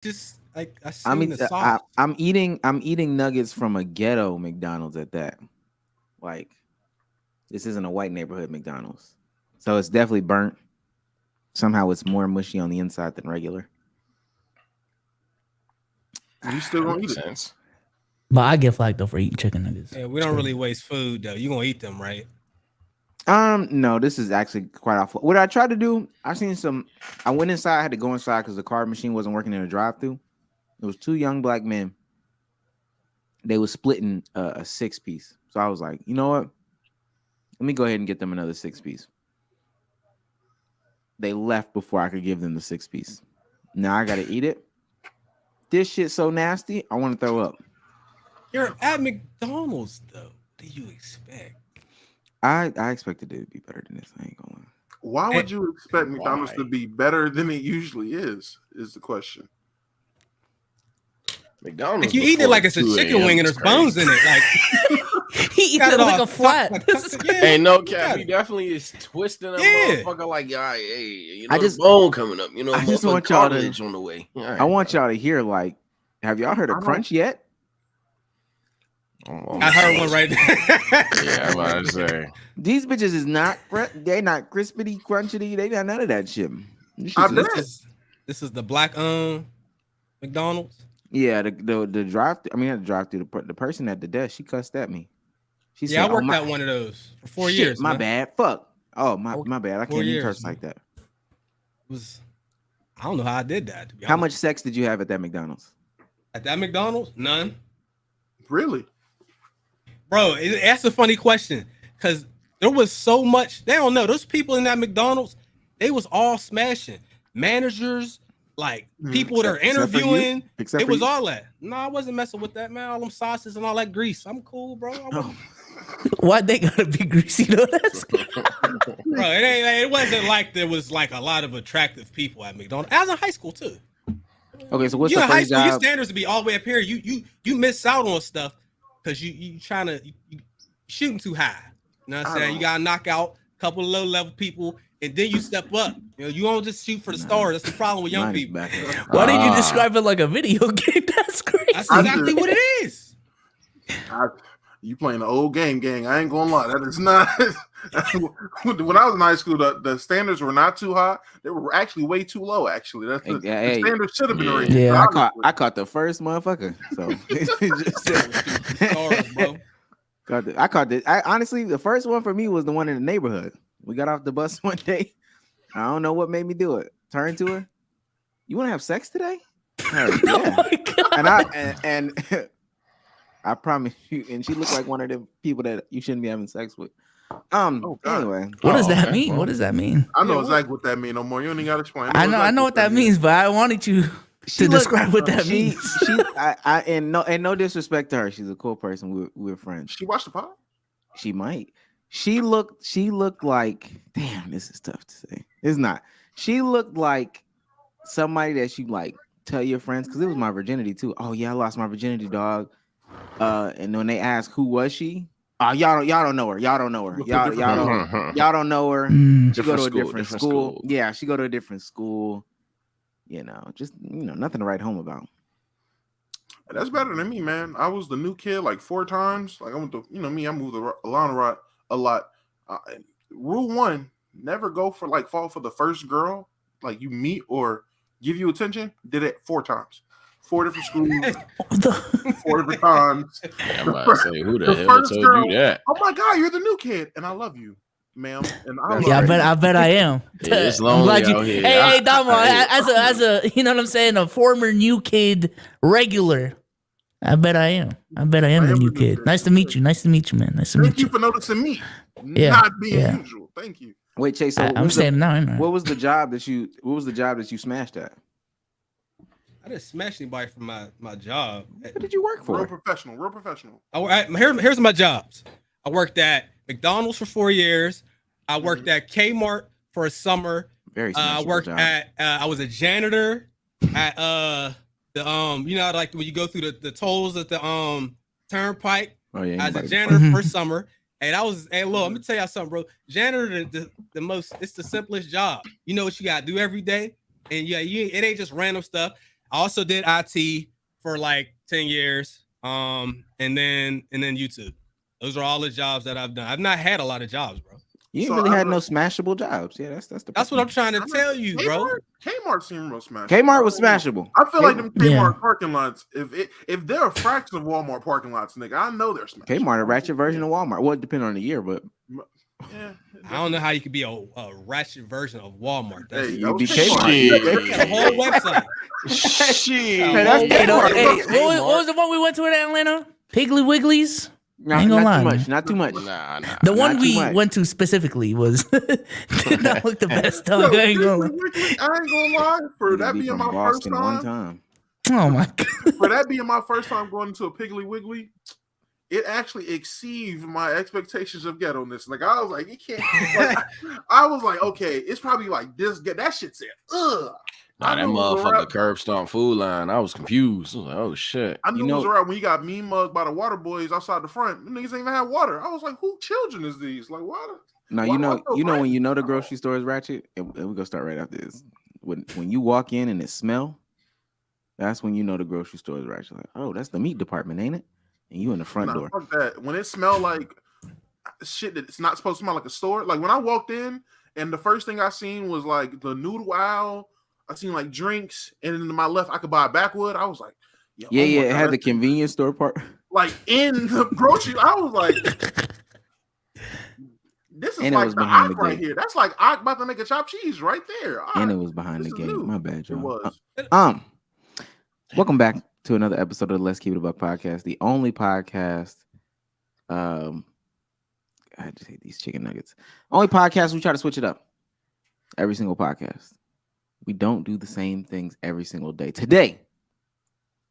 Just like I I seen mean, the sauce. I'm eating nuggets from a ghetto McDonald's at that. Like, this isn't a white neighborhood McDonald's, so it's definitely burnt. Somehow, it's more mushy on the inside than regular. You still That gonna makes eat it? sense. But I get flagged though for eating chicken nuggets. Yeah, we don't really waste food though. You gonna eat them, right? No, this is actually quite awful. What I tried to do, I seen some. I went inside. I had to go inside because the card machine wasn't working in the drive-through. It was two young black men. They were splitting a 6-piece. So I was like, you know what? Let me go ahead and get them another 6-piece. They left before I could give them the 6-piece. Now I gotta eat it. This shit's so nasty. I want to throw up. You're at McDonald's though. What do you expect? I expected it to be better than this. I ain't gonna lie. Why would you expect McDonald's to Why? be better than it usually is the question. McDonald's. Like you eat it like it's a chicken wing and there's bones in it. Like He eats got it it like all a flat. tucked- yeah. Ain't no got cap. He it. definitely is twisting that Yeah. motherfucker like, yeah, hey, you know, I the just- bone coming up. You know, I just motherfucking want y'all to- cartilage on the way. All right, I want y'all to hear, like, have y'all heard of I don't- crunch yet? I heard one right there. Yeah, I'm about to say. These bitches is not they not crispity, crunchity. They got none of that shit. This I shit's bet. just- This is the black McDonald's. Yeah, the drive. I mean, not the drive through. The person at the desk, she cussed at me. She Yeah, said, I worked my, at one of those for 4 shit, years. My man. bad. Fuck. Oh my bad. I 4 can't even years, curse man. like that. It was I don't know how I did that. To be How honest. much sex did you have at that McDonald's? At that McDonald's? None. Really? Bro, that's a funny question because there was so much. They don't know. Those people in that McDonald's, they was all smashing. Managers, like people that are Except for you? interviewing. Except It for was you? all that. No, I wasn't messing with that, man. All them sauces and all that grease. I'm cool, bro. Oh, Why they gotta be greasy though? That's Bro, it wasn't like there was like a lot of attractive people at McDonald's. I was in high school too. okay, so what's You the in high first school, your job? standards to be all the way up here. You miss out on stuff because you trying to you shooting too high. You know what I'm saying? You gotta knock out a couple of low level people and then you step up. You know, you don't just shoot for the stars. That's the problem with young Mine is people. back. why did you describe it like a video game? That's crazy. That's exactly what it is. You playing the old game, gang. I ain't gonna lie. That is not. When I was in high school, the standards were not too high. They were actually way too low. Actually, that's the standards should have been raised. Yeah. I caught the first motherfucker. So Stars, bro. I caught the. Honestly, the first one for me was the one in the neighborhood. We got off the bus one day. I don't know what made me do it. Turn to her. You want to have sex today? Hell, yeah. Oh my God. And I promise you. And she looked like one of the people that you shouldn't be having sex with. God. Anyway, What does that okay. mean? What does that mean? I know exactly what that means. No more. You don't even gotta explain. I know what that means, but I wanted you to describe what that means. And no disrespect to her. She's a cool person. We're friends. She watched the pod. She might. She looked like, damn, this is tough to say. It's not. She looked like somebody that you like tell your friends, because it was my virginity too. Oh yeah, I lost my virginity, dog. And when they ask who was she, y'all don't know her. Y'all don't know her. Y'all don't know her. She go to a different school. Yeah, she go to a different school. You know, just nothing to write home about. That's better than me, man. I was the new kid like 4 times. Like I went to, me, I moved around a lot. Rule 1, never go for fall for the first girl like you meet or give you attention. Did it 4 times. 4 different schools, 4 different times. I'm about to say, who the hell first told girl, you that? oh my God, you're the new kid, and I love you, ma'am. And Yeah, I bet I am. Yeah, it's I'm lonely glad you. out here. Hey, Damo, as a you know what I'm saying, a former new kid regular. I bet I am. I bet I am the new kid. Nice to meet you. Nice to meet you, man. Nice to meet Thank you you. for noticing me. Yeah, Not being yeah. usual. Thank you. Wait, Chase. So I'm saying no. what was the job that you? What was the job that you smashed at? I didn't smash anybody from my job. What did you work for? Real professional. Real professional. Here's my jobs. I worked at McDonald's for 4 years. I worked at Kmart for a summer. Very. I worked job. at. I was a janitor at the like when you go through the tolls at the turnpike. Oh yeah. As a janitor for summer. And I was, hey, look, let me tell y'all something, bro. Janitor, the most, it's the simplest job. You know what you gotta do every day, and yeah, it ain't just random stuff. I also did IT for like 10 years. And then YouTube. Those are all the jobs that I've done. I've not had a lot of jobs, bro. You ain't So really I had no was- smashable jobs. Yeah, that's the. That's what I'm trying to tell you, bro. Kmart seemed real smash. Kmart was smashable. I feel like them Kmart Yeah. parking lots. If they're a fraction of Walmart parking lots, nigga, I know they're smashable. Kmart, a ratchet version of Walmart. Well, it depends on the year, but Yeah, I don't know how you could be a ratchet version of Walmart. That's Hey, you that be was Kmart. the whole website. Shit. Hey, that's Hey, Kmart. what was the one we went to in Atlanta? Piggly Wigglies? Not, Ain't gonna not too lie, much. Not too much. Nah. The one too we much. went to specifically was did not look the best, dog. I ain't gonna lie. I ain't gonna lie. For You that be being from my Boston first one time, time. Oh my god. for that being my first time going into a Piggly Wiggly, it actually exceeds my expectations of ghetto-ness. Like I was like, it can't. Like, I was like, okay, it's probably like this. That shit said, ugh. Nah, I that knew it was a motherfucker wrap. curb stomp food line. I was confused. I was like, oh shit. I knew You it was know- around when you got mean mugged by the water boys outside the front. The niggas ain't even have water. I was like, who children is these? Like, why? No, Why you do I know, feel when ratchet? you know the grocery store is ratchet, and we're gonna start right after this. When you walk in and it smell, that's when you know the grocery store is ratchet. Like, oh, that's the meat department, ain't it? And you in the front Nah, door. fuck that. When it smelled like shit that it's not supposed to smell like a store. Like when I walked in and the first thing I seen was like the noodle aisle. I seen like drinks, and then to my left I could buy a backwood. I was like, Yeah, oh my it God, had the that's- convenience store part. like in the grocery. I was like, this is And it like was the behind Ock the right gate. here. That's like Ock about to make a chopped cheese right there. And Ock, it was behind the this is gate. new. My bad, It John. was. Welcome back to another episode of the Let's Keep It a Buck podcast, the only podcast. I just hate these chicken nuggets. Only podcast we try to switch it up. Every single podcast. We don't do the same things every single day. Today,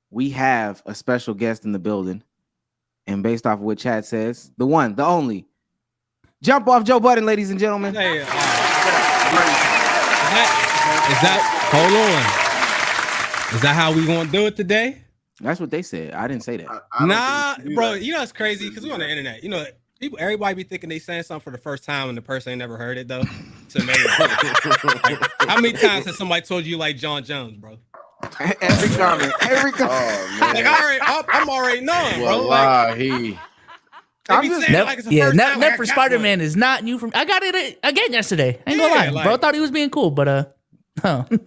we have a special guest in the building, and based off of what Chad says, the one, the only, jump off Joe Budden, ladies and gentlemen. Hey, is that hold on? Is that how we gonna do it today? That's what they said. I didn't say that. I don't Nah, think we can do bro. that. You know it's crazy because we're on the internet. You know, everybody be thinking they saying something for the first time and the person ain't never heard it though. It's amazing. Like, how many times has somebody told you like John Jones, bro? Every comment. Every comment. Oh Like man. I'm already knowing, bro. Like, Wallahi. they I'm be just- saying Nep, like it's the yeah, first Nep, time. Nep like, for I got Spider Man one. is not new from. I got it again yesterday. I ain't gonna Yeah, lie, like- bro. Thought he was being cool, but oh.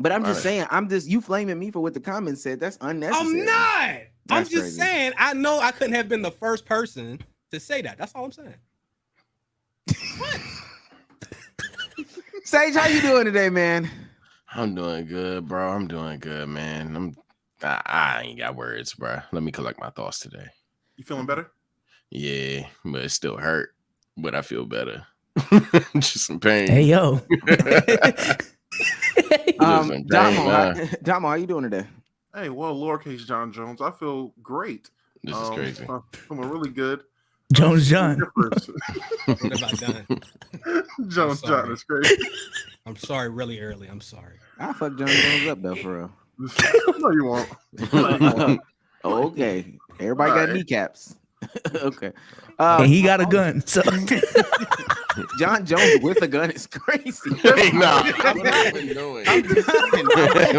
But I'm just Right. saying, you flaming me for what the comments said. That's unnecessary. I'm not. I'm That's just crazy. saying. I know I couldn't have been the first person to say that. That's all I'm saying. Sage, how you doing today, man? I'm doing good, bro. I'm doing good, man. I ain't got words, bro. Let me collect my thoughts today. You feeling better? Yeah, but it still hurt. But I feel better. Just some pain. Hey yo. Listen, Damo, dang, Damo, how you doing today? Hey, well, lowercase John Jones. I feel great. This is crazy. I'm feeling really good. Jones John. Difference. What have I done? Jones sorry. John is crazy. I'm sorry, really early. I'm sorry. I fuck John Jones up though, for real. No, you won't. No, you won't. Oh, okay. Everybody got Alright. kneecaps. Okay. And he got a gun. So John Jones with a gun is crazy. Hey, nah. What are we even doing?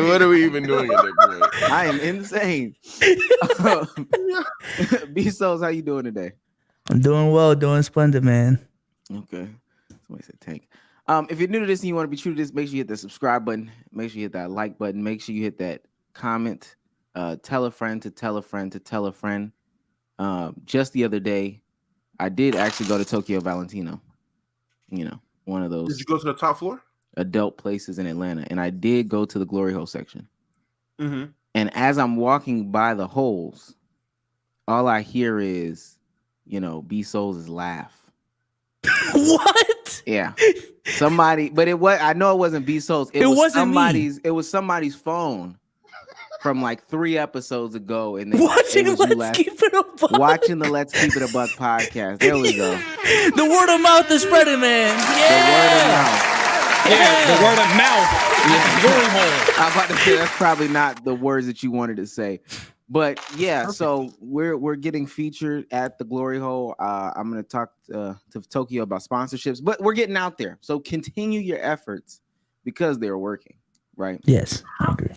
What are we even doing at that point? I am insane. B-Souls, how you doing today? I'm doing well, doing splendid, man. Okay. Somebody said tank. If you're new to this and you want to be true to this, make sure you hit the subscribe button. Make sure you hit that like button. Make sure you hit that comment. Tell a friend to tell a friend to tell a friend. Just the other day, I did actually go to Tokyo Valentino. You know, one of Did those you go to the top floor? adult places in Atlanta. And I did go to the glory hole section. Mm-hmm. And as I'm walking by the holes, all I hear is, B-Souls' laugh. What? Yeah. Somebody, but I know it wasn't B-Souls. It wasn't me. It was somebody's phone from like 3 episodes ago. And it Watching was you Let's laughing. Keep It a Buck. Watching the Let's Keep It a Buck podcast. There we go. The word of mouth is spreading, man. Yeah. Yeah, the word of mouth. Yeah. Glory hole. I'm about to say that's probably not the words that you wanted to say. But yeah, so we're getting featured at the Glory Hole. I'm gonna talk to Tokyo about sponsorships, but we're getting out there. So continue your efforts because they're working, right? Yes, I agree.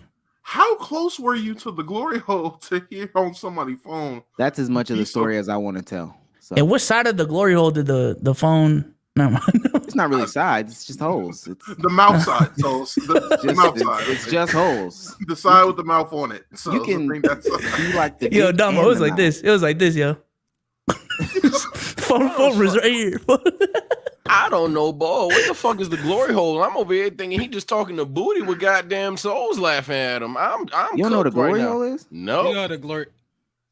How close were you to the glory hole to hear on somebody's phone? That's as much of the story as I want to tell. So And what side of the glory hole did the phone? No, it's not really sides; it's just holes. It's The mouth side. So the mouth side. it's just holes. The side with the mouth on it. So You can bring that side. do like the yo, dick dumb. It and was the like mouth. this. It was like this, yo. phone was right here. I don't know, boy. What the fuck is the glory hole? I'm over here thinking he just talking to booty with goddamn souls laughing at him. I'm You don't know what a cooked right glory now. hole is? No. You know the glory.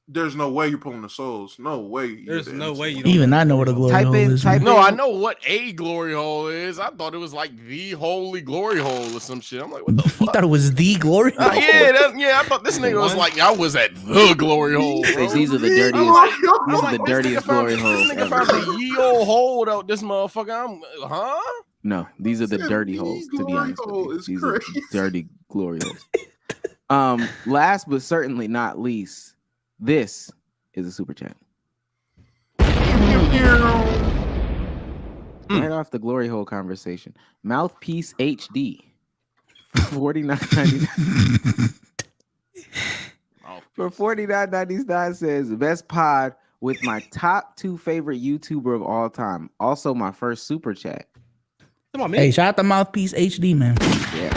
There's no way you're pulling the souls. No way. There's no way you don't. Even I know what a glory Type hole in- is. type man. No, I know what a glory hole is. I thought it was like the holy glory hole or some shit. I'm like, what the You fuck? thought it was the glory hole? I thought this nigga was like, I was at the glory hole, bro. Says these are the dirtiest. I'm like, yo, These are like, the this dirtiest nigga found- glory holes This nigga ever. found the ye old hole out this motherfucker. Huh? No, these are the Said dirty the holes. To be glory honest hole with is you, these are crazy. dirty glory holes. Last but certainly not least, this is a super chat. Right off the glory hole conversation, Mouthpiece HD, $49.99. For $49.99 says best pod with my top 2 favorite YouTuber of all time. Also my first super chat. Come on, man. Hey, shout out to Mouthpiece HD, man. Yeah,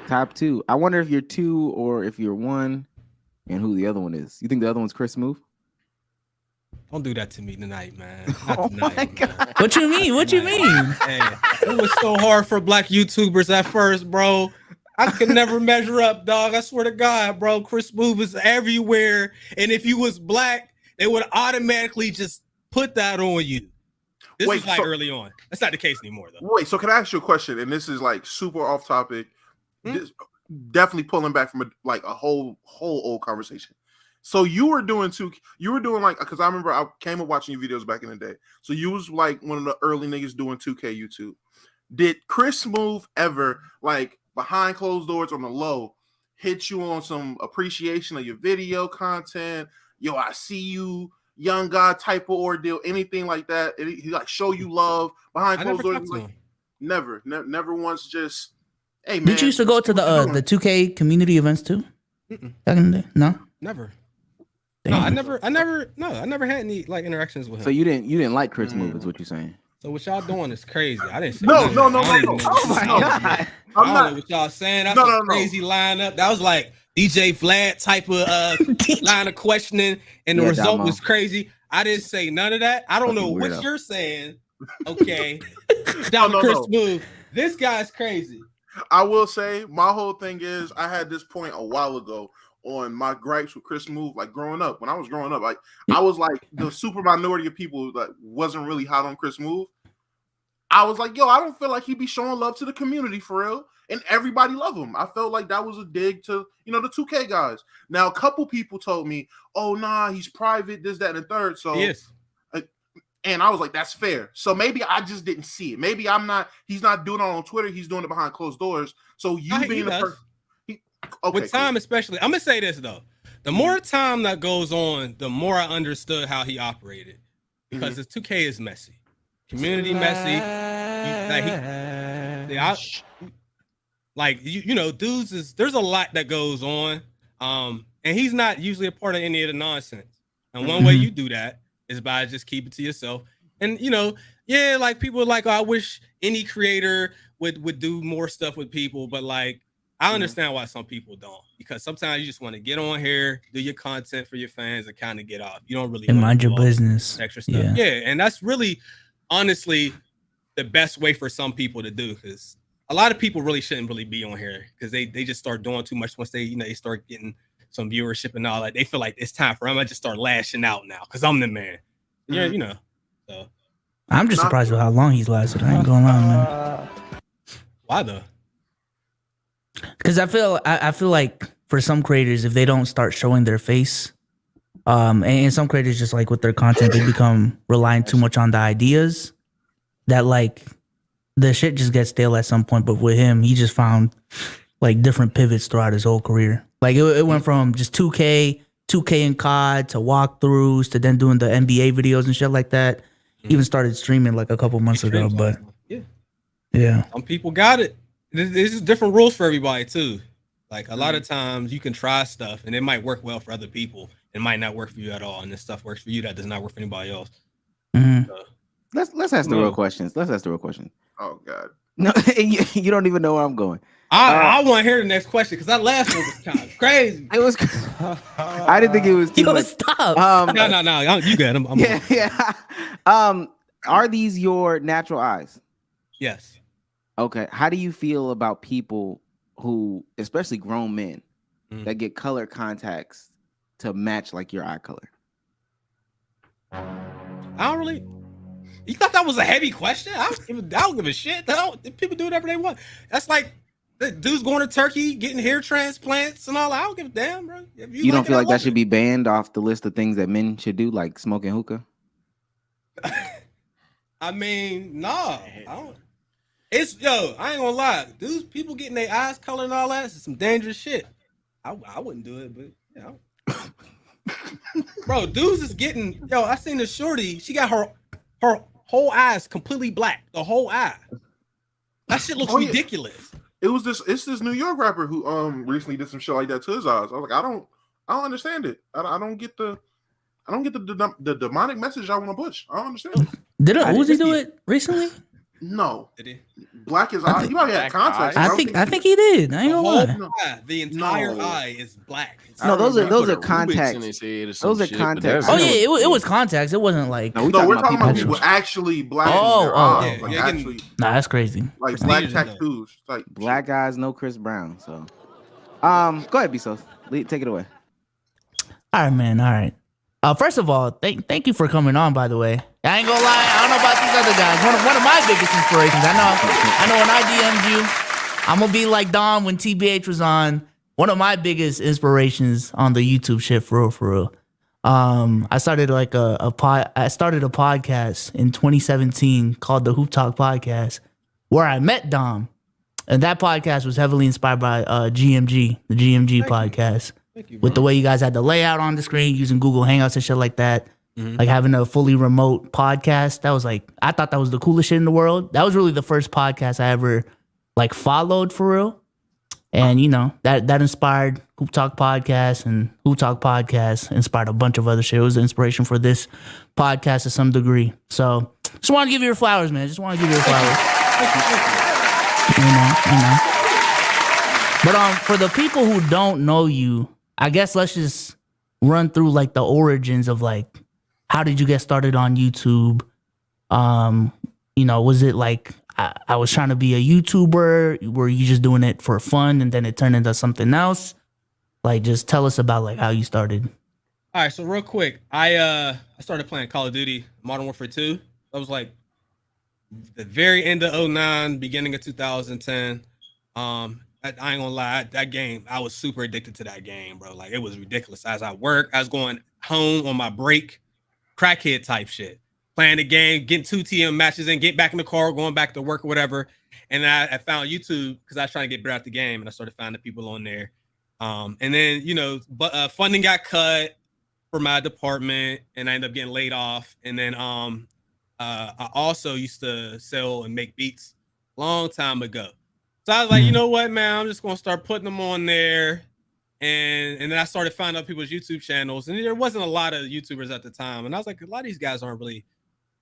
top 2. I wonder if you're 2 or if you're 1, and who the other one is. You think the other one's Chris Smooth? Don't do that to me tonight, man. Not Oh tonight, my man. God. What you mean? What you mean? Hey, it was so hard for black YouTubers at first, bro. I could never measure up, dog. I swear to God, bro. Chris Smooth is everywhere, and if you was black, they would automatically just put that on you. This Wait, is like so- early on. That's not the case anymore, though. Wait, so can I ask you a question? And this is like super off topic. Hmm? This, definitely pulling back from a whole old conversation. So you were doing like, because I remember I came up watching your videos back in the day. So you was like one of the early niggas doing 2K YouTube. Did Chris Smooth ever, like behind closed doors on the low, hit you on some appreciation of your video content? Yo, I see you, young guy type of ordeal, anything like that? He like show you love behind I closed never doors? talked to Like, him. never once just, hey man. Didn't you used to go to the 2K community events too? Mm-mm. Back in the day? No. Never. No, I never had any like interactions with him. So you didn't like Chris Smooth, is what you're saying? So what y'all doing is crazy. I didn't say No, nothing. no, no, I don't no, even no. know Oh what my y'all God. saying. I'm I don't not- know what y'all saying. That's No, a no, no. crazy lineup. That was like DJ Vlad type of line of questioning, and the Yeah, result Damo. was crazy. I didn't say none of that. I don't know Fucking what weirdo. you're saying. Okay, down No, to Chris no. Smooth. This guy's crazy. I will say my whole thing is I had this point a while ago on my gripes with Chris Smooth. Like growing up, when I was growing up, like I was like the super minority of people that wasn't really hot on Chris Smooth. I was like, yo, I don't feel like he be showing love to the community for real, and everybody love him. I felt like that was a dig to the 2K guys. Now a couple people told me, oh nah, he's private, this, that, and the third. So Yes. and I was like, that's fair. So maybe I just didn't see it. Maybe he's not doing it on Twitter. He's doing it behind closed doors. So you He being the does. person. Okay, With time, especially, I'm gonna say this though: the more time that goes on, the more I understood how he operated, because his 2K is messy, community messy. Dudes there's a lot that goes on, and he's not usually a part of any of the nonsense. And one way you do that is by just keep it to yourself. And like people are like, oh, I wish any creator would do more stuff with people, but like. I understand why some people don't, because sometimes you just want to get on here, do your content for your fans, and kind of get off. You don't really And wanna mind do your all business. extra stuff. Yeah, and that's really, honestly, the best way for some people to do, because a lot of people really shouldn't really be on here because they just start doing too much once they start getting some viewership and all that. They feel like it's time for them. I just start lashing out now because I'm the man. Yeah, So I'm just surprised with how long he's lasted. I ain't going on, man. why though? Because I feel like for some creators, if they don't start showing their face, and some creators just like with their content, they become reliant too much on the ideas that like the shit just gets stale at some point. But with him, he just found like different pivots throughout his whole career. Like it went from just 2K in COD to walkthroughs to then doing the NBA videos and shit like that. Even started streaming like a couple months ago, but yeah. Some people got it. There's just different rules for everybody too. Like a lot of times you can try stuff and it might work well for other people. It might not work for you at all. And this stuff works for you that does not work for anybody else. Mhm. So, Let's ask the real questions. Let's ask the real question. Oh God. No, you don't even know where I'm going. I want to hear the next question because that last one was kind of crazy. It was. I didn't think it was too Yo, much. stop. No. You good. I'm Yeah. Are these your natural eyes? Yes. Okay. How do you feel about people who, especially grown men, that get color contacts to match like your eye color? I don't really. You thought that was a heavy question? I don't give a shit. People do whatever they want. That's like the dudes going to Turkey, getting hair transplants and all that. I don't give a damn, bro. If You don't like feel it, like that should be banned off the list of things that men should do, like smoking hookah? I mean, nah. I don't. I ain't gonna lie. Dudes, people getting their eyes colored and all that is some dangerous shit. I wouldn't do it, but you know. Bro, dudes is getting, I seen the shorty, she got her whole eyes completely black. The whole eye. That shit looks ridiculous. It's this New York rapper who recently did some shit like that to his eyes. I was like, I don't understand it. I don't get the demonic message I want to push. I don't understand it. Didn't Uzi do it recently? No. Did he? Black as eye. You probably had context. I think he did. I ain't gonna lie. The entire eye is black. No, those are contacts. Those are contacts. Oh yeah, it was contacts. It wasn't like. No, we're talking about people actually black. Actually, nah, that's crazy. Like black tattoos, like black eyes, no Chris Brown. So, go ahead, Bezos. Take it away. All right, man. All right. First of all, thank you for coming on. By the way, I ain't gonna lie. I don't know about these other guys. One of my biggest inspirations. I know when I DM'd you, I'm gonna be like Dom when TBH was on. One of my biggest inspirations on the YouTube shit, for real. I started a podcast in 2017 called the Hoop Talk Podcast, where I met Dom, and that podcast was heavily inspired by GMG, the GMG podcast. Thank you, with the way you guys had the layout on the screen, using Google Hangouts and shit like that. Like having a fully remote podcast. That was like, I thought that was the coolest shit in the world. That was really the first podcast I ever like followed for real. And you know, that inspired Hoop Talk Podcast, and Hoop Talk Podcast inspired a bunch of other shit. It was the inspiration for this podcast to some degree. So just want to give you your flowers, man. Just want to give you your flowers. You know. But for the people who don't know you, I guess let's just run through like the origins of like, how did you get started on YouTube? You know, was it like I was trying to be a YouTuber? Were you just doing it for fun and then it turned into something else? Like, just tell us about like how you started. All right, so real quick, I started playing Call of Duty Modern Warfare 2. That was like the very end of 2009, beginning of 2010. I ain't gonna lie, that game, I was super addicted to that game, bro. Like, it was ridiculous. As I work, I was going home on my break, crackhead type shit. Playing the game, getting 2 TM matches in, get back in the car, going back to work or whatever. And I found YouTube because I was trying to get better at the game, and I started finding people on there. And then, you know, funding got cut for my department, and I ended up getting laid off. And then I also used to sell and make beats a long time ago. So I was like, you know what, man, I'm just going to start putting them on there. And then I started finding out people's YouTube channels. And there wasn't a lot of YouTubers at the time. And I was like, a lot of these guys aren't really,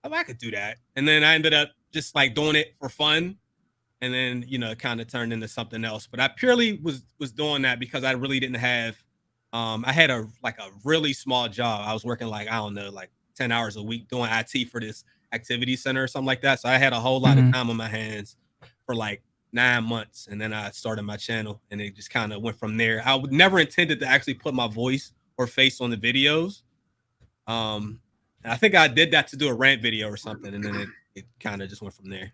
I could do that. And then I ended up just like doing it for fun. And then, you know, it kind of turned into something else. But I purely was doing that because I really didn't have, I had a really small job. I was working like, I don't know, like 10 hours a week doing IT for this activity center or something like that. So I had a whole lot of time on my hands for like 9 months, and then I started my channel, and it just kind of went from there. I would never intended to actually put my voice or face on the videos. I think I did that to do a rant video or something, and then it kind of just went from there.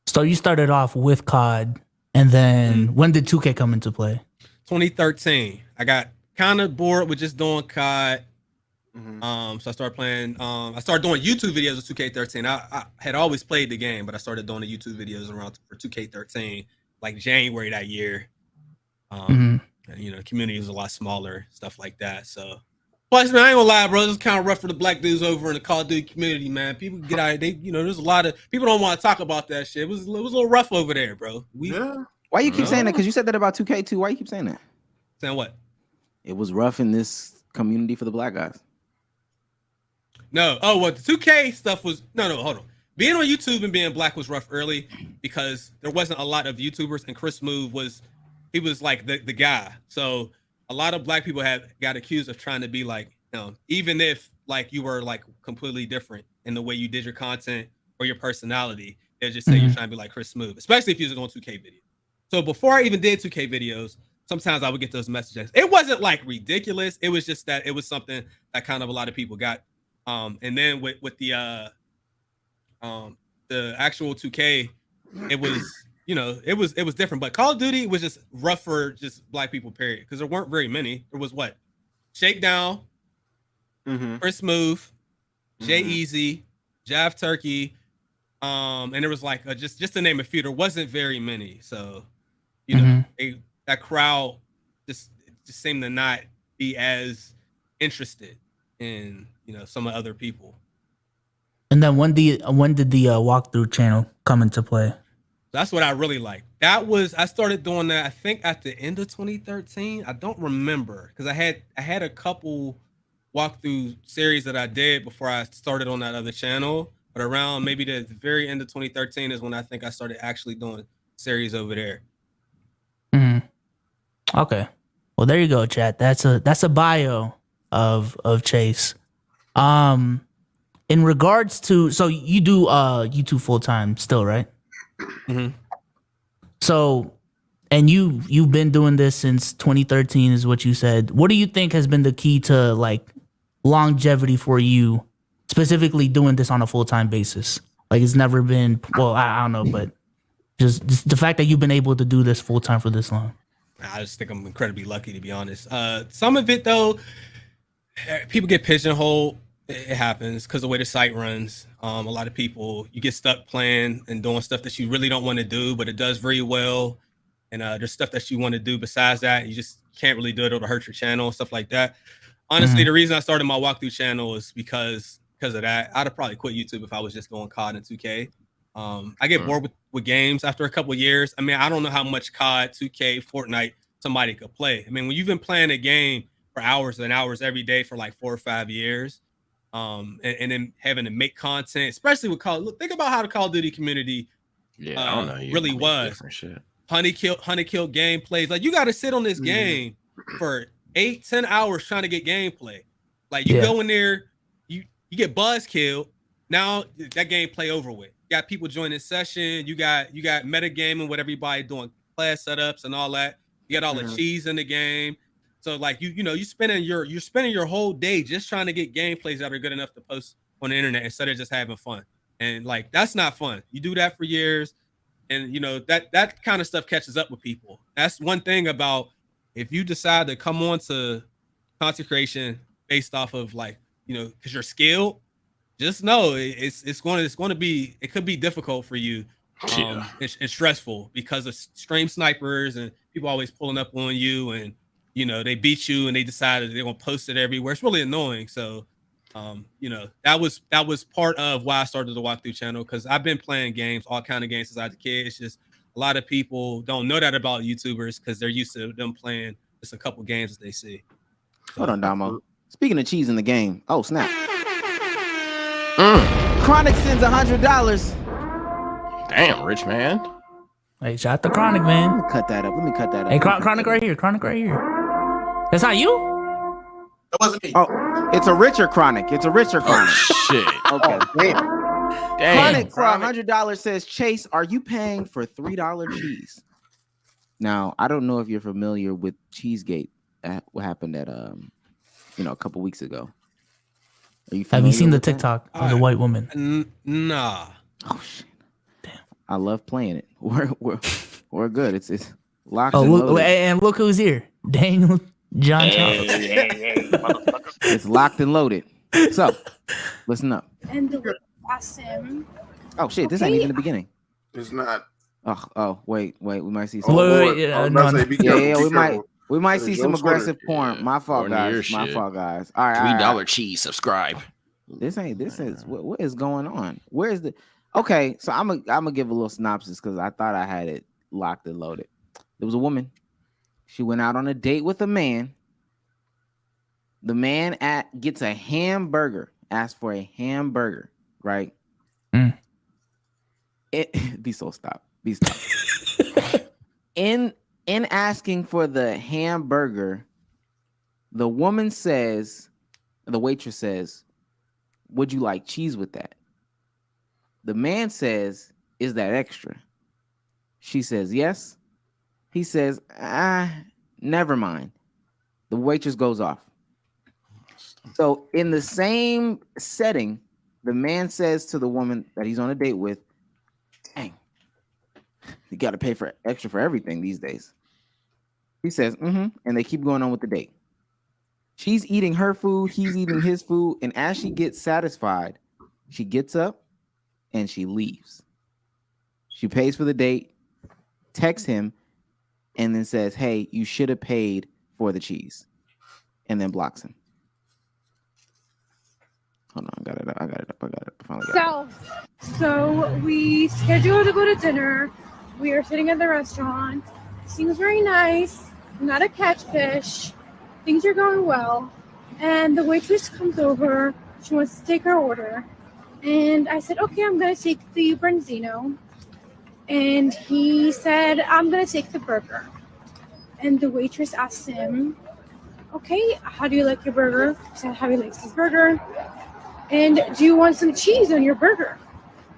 So you started off with COD, and then when did 2K come into play? 2013. I got kind of bored with just doing COD. So I started playing. I started doing YouTube videos with 2K13. I had always played the game, but I started doing the YouTube videos around for 2K13, like January that year. And, you know, the community was a lot smaller, stuff like that. So, plus, man, I ain't gonna lie, bro. It's kind of rough for the black dudes over in the Call of Duty community, man. People get out. You know, there's a lot of people don't want to talk about that shit. It was a little rough over there, bro. Why you keep saying that? Because you said that about 2K too. Why you keep saying that? Saying what? It was rough in this community for the black guys. No. Oh, well, the 2K stuff was no. Hold on. Being on YouTube and being black was rough early because there wasn't a lot of YouTubers, and Chris Move was like the guy. So a lot of black people got accused of trying to be like, even if like you were like completely different in the way you did your content or your personality, they'll just say you're trying to be like Chris Move, especially if you're doing 2K videos. So before I even did 2K videos, sometimes I would get those messages. It wasn't like ridiculous. It was just that it was something that kind of a lot of people got. And then with the actual 2K, it was it was different. But Call of Duty was just rough for just black people, period. Because there weren't very many. There was what? Shakedown, Chris Move, Jay Easy, Jav Turkey, and there was like just to name a few. There wasn't very many. So that crowd just seemed to not be as interested in some of other people. And then when did the walkthrough channel come into play? That's what I really like. I started doing that I think at the end of 2013. I don't remember because I had a couple walkthrough series that I did before I started on that other channel. But around maybe the very end of 2013 is when I think I started actually doing series over there. Okay. Well, there you go, chat. That's a bio of Chase. In regards to, so you do YouTube full time still, right? So, and you've been doing this since 2013 is what you said. What do you think has been the key to like longevity for you, specifically doing this on a full-time basis? Like it's never been, well, I don't know, but just the fact that you've been able to do this full-time for this long. I just think I'm incredibly lucky, to be honest. Some of it though, people get pigeonholed. It happens because the way the site runs. A lot of people, you get stuck playing and doing stuff that you really don't want to do, but it does very well. And there's stuff that you want to do besides that. You just can't really do it. It'll hurt your channel and stuff like that. Honestly, the reason I started my walkthrough channel is because of that. I'd have probably quit YouTube if I was just doing COD and 2K. I get bored with games after a couple of years. I mean, I don't know how much COD, 2K, Fortnite somebody could play. I mean, when you've been playing a game for hours and hours every day for like 4 or 5 years, and then having to make content, especially with think about how the Call of Duty community I don't know, really was. Honey kill gameplays. Like you got to sit on this game for 8-10 hours trying to get gameplay. Like you go in there, you get buzz killed. Now that gameplay over with. You got people joining session. You got metagaming with everybody doing class setups and all that. You got all the cheese in the game. So like you're spending your whole day just trying to get gameplays that are good enough to post on the internet instead of just having fun. And like that's not fun. You do that for years, and that kind of stuff catches up with people. That's one thing about if you decide to come on to content creation based off of like because you're skilled. Just know it's going to be, it could be difficult for you. It's stressful because of stream snipers and people always pulling up on you, and they beat you and they decided they're gonna post it everywhere. It's really annoying. So that was part of why I started the walkthrough channel, because I've been playing games, all kind of games since I was a kid. It's just a lot of people don't know that about YouTubers because they're used to them playing just a couple games that they see. Hold on, Damo. Speaking of cheese in the game, oh snap! Chronic sends $100. Damn, rich man. Hey, shout out to Chronic, man. Let me cut that up. Hey, Chronic right here. Chronic right here. That's not you? That wasn't me. Oh, it's a richer Chronic. Shit. Okay. Damn. Chronic for $100 says, Chase, are you paying for $3 cheese? Now, I don't know if you're familiar with Cheesegate. What happened at a couple weeks ago. Have you seen the TikTok of the white woman? Nah. Oh shit! Damn, I love playing it. We're good. It's locked. Oh, look who's here, Daniel John Charles. It's locked and loaded. So, listen up. And awesome. Oh shit! This ain't even the beginning. It's not. Oh, wait. We might see some. We might see some aggressive porn. My fault, guys. All right. $3 cheese. Subscribe. This is what is going on? Where is the? Okay, so I'm gonna give a little synopsis because I thought I had it locked and loaded. There was a woman She went out on a date with a man. The man gets a hamburger, asked for a hamburger, right? Be stop. In asking for the hamburger, the waitress says, would you like cheese with that? The man says, is that extra? She says, yes. He says, never mind. The waitress goes off. So in the same setting, the man says to the woman that he's on a date with, dang, you got to pay for extra for everything these days. He says, and they keep going on with the date. She's eating her food, he's eating his food, and as she gets satisfied, she gets up and she leaves. She pays for the date, texts him, and then says, hey, you should have paid for the cheese, and then blocks him. Hold on, I got it up. I finally got it. So we scheduled to go to dinner. We are sitting at the restaurant. Seems very nice. Not a catfish. Things are going well. And the waitress comes over. She wants to take her order. And I said, okay, I'm going to take the branzino. And he said, I'm going to take the burger. And the waitress asked him, okay, how do you like your burger? He said, how he likes his burger. And do you want some cheese on your burger?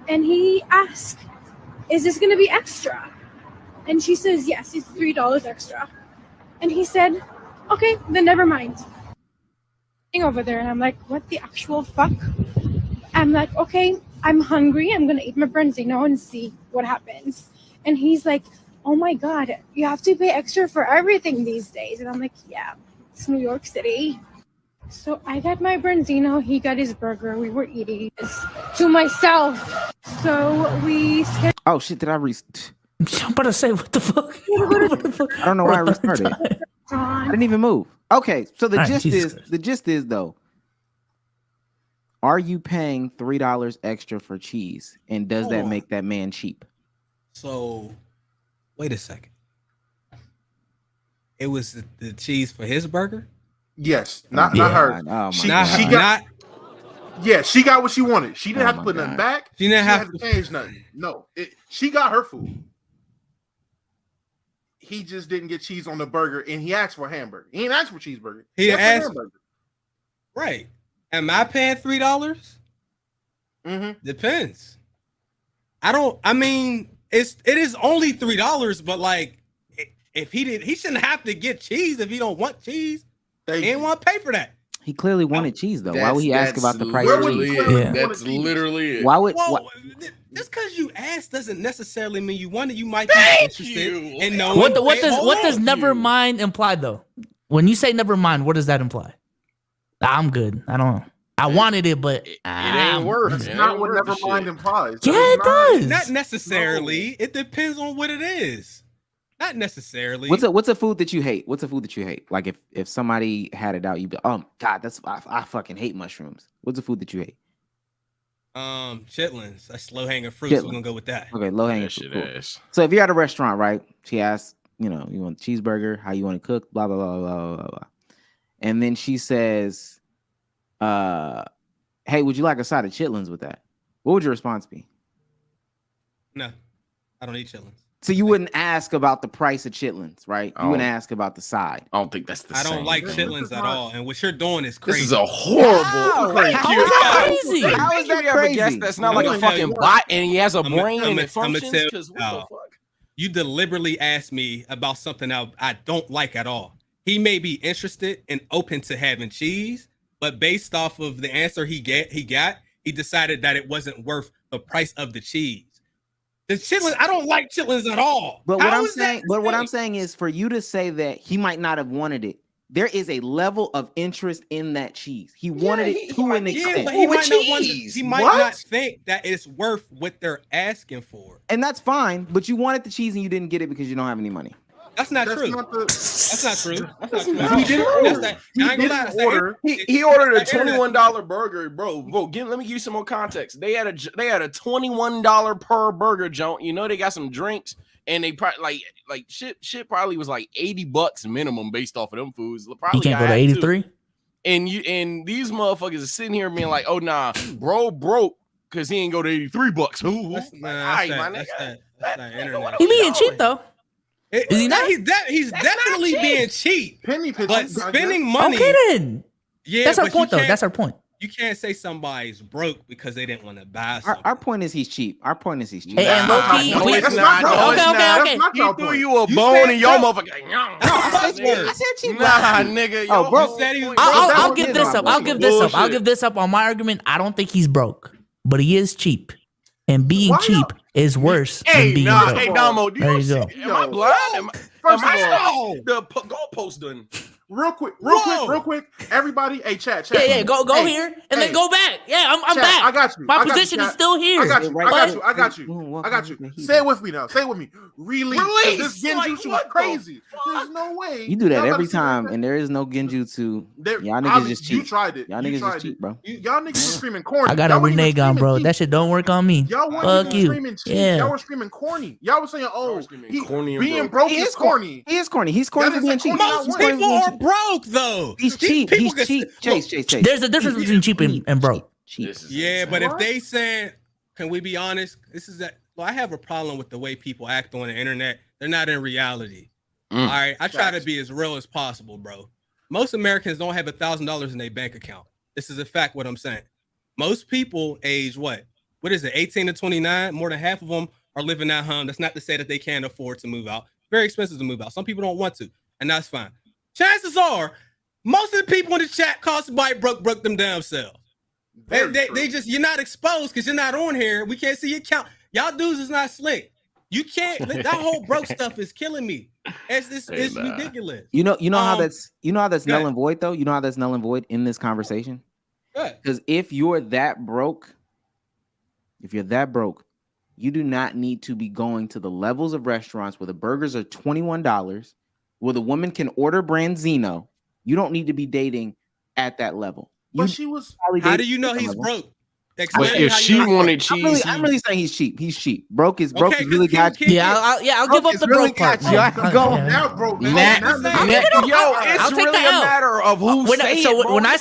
And he asked, is this going to be extra? And she says, yes, it's $3 extra. And he said, okay, then never mind. Over there, and I'm like, what the actual fuck? I'm like, okay, I'm hungry. I'm going to eat my branzino and see what happens. And he's like, oh my God, you have to pay extra for everything these days. And I'm like, yeah, it's New York City. So I got my branzino, he got his burger. We were eating this to myself. So we... Oh shit, did I I'm about to say, what the fuck? I don't know why I restarted. I didn't even move. Okay, so the gist is though, are you paying $3 extra for cheese? And does that make that man cheap? So wait a second. It was the cheese for his burger? Yes, not her. Oh she God. she got what she wanted. She didn't have to put nothing back. She didn't have to change nothing. No, she got her food. He just didn't get cheese on the burger, and he asked for a hamburger. He didn't ask for cheeseburger. He asked for hamburger. Right. Am I paying $3? Depends. I mean, it is only $3, but like if he shouldn't have to get cheese if he don't want cheese. He didn't want to pay for that. He clearly wanted cheese though. Why would he ask about the price? That's literally it. Why would just because you ask doesn't necessarily mean you want it. You might be interested in knowing. What does never mind imply though? When you say never mind, what does that imply? I'm good. I don't know. I wanted it, but it ain't worth. It's not what never mind implies. Yeah, it does. Not necessarily. No. It depends on what it is. Not necessarily. What's a food that you hate? What's a food that you hate? Like if somebody had it out, you'd be, oh God, I fucking hate mushrooms. What's a food that you hate? Chitlins. That's low hanging fruit. So we're gonna go with that. Okay, low hanging fruit. Cool. So if you're at a restaurant, right? She asks, you want a cheeseburger, how you want to cook, blah blah blah blah blah blah, and then she says, hey, would you like a side of chitlins with that? What would your response be? No, I don't eat chitlins. So you wouldn't ask about the price of chitlins, right? You wouldn't ask about the side. I don't think that's the same. I don't like chitlins at all. And what you're doing is crazy. This is a horrible. How is that crazy? How is that crazy? That's not like a fucking bot and he has a brain and it functions. Because what the fuck? You deliberately asked me about something I don't like at all. He may be interested and open to having cheese, but based off of the answer he decided that it wasn't worth the price of the cheese. The chitlins, I don't like chitlins at all. But what I'm saying is for you to say that he might not have wanted it, there is a level of interest in that cheese. He wanted it to an extent. But he might not think that it's worth what they're asking for. And that's fine, but you wanted the cheese and you didn't get it because you don't have any money. That's not true. That's not true. He ordered a $21 burger, bro. Let me give you some more context. They had a $21 per burger joint. They got some drinks. and they probably like shit probably was like $80 minimum based off of them foods. Probably You can't go to I had to. 83. And these motherfuckers are sitting here being like, oh nah, bro broke because he ain't go to $83. Who? That's not internet. He being cheap though. Is he not? He's definitely being cheap. Penny pitching, But spending money. Okay then. Yeah, that's our but point though. you That's our point. You can't say somebody's broke because they didn't want to buy something. Our point is he's cheap. Our point is he's cheap. Hey, and low key, No, please- it's not. No, it's Okay, not. okay. That's He not threw your you point. a You bone said and your no. motherfucker. I said cheap. Nah, nigga. Oh, yo, bro. said he was I'll That give was this my up. I'll bullshit. give this up. I'll Bullshit. give this up on my argument. I don't think he's broke, but he is cheap, and being Why cheap is worse than Hey, being nah, broke. hey, Damo, do There you you see? go. Am I blind? First Am I of all, the goalpost done? real quick. Everybody, hey, chat. Yeah, go Hey, here and hey, then go back. Yeah, I'm chat, back. I got you. My I got you, position is chat. still here. I got you. Right. Say it with me now. Say it with me. Release. Release. This Genjutsu Like, was what the crazy. fuck? There's no way. You do that Y'all about every to sit like time, that? and there is no genjutsu. There- Y'all niggas obviously, just cheap. You tried it. Y'all You niggas tried just it. cheap, bro. Y'all niggas was screaming corny. I got a Y'all wasn't even renege on, screaming bro. cheap. That shit don't work on me. Y'all weren't Fuck even you. screaming cheap. Yeah. Y'all were screaming corny. Y'all was saying, Y'all "Oh, were screaming corny and being broke. broke He is is corny. corny." He is corny. He's corny That for being is cheap. a corny Most not He's corny people for being are cheap. broke though. He's These cheap. people He's can- cheap. Look, Chase. There's a difference between cheap and broke. Cheap. This is Yeah, insane. but if What? they saying, can we be honest? This is that. Well, I have a problem with the way people act on the internet. They're not in reality. All right, I try to be as real as possible, bro. Most Americans don't have $1,000 in their bank account. This is a fact. What I'm saying. Most people age what? What is it? 18 to 29. More than half of them are living at home. That's not to say that they can't afford to move out. Very expensive to move out. Some people don't want to, and that's fine. Chances are, most of the people in the chat call somebody broke them damn selves. They just, you're not exposed because you're not on here. We can't see your count. Y'all dudes is not slick. You can't. That whole broke stuff is killing me. It's ridiculous. You know how that's go null ahead. and void though. You know how that's null and void in this conversation. Good. Because if you're that broke, you do not need to be going to the levels of restaurants where the burgers are $21, where the woman can order Branzino. You don't need to be dating at that level. But she was. How do you know he's broke? But Explain if how she you know wanted he's cheese, I'm really saying he's cheap. He's cheap. Broke is Okay, really got you. Yeah, I'll give up It's the really broke part. got you. I man. can go Yeah. Now broke. yo, I'll it's take really the a L. matter of who When say I, it, bro. when I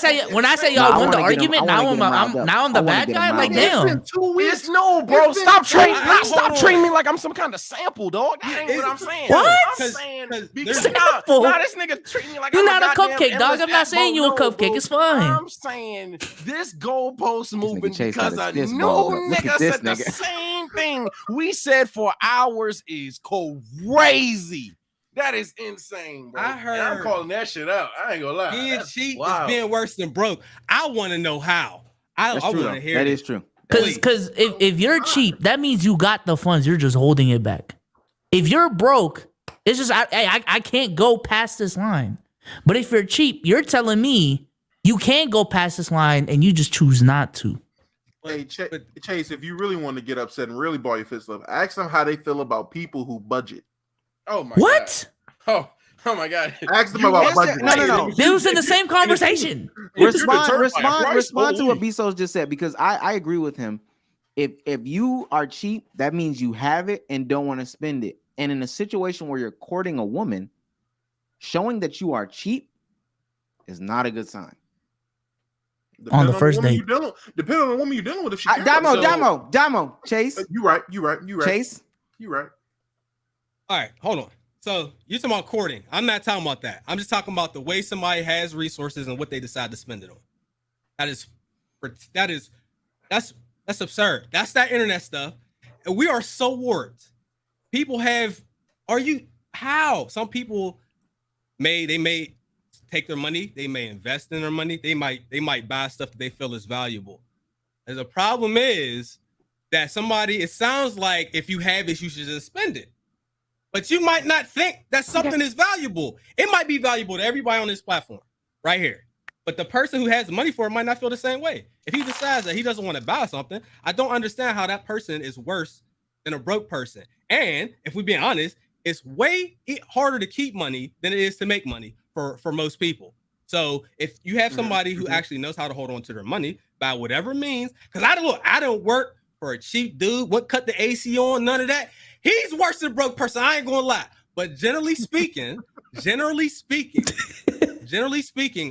say Nah, y'all I won the wanna get him- argument, I now wanna I'm get him riled up. now I'm I the wanna bad get him guy. riled Like up. It's damn. been 2 weeks. It's no, bro. It's been Stop so treating. long. Stop Hold on. treating me like I'm some kind of sample, dog. That ain't what I'm saying. What? I'm 'Cause saying there's- Sample? nah, this nigga treating me like You're I'm not a goddamn cupcake, dog. endless I'm not app, saying bro. you a No, cupcake. bro. It's fine. I'm saying this goalpost moving Chase got because his a fist new balled up. Look nigga at this said the nigga. same thing we said for hours is crazy. That is insane, bro. I And I'm heard- calling that shit out. I ain't gonna lie. being That's cheap wild. is being worse than broke. I want to know how. I That's want true. to though. hear That it. is true. Because if you're cheap, that means you got the funds. You're just holding it back. If you're broke, it's just I can't go past this line. But if you're cheap, you're telling me you can't go past this line and you just choose not to. Hey, Chase, if you really want to get upset and really ball your fist up, ask them how they feel about people who budget. Oh my What? God. Oh my God. Ask them about budget. No. They was in the same conversation. Respond Respond to what Bezos just said, because I agree with him. If you are cheap, that means you have it and don't want to spend it. And in a situation where you're courting a woman, showing that you are cheap is not a good sign. On the first date. Depending on the woman you're dealing with, if she cares. Damo, Chase, You right. Chase. You right. All right, hold on. So you're talking about courting. I'm not talking about that. I'm just talking about the way somebody has resources and what they decide to spend it on. That's absurd. That's that internet stuff. And we are so warped. People have, some people may take their money, they may invest in their money, they might buy stuff that they feel is valuable. And the problem is that it sounds like if you have it, you should just spend it. But you might not think that something is valuable. It might be valuable to everybody on this platform right here. But the person who has the money for it might not feel the same way. If he decides that he doesn't want to buy something, I don't understand how that person is worse than a broke person. And if we're being honest, it's way harder to keep money than it is to make money for most people. So if you have somebody who actually knows how to hold on to their money by whatever means, because I don't work for a cheap dude. What cut the AC on? None of that. he's worse than a broke person. I ain't gonna lie. But generally speaking,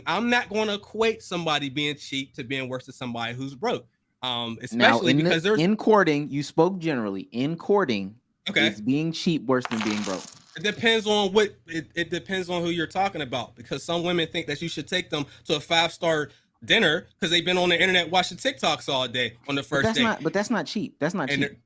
I'm not going to equate somebody being cheap to being worse than somebody who's broke. Especially now, because there's in courting, you spoke generally. In courting, okay, is being cheap worse than being broke? It depends on what it depends on who you're talking about, because some women think that you should take them to a 5-star dinner because they've been on the internet watching TikToks all day on the first date. But that's not cheap. That's not cheap.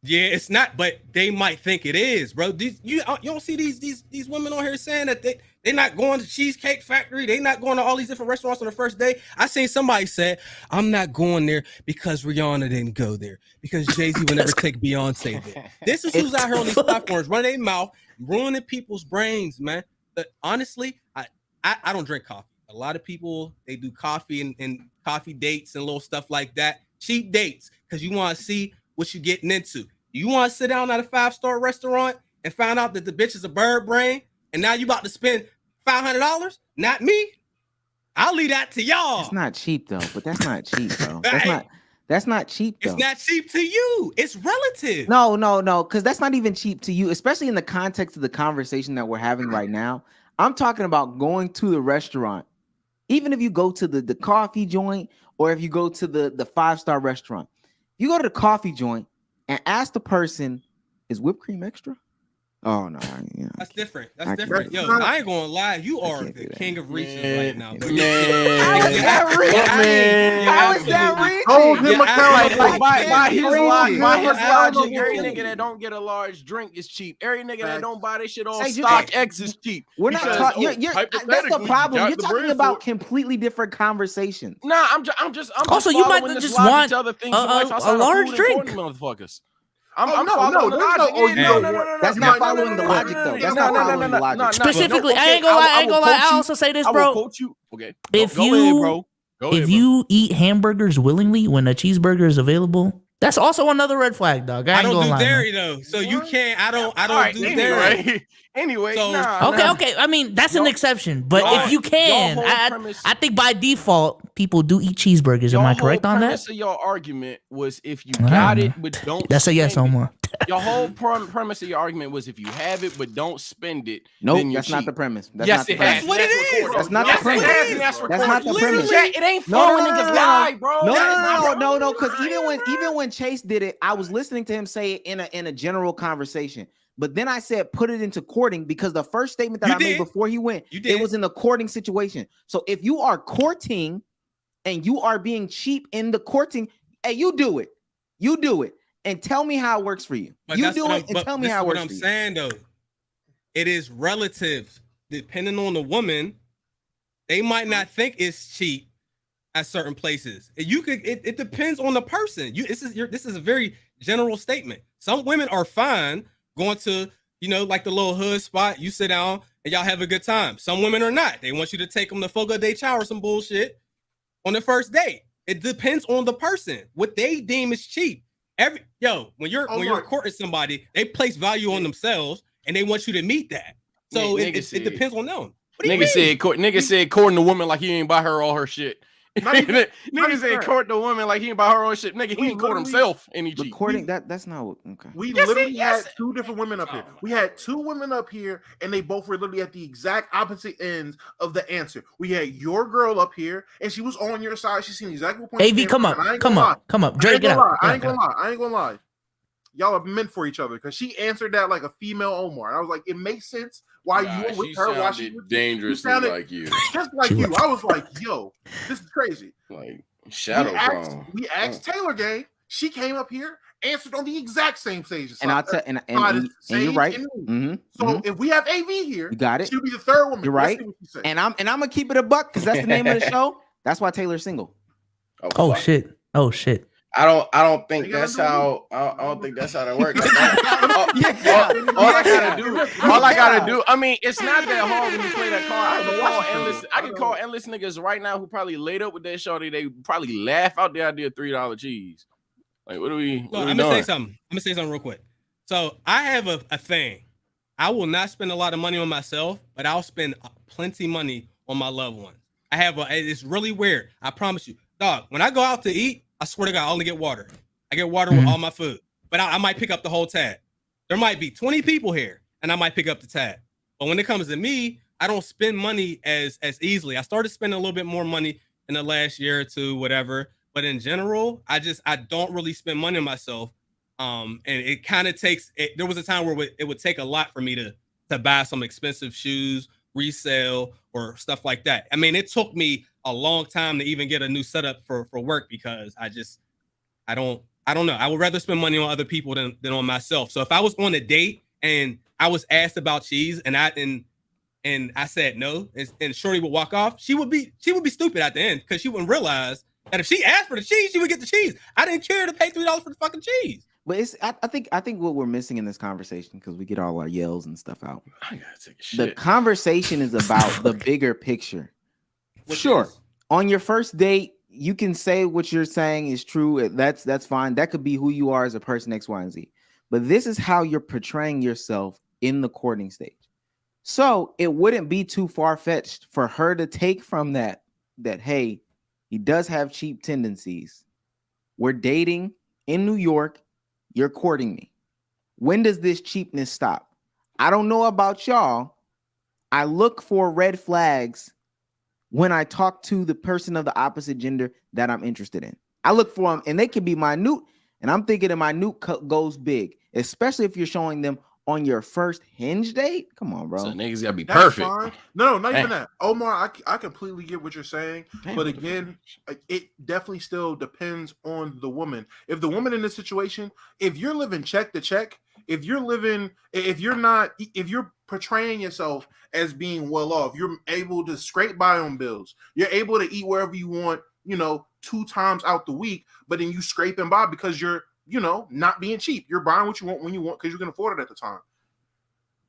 Yeah, it's not, but they might think it is, bro. You don't see these women on here saying that they're not going to Cheesecake Factory, they not going to all these different restaurants on the first day. I seen somebody say, I'm not going there because Rihanna didn't go there, because Jay-Z would never take Beyonce there. This is who's out here on these platforms running their mouth, ruining people's brains, man. But honestly, I don't drink coffee. A lot of people, they do coffee and coffee dates and little stuff like that. Cheap dates, because you want to see what you're getting into. You want to sit down at a 5-star restaurant and find out that the bitch is a bird brain, and now you about to spend $500? Not me. I'll leave that to y'all. It's not cheap though, but that's not cheap, bro. That's not cheap though. It's not cheap to you. It's relative. No, because that's not even cheap to you, especially in the context of the conversation that we're having right now. I'm talking about going to the restaurant. Even if you go to the coffee joint, or if you go to the 5-star restaurant, you go to the coffee joint and ask the person, is whipped cream extra? Oh no, that's different. That's different. Yo, I ain't gonna lie, you are the king of reaching right now. How is that reaching? How is that reaching? By his logic, every nigga that don't get a large drink is cheap. Every nigga that don't buy this shit on StockX is cheap. We're not talking. That's the problem. You're talking about completely different conversations. Nah, I'm just also, you might just want a large drink, motherfuckers. That's not following the logic, though. That's not following the logic. Specifically, I ain't gonna lie. I also say this, bro. Okay. If you eat hamburgers willingly when a cheeseburger is available, that's also another red flag, dog. I don't do dairy though, so you can't. I don't do dairy. Anyway, okay. I mean, that's an exception, but if you can, I think by default people do eat cheeseburgers. Am I correct on that? The premise of your argument was if you got it but don't. That's a yes, Omar. Your whole premise of your argument was if you have it but don't spend it. Nope, that's not the premise. Yes, it has. That's what it is. That's not the premise. That's not the premise. It ain't fun when niggas lie, bro. No. Because even when Chase did it, I was listening to him say it in a general conversation. But then I said, put it into courting, because the first statement that I made before he went, it was in the courting situation. So if you are courting and you are being cheap in the courting, hey, you do it. And tell me how it works for you. But you do it and tell me how it works for you. What I'm saying though, it is relative. Depending on the woman, they might not think it's cheap at certain places. It depends on the person. This is a very general statement. Some women are fine going to, like the little hood spot. You sit down and y'all have a good time. Some women are not. They want you to take them to Fogo de Chao or some bullshit on the first date. It depends on the person. What they deem is cheap. When you're courting somebody, they place value on themselves and they want you to meet that. So it depends on them. Nigga said courting a woman like he ain't buy her all her shit. Nigga said court the woman like he ain't buy her own shit. Nigga, he ain't court himself. Recording that's not what. Okay. We literally had two different women up here. We had two women up here, and they both were literally at the exact opposite ends of the answer. We had your girl up here, and she was on your side. She seen exactly what point. AV, come up. Drake, get out. I ain't gonna lie. Y'all are meant for each other, because she answered that like a female Omar. And I was like, it makes sense why you were with her. Why she dangerously like you, just like you. I was like, yo, this is crazy. Like shadow clone. We asked Taylor Gang. She came up here, answered on the exact same stage. And I'll tell, and you're right. So if we have AV here, you got it. She'll be the third woman. You're right. And I'm gonna keep it a buck, because that's the name of the show. That's why Taylor's single. Oh shit. I don't think that's how. I don't think that's how that works. All I gotta do. I mean, it's not that hard when you play that card. I can call endless niggas right now who probably laid up with that shorty. They probably laugh out the idea of $3 cheese. Like, what are we? I'm gonna say something. Real quick. So I have a thing. I will not spend a lot of money on myself, but I'll spend plenty money on my loved ones. It's really weird. I promise you, dog. When I go out to eat, I swear to God, I only get water. I get water with all my food, but I might pick up the whole tab. there might be 20 people here, and I might pick up the tab. But when it comes to me, I don't spend money as easily. I started spending a little bit more money in the last year or two, whatever. But in general, I don't really spend money on myself. And it kind of takes. There was a time where it would take a lot for me to buy some expensive shoes, resale, or stuff like that. I mean, it took me a long time to even get a new setup for work because I don't know. I would rather spend money on other people than on myself. So if I was on a date and I was asked about cheese and I said no, and Shorty would walk off, she would be stupid at the end because she wouldn't realize that if she asked for the cheese, she would get the cheese. I didn't care to pay $3 for the fucking cheese. But I think what we're missing in this conversation, because we get all our yells and stuff out. I gotta take a shit. The conversation is about the bigger picture. Sure. On your first date, you can say what you're saying is true. That's fine. That could be who you are as a person, X, Y, and Z. But this is how you're portraying yourself in the courting stage. So it wouldn't be too far-fetched for her to take from that, hey, he does have cheap tendencies. We're dating in New York. You're courting me. When does this cheapness stop? I don't know about y'all. I look for red flags when I talk to the person of the opposite gender that I'm interested in. I look for them, and they can be minute, and I'm thinking a minute goes big, especially if you're showing them on your first Hinge date. Come on, bro. So niggas gotta be That's perfect. fine. No, not even that. Omar, I completely get what you're saying. But again, it definitely still depends on the woman. If the woman in this situation, if you're living check to check, if you're portraying yourself as being well off, you're able to scrape by on bills, you're able to eat wherever you want, 2 times out the week, but then you scraping by because you're not being cheap. You're buying what you want when you want because you can afford it at the time.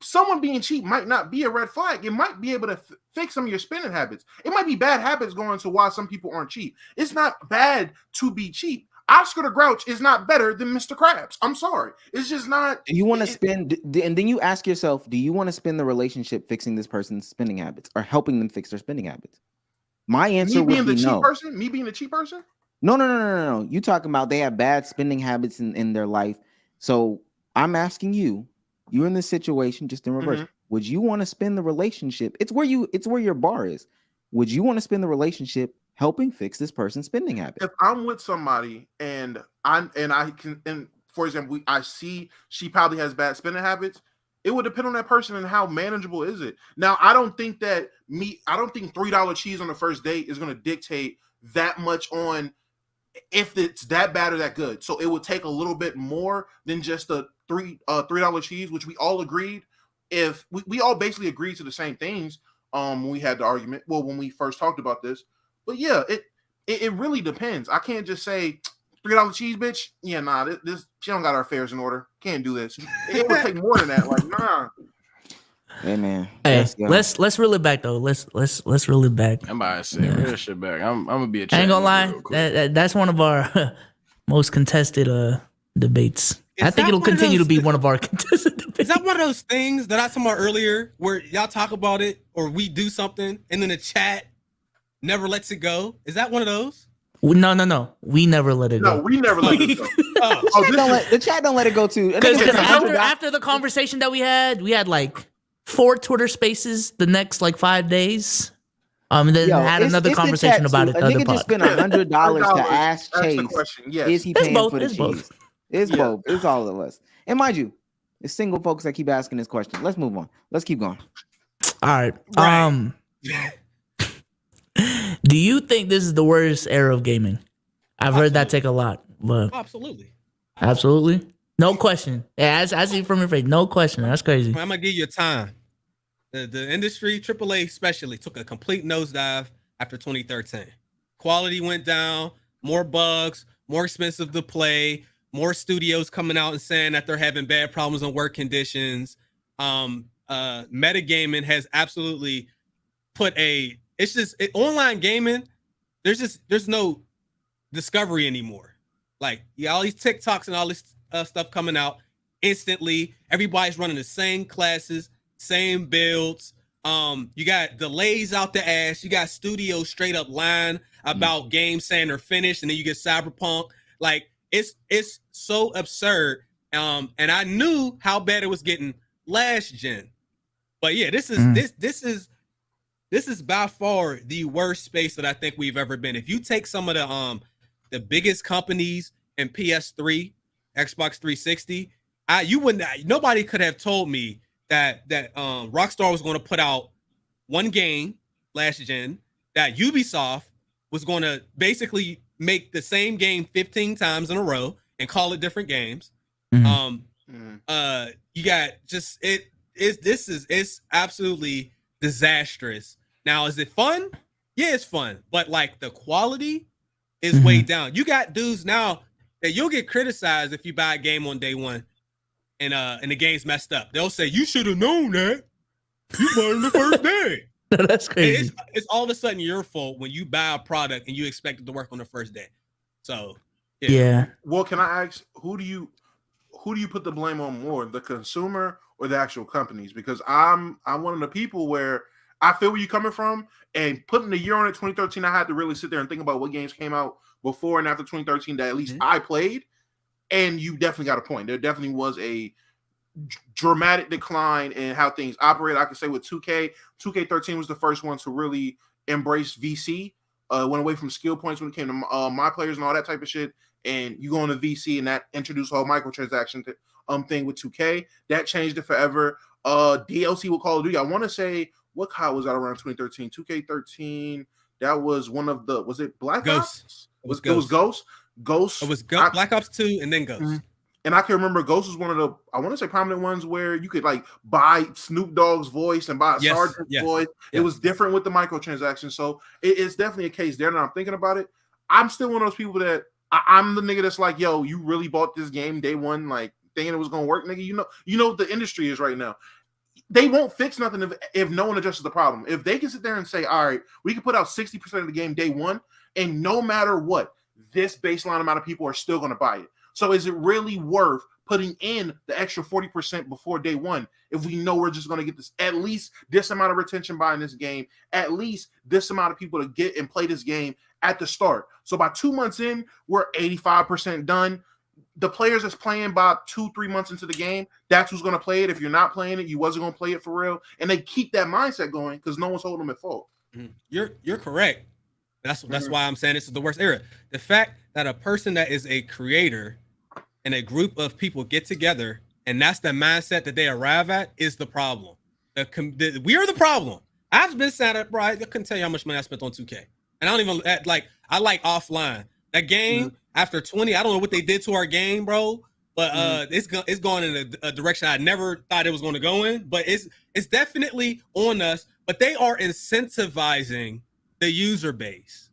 Someone being cheap might not be a red flag. It might be able to fix some of your spending habits. It might be bad habits going to why some people aren't cheap. It's not bad to be cheap. Oscar the Grouch is not better than Mr. Krabs. I'm sorry. It's just not. You want to spend, and then you ask yourself, do you want to spend the relationship fixing this person's spending habits or helping them fix their spending habits? My answer would be no. Me being the cheap person? No. You talking about they have bad spending habits in their life. So I'm asking you, you're in this situation just in reverse. Mm-hmm. Would you want to spend the relationship? It's where your bar is. Would you want to spend the relationship helping fix this person's spending habit? If I'm with somebody and for example, I see she probably has bad spending habits, it would depend on that person and how manageable is it. Now, I don't think $3 cheese on the first date is going to dictate that much on if it's that bad or that good. So it would take a little bit more than just a $3 cheese, which we all agreed. If we all basically agreed to the same things when we had the argument, when we first talked about this. But yeah, it really depends. I can't just say $3 cheese, bitch. Yeah, nah, this she don't got her affairs in order. Can't do this. It would take more than that. Like, nah. Hey man. Hey, let's reel it back though. Let's reel it back. I'm about to say real shit back. I'm gonna be a I ain't gonna lie. That's one of our most contested debates. I think it'll continue to be one of our contested debates. Is that one of those things that I talked about earlier where y'all talk about it or we do something and then the chat never lets it go? Is that one of those? No. We never let it go. No, we never let it go. The chat don't let it go too. Because after the conversation that we had like 4 Twitter Spaces the next like 5 days. And then had another conversation about it. A nigga just spent $100 to ask Chase, yes. Is he paying for the cheese? It's both. It's all of us. And mind you, it's single folks that keep asking this question. Let's move on. Let's keep going. All right. Do you think this is the worst era of gaming? I've heard that take a lot, but absolutely, no question. Yeah, I see from your face, no question. That's crazy. I'm gonna give you a time. The industry, AAA especially, took a complete nosedive after 2013. Quality went down, more bugs, more expensive to play, more studios coming out and saying that they're having bad problems on work conditions. Metagaming has absolutely put online gaming. There's no discovery anymore. Like all these TikToks and all this stuff coming out instantly. Everybody's running the same classes, same builds. You got delays out the ass. You got studios straight up lying about games saying they're finished, and then you get Cyberpunk. Like it's so absurd. And I knew how bad it was getting last gen. But yeah, this is by far the worst space that I think we've ever been. If you take some of the biggest companies in PS3, Xbox 360, nobody could have told me that Rockstar was going to put out one game last gen, that Ubisoft was going to basically make the same game 15 times in a row and call it different games. You got just it's absolutely disastrous. Now, is it fun? Yeah, it's fun, but like the quality is way down. You got dudes now that you'll get criticized if you buy a game on day one and the game's messed up. They'll say you should have known that. You bought it the first day. That's crazy. It's all of a sudden your fault when you buy a product and you expect it to work on the first day. So yeah. Well, can I ask, who do you put the blame on more, the consumer or the actual companies? Because I'm one of the people where I feel where you're coming from, and putting the year on it, 2013, I had to really sit there and think about what games came out before and after 2013 that at least I played. And you definitely got a point. There definitely was a dramatic decline in how things operate. I can say with 2K13 was the first one to really embrace VC. Went away from skill points when it came to my players and all that type of shit. And you go on to VC, and that introduced the whole microtransaction thing with 2K. That changed it forever. DLC with Call of Duty. I want to say, what COD was that around 2013? 2K13. That was one of the, was it Black Ops? It was Ghost. Ghost. It was Black Ops 2 and then Ghost. And I can remember Ghost was one of the, I want to say, prominent ones where you could like buy Snoop Dogg's voice and buy Sergeant's voice. It was different with the microtransactions. So it's definitely a case there. Now I'm thinking about it. I'm still one of those people that I'm the nigga that's like, yo, you really bought this game day one, like thinking it was gonna work, nigga. You know what the industry is right now. They won't fix nothing if no one addresses the problem. If they can sit there and say, all right, we can put out 60% of the game day one, and no matter what, this baseline amount of people are still going to buy it. So is it really worth putting in the extra 40% before day one if we know we're just going to get this, at least this amount of retention buying this game, at least this amount of people to get and play this game at the start? So by 2 months in, we're 85% done. The players that's playing by 2-3 months into the game, that's who's going to play it. If you're not playing it, you wasn't going to play it for real. And they keep that mindset going because no one's holding them at fault. You're correct. That's why I'm saying this is the worst era. The fact that a person that is a creator and a group of people get together and that's the mindset that they arrive at is the problem. We are the problem. I've been sat up, bro. I couldn't tell you how much money I spent on 2K. And I don't even I like offline. That game after 20, I don't know what they did to our game, bro. But it's going in a direction I never thought it was going to go in. But it's definitely on us. But they are incentivizing the user base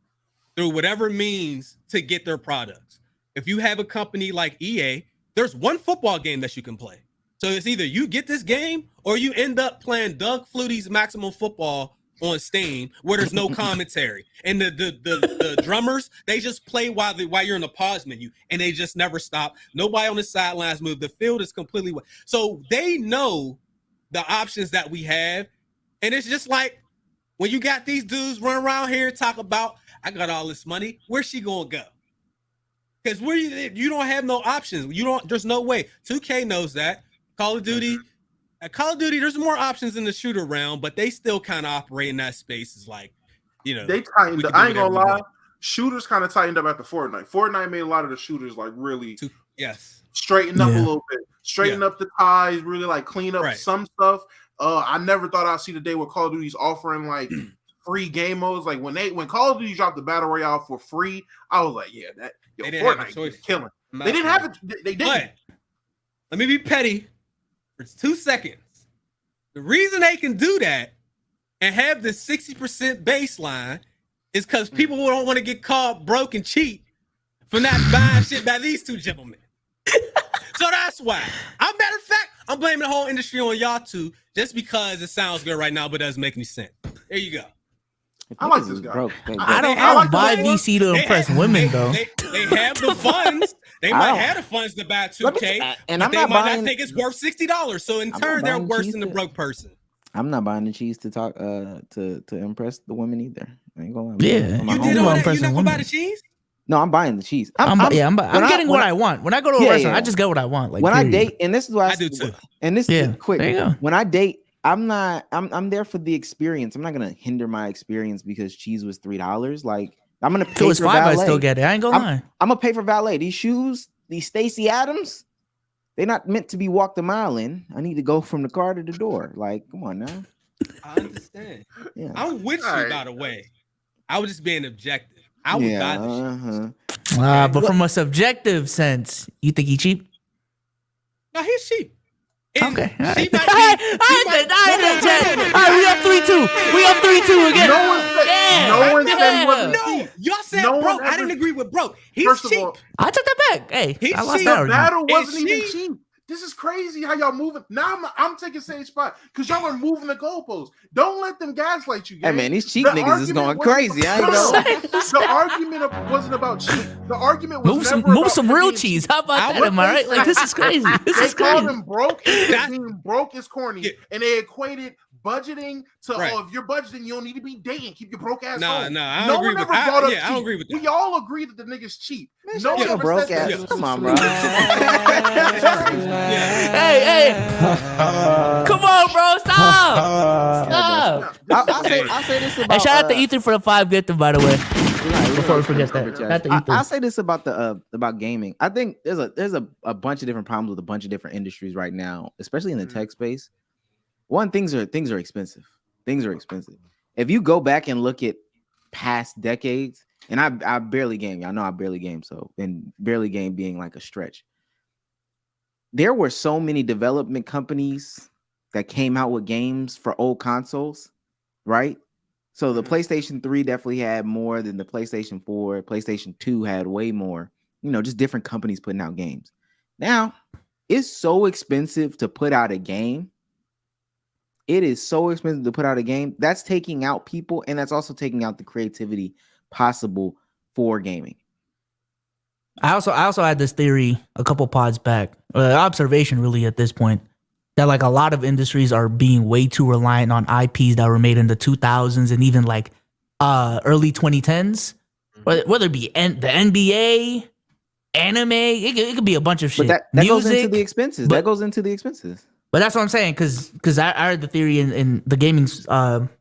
through whatever means to get their products. If you have a company like EA, there's one football game that you can play. So it's either you get this game or you end up playing Doug Flutie's Maximum Football on Steam where there's no commentary. And the drummers, they just play while you're in the pause menu and they just never stop. Nobody on the sidelines move. The field is completely so they know the options that we have. And it's just like when you got these dudes run around here and talk about, I got all this money, where's she gonna go? Because you don't have no options. There's no way. 2K knows that. Call of Duty, there's more options in the shooter realm, but they still kind of operate in that space. Is like, they tightened. I ain't gonna lie, shooters kind of tightened up after Fortnite. Fortnite made a lot of the shooters like really straighten up a little bit, straighten up the ties, really like clean up some stuff. I never thought I'd see the day where Call of Duty's offering like free game modes. Like when Call of Duty dropped the Battle Royale for free, I was like, Fortnite is killing. They didn't have it. They didn't. Let me be petty for 2 seconds. The reason they can do that and have the 60% baseline is because people don't want to get caught broke and cheap for not buying shit by these two gentlemen. So that's why. Matter of fact, I'm blaming the whole industry on y'all two just because it sounds good right now, but doesn't make any sense. There you go. I like this guy. I don't buy VC to impress women, though. They have the funds. They might have the funds to buy 2K, and but they might not think it's worth $60. So in turn, they're worse than the broke person. I'm not buying the cheese to talk to impress the women either. I ain't gonna lie. Yeah, you not gonna buy the cheese? No, I'm buying the cheese. I'm getting what I I want. When I go to a restaurant, I just get what I want. Like when period. I date, and this is why I do too. And this is quick. There you go. When I date, I'm there for the experience. I'm not gonna hinder my experience because cheese was $3. Like I'm gonna pay If it was for $5, valet. I still get it. I ain't gonna lie. I'm gonna pay for valet. These shoes, these Stacey Adams, they're not meant to be walked a mile in. I need to go from the car to the door. Like, come on now. I understand. Yeah. I'm with All you, right. by the way. I was just being objective. I would buy the shit. But from a subjective sense, you think he cheap? No, he's cheap. And Okay. All she right. might be- All right, we up 3-2. We up 3-2 again. No one said, Yeah. no one said Yeah. he wasn't No, cheap. y'all said No one broke. I ever- didn't agree with broke. He's First of cheap. all, I took that back. Hey, He's I lost cheap. that the argument. battle Is wasn't even she- cheap. This is crazy how y'all moving. Now I'm taking same spot because y'all are moving the goalposts. Don't let them gaslight you. Hey gang. man, these cheap The niggas is going argument wasn't- crazy. I ain't No, know. The argument wasn't about cheap. The argument was Move never some about real being cheese. cheap. How about I that? would Am I right? Like this is crazy. This They is called crazy. him broke, and That's- being broke is corny, Yeah. and they equated budgeting to Right. if you're budgeting, you don't need to be dating. Keep your broke ass Nah, home. nah, I don't no agree one with ever that. brought up Yeah, I don't cheap. agree with We that. all agree that the nigga's cheap. No one Your ever broke said ass. that. Come on, bro. Hey, come on, bro, stop. I'll say this about. Hey, shout out to Ethan for the 5 gifted, by the way. Before we forget that, shout out to Ethan. I'll say this about about gaming. I think there's a bunch of different problems with a bunch of different industries right now, especially in the tech space. One, things are expensive. Things are expensive. If you go back and look at past decades, and I barely game. Y'all know I barely game, so and barely game being like a stretch. There were so many development companies that came out with games for old consoles, right? So the PlayStation 3 definitely had more than the PlayStation 4. PlayStation 2 had way more, just different companies putting out games. Now, it's so expensive to put out a game. It is so expensive to put out a game. That's taking out people, and that's also taking out the creativity possible for gaming. I also had this theory a couple pods back, observation really at this point, that like a lot of industries are being way too reliant on IPs that were made in the 2000s and even like early 2010s, whether it be the NBA, anime, it could be a bunch of shit. But that goes Music, into the expenses. but- That goes into the expenses. But that's what I'm saying, because I heard the theory in the gaming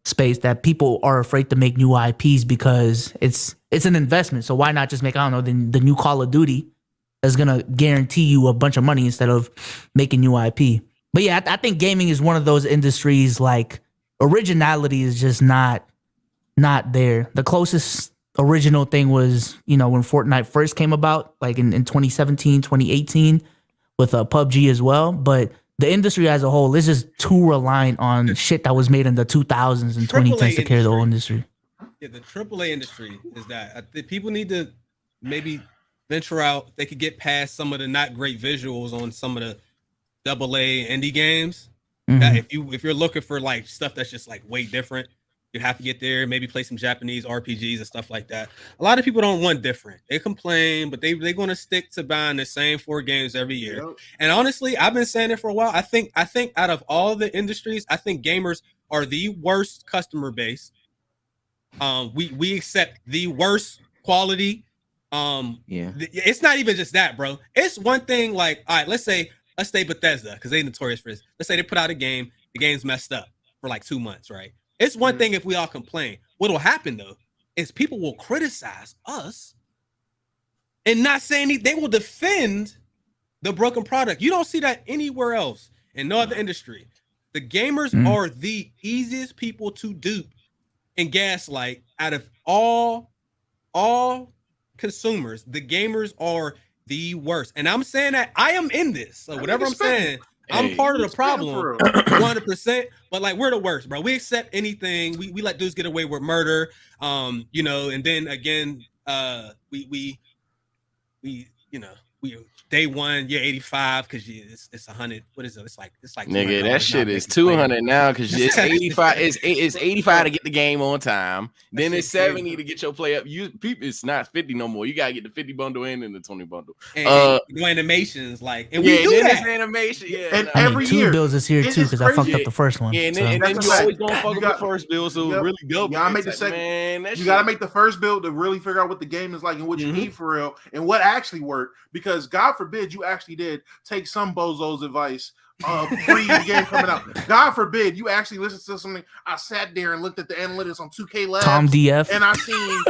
space that people are afraid to make new IPs because it's an investment. So why not just make, I don't know, the new Call of Duty that's gonna guarantee you a bunch of money instead of making new IP. But yeah, I think gaming is one of those industries like originality is just not there. The closest original thing was, when Fortnite first came about, like in 2017, 2018, with PUBG as well. But the industry as a whole is just too reliant on shit that was made in the 2000s and 2010s to carry the whole industry. Yeah, the AAA industry is that. I think people need to maybe venture out. They could get past some of the not great visuals on some of the AA indie games. That if you're looking for like stuff that's just like way different, you have to get there. Maybe play some Japanese RPGs and stuff like that. A lot of people don't want different. They complain, but they're going to stick to buying the same 4 games every year. Yep. And honestly, I've been saying it for a while. I think out of all the industries, I think gamers are the worst customer base. We accept the worst quality. It's not even just that, bro. It's one thing like, all right, let's say Bethesda, because they're notorious for this. Let's say they put out a game, the game's messed up for like 2 months, right? It's one thing if we all complain. What will happen though is people will criticize us and not say anything. They will defend the broken product. You don't see that anywhere else in no other industry. The gamers are the easiest people to dupe and gaslight out of all consumers. The gamers are the worst. And I'm saying that I am in this. So whatever I'm saying, I'm part of the problem 100%, but like we're the worst, bro. We accept anything. We let dudes get away with murder. And then again, we day one, you're 85 because it's 100. What is it? It's like Nigga, that $200 shit now to is make you play it. 200 now because it's 85. It's 85 to get the game on time. Then it's 70 to get your play up. It's not 50 no more. You gotta get the 50 bundle and the 20 bundle. And the animations, like, and we do then that. it's animation. Yeah, And I mean, every two year, bills is here it too is because I fucked crazy. up the first one. and so. then That's you a always fact. gonna fuck You up got- the first bill, so Yep. really double. You gotta make It's the like, second. man, that You shit. got to make the first build to really figure out what the game is like and what you need for real and what actually worked. Because God forbid you actually did take some bozo's advice pre the game coming out. God forbid you actually listened to something. I sat there and looked at the analytics on 2K Labs. Tom DF. And I seen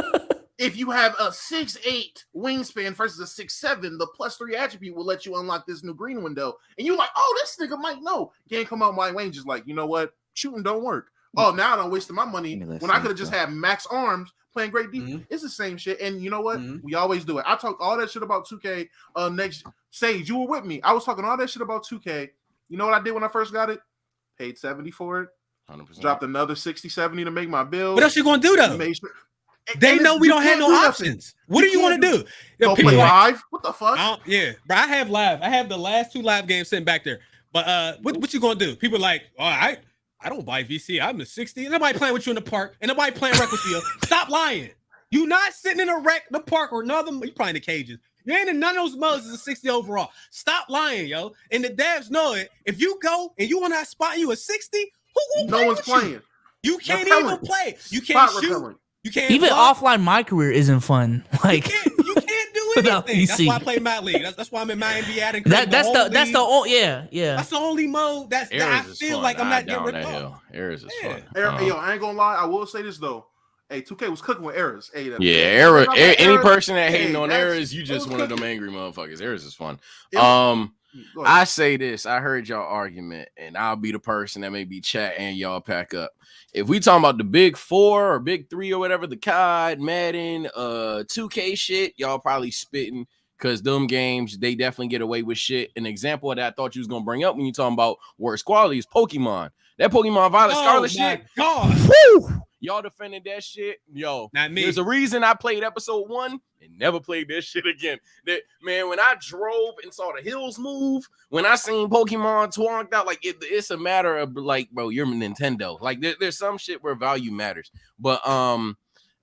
if you have a 6'8" wingspan versus a 6'7", the +3 attribute will let you unlock this new green window. And you're like, oh, this nigga might know. Game come out my range is like, you know what? Shooting don't work. Oh, now I'm wasting my money when I could have just had max arms playing great defense. It's the same shit. And you know what? We always do it. I talked all that shit about 2K next Sage. You were with me. I was talking all that shit about 2K. You know what I did when I first got it? Paid 70 for it. 100%. Dropped another 60, 70 to make my bills. What else you gonna do though? They know we don't have no options. What do you want to do? Go play live? What the fuck? Yeah, bro. I have live. I have the last 2 live games sitting back there. But what you gonna do? People are like, oh, I don't buy VC. I'm a 60. And nobody playing with you in the park. And nobody playing rec with you. Stop lying. You not sitting in a rec, the park, or another. You probably in the cages. You ain't in none of those modes is a 60 overall. Stop lying, yo. And the devs know it. If you go and you want to spot you a 60, who will play? No one's playing. You? You can't even play. You can't shoot. You can't even block. offline. My career isn't fun. Like you can't do without anything. That's VC. why I play my league. That's why I'm in my NBA. I didn't that's the only yeah. That's the only mode that I feel fun. like I'm not getting down rid that of. hill. Errors is fun. Yo, I ain't gonna lie. I will say this though. Hey, 2K was cooking with errors. Hey, Error. Any errors, person that hating on that's- errors, you just it was one of them cooking. angry motherfuckers. Errors is fun. Go ahead. I say this. I heard y'all argument, and I'll be the person that may be chat and y'all pack up. If we talking about the big 4 or big 3 or whatever, the COD, Madden, 2K shit, y'all probably spitting because them games, they definitely get away with shit. An example of that I thought you was gonna bring up when you talking about worst quality is Pokemon. That Pokemon Violet Scarlet shit. God. Whew, y'all defending that shit. Yo, Not me. there's a reason I played episode 1 and never played that shit again. That man, when I drove and saw the hills move, when I seen Pokemon twonked out, like it's a matter of like, bro, you're Nintendo. Like there's some shit where value matters. But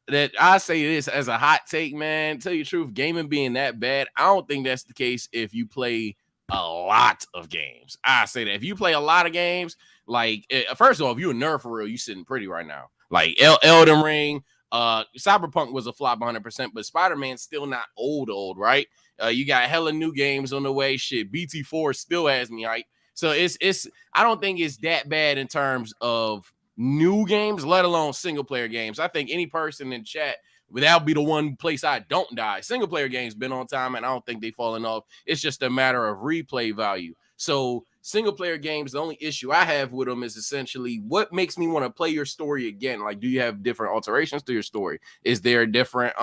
that I say this as a hot take, man. Tell you the truth, gaming being that bad, I don't think that's the case if you play a lot of games. I say that if you play a lot of games, like first of all, if you're a nerd for real, you sitting pretty right now. Like Elden Ring, Cyberpunk was a flop 100%, but Spider-Man's still not old, right? You got hella new games on the way. Shit, BT4 still has me hype. So it's I don't think it's that bad in terms of new games, let alone single player games. I think any person in chat, that'll be the one place I don't die. Single player games been on time, and I don't think they falling off. It's just a matter of replay value. So single player games, the only issue I have with them is essentially what makes me want to play your story again. Like, do you have different alterations to your story? Is there different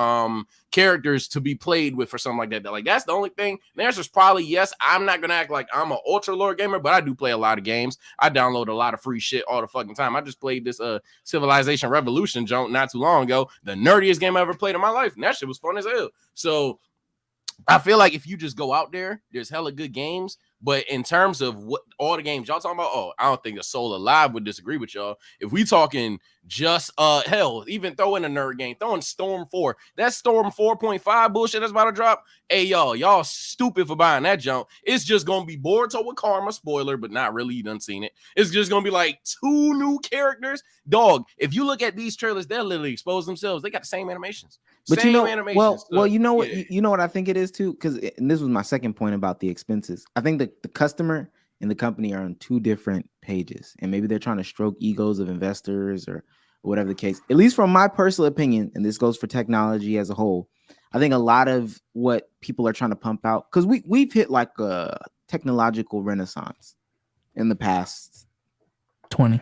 characters to be played with for something like that? Like, that's the only thing. The answer is probably yes. I'm not gonna act like I'm an ultra lore gamer, but I do play a lot of games. I download a lot of free shit all the fucking time. I just played this Civilization Revolution junk not too long ago. The nerdiest game I ever played in my life, and that shit was fun as hell. So I feel like if you just go out there, there's hella good games. But in terms of what all the games y'all talking about, I don't think a soul alive would disagree with y'all. If we talking just hell, even throw in a nerd game, throwing Storm 4, that Storm 4.5 bullshit that's about to drop. Hey, y'all stupid for buying that junk. It's just gonna be Boruto with Karma, spoiler, but not really. You done seen it. It's just gonna be like 2 new characters. Dog, if you look at these trailers, they'll literally expose themselves. They got the same animations. But same you know, animations. well, you know what, yeah. you know what I think it is too, because this was my second point about the expenses. I think the customer and the company are on 2 different pages, and maybe they're trying to stroke egos of investors or whatever the case. At least from my personal opinion, and this goes for technology as a whole, I think a lot of what people are trying to pump out, because we've hit like a technological renaissance in the past 20.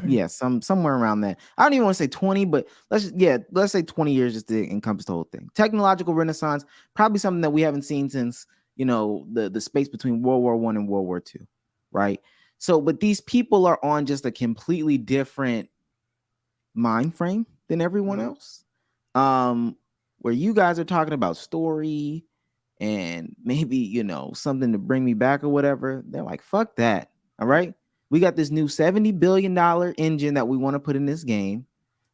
Yeah, somewhere around that. I don't even want to say 20, but let's say 20 years just to encompass the whole thing. Technological renaissance, probably something that we haven't seen since, you know, the space between World War I and World War II, right? So, but these people are on just a completely different mind frame than everyone else. Where you guys are talking about story and maybe, you know, something to bring me back or whatever, they're like, fuck that. All right. We got this new $70 billion engine that we want to put in this game.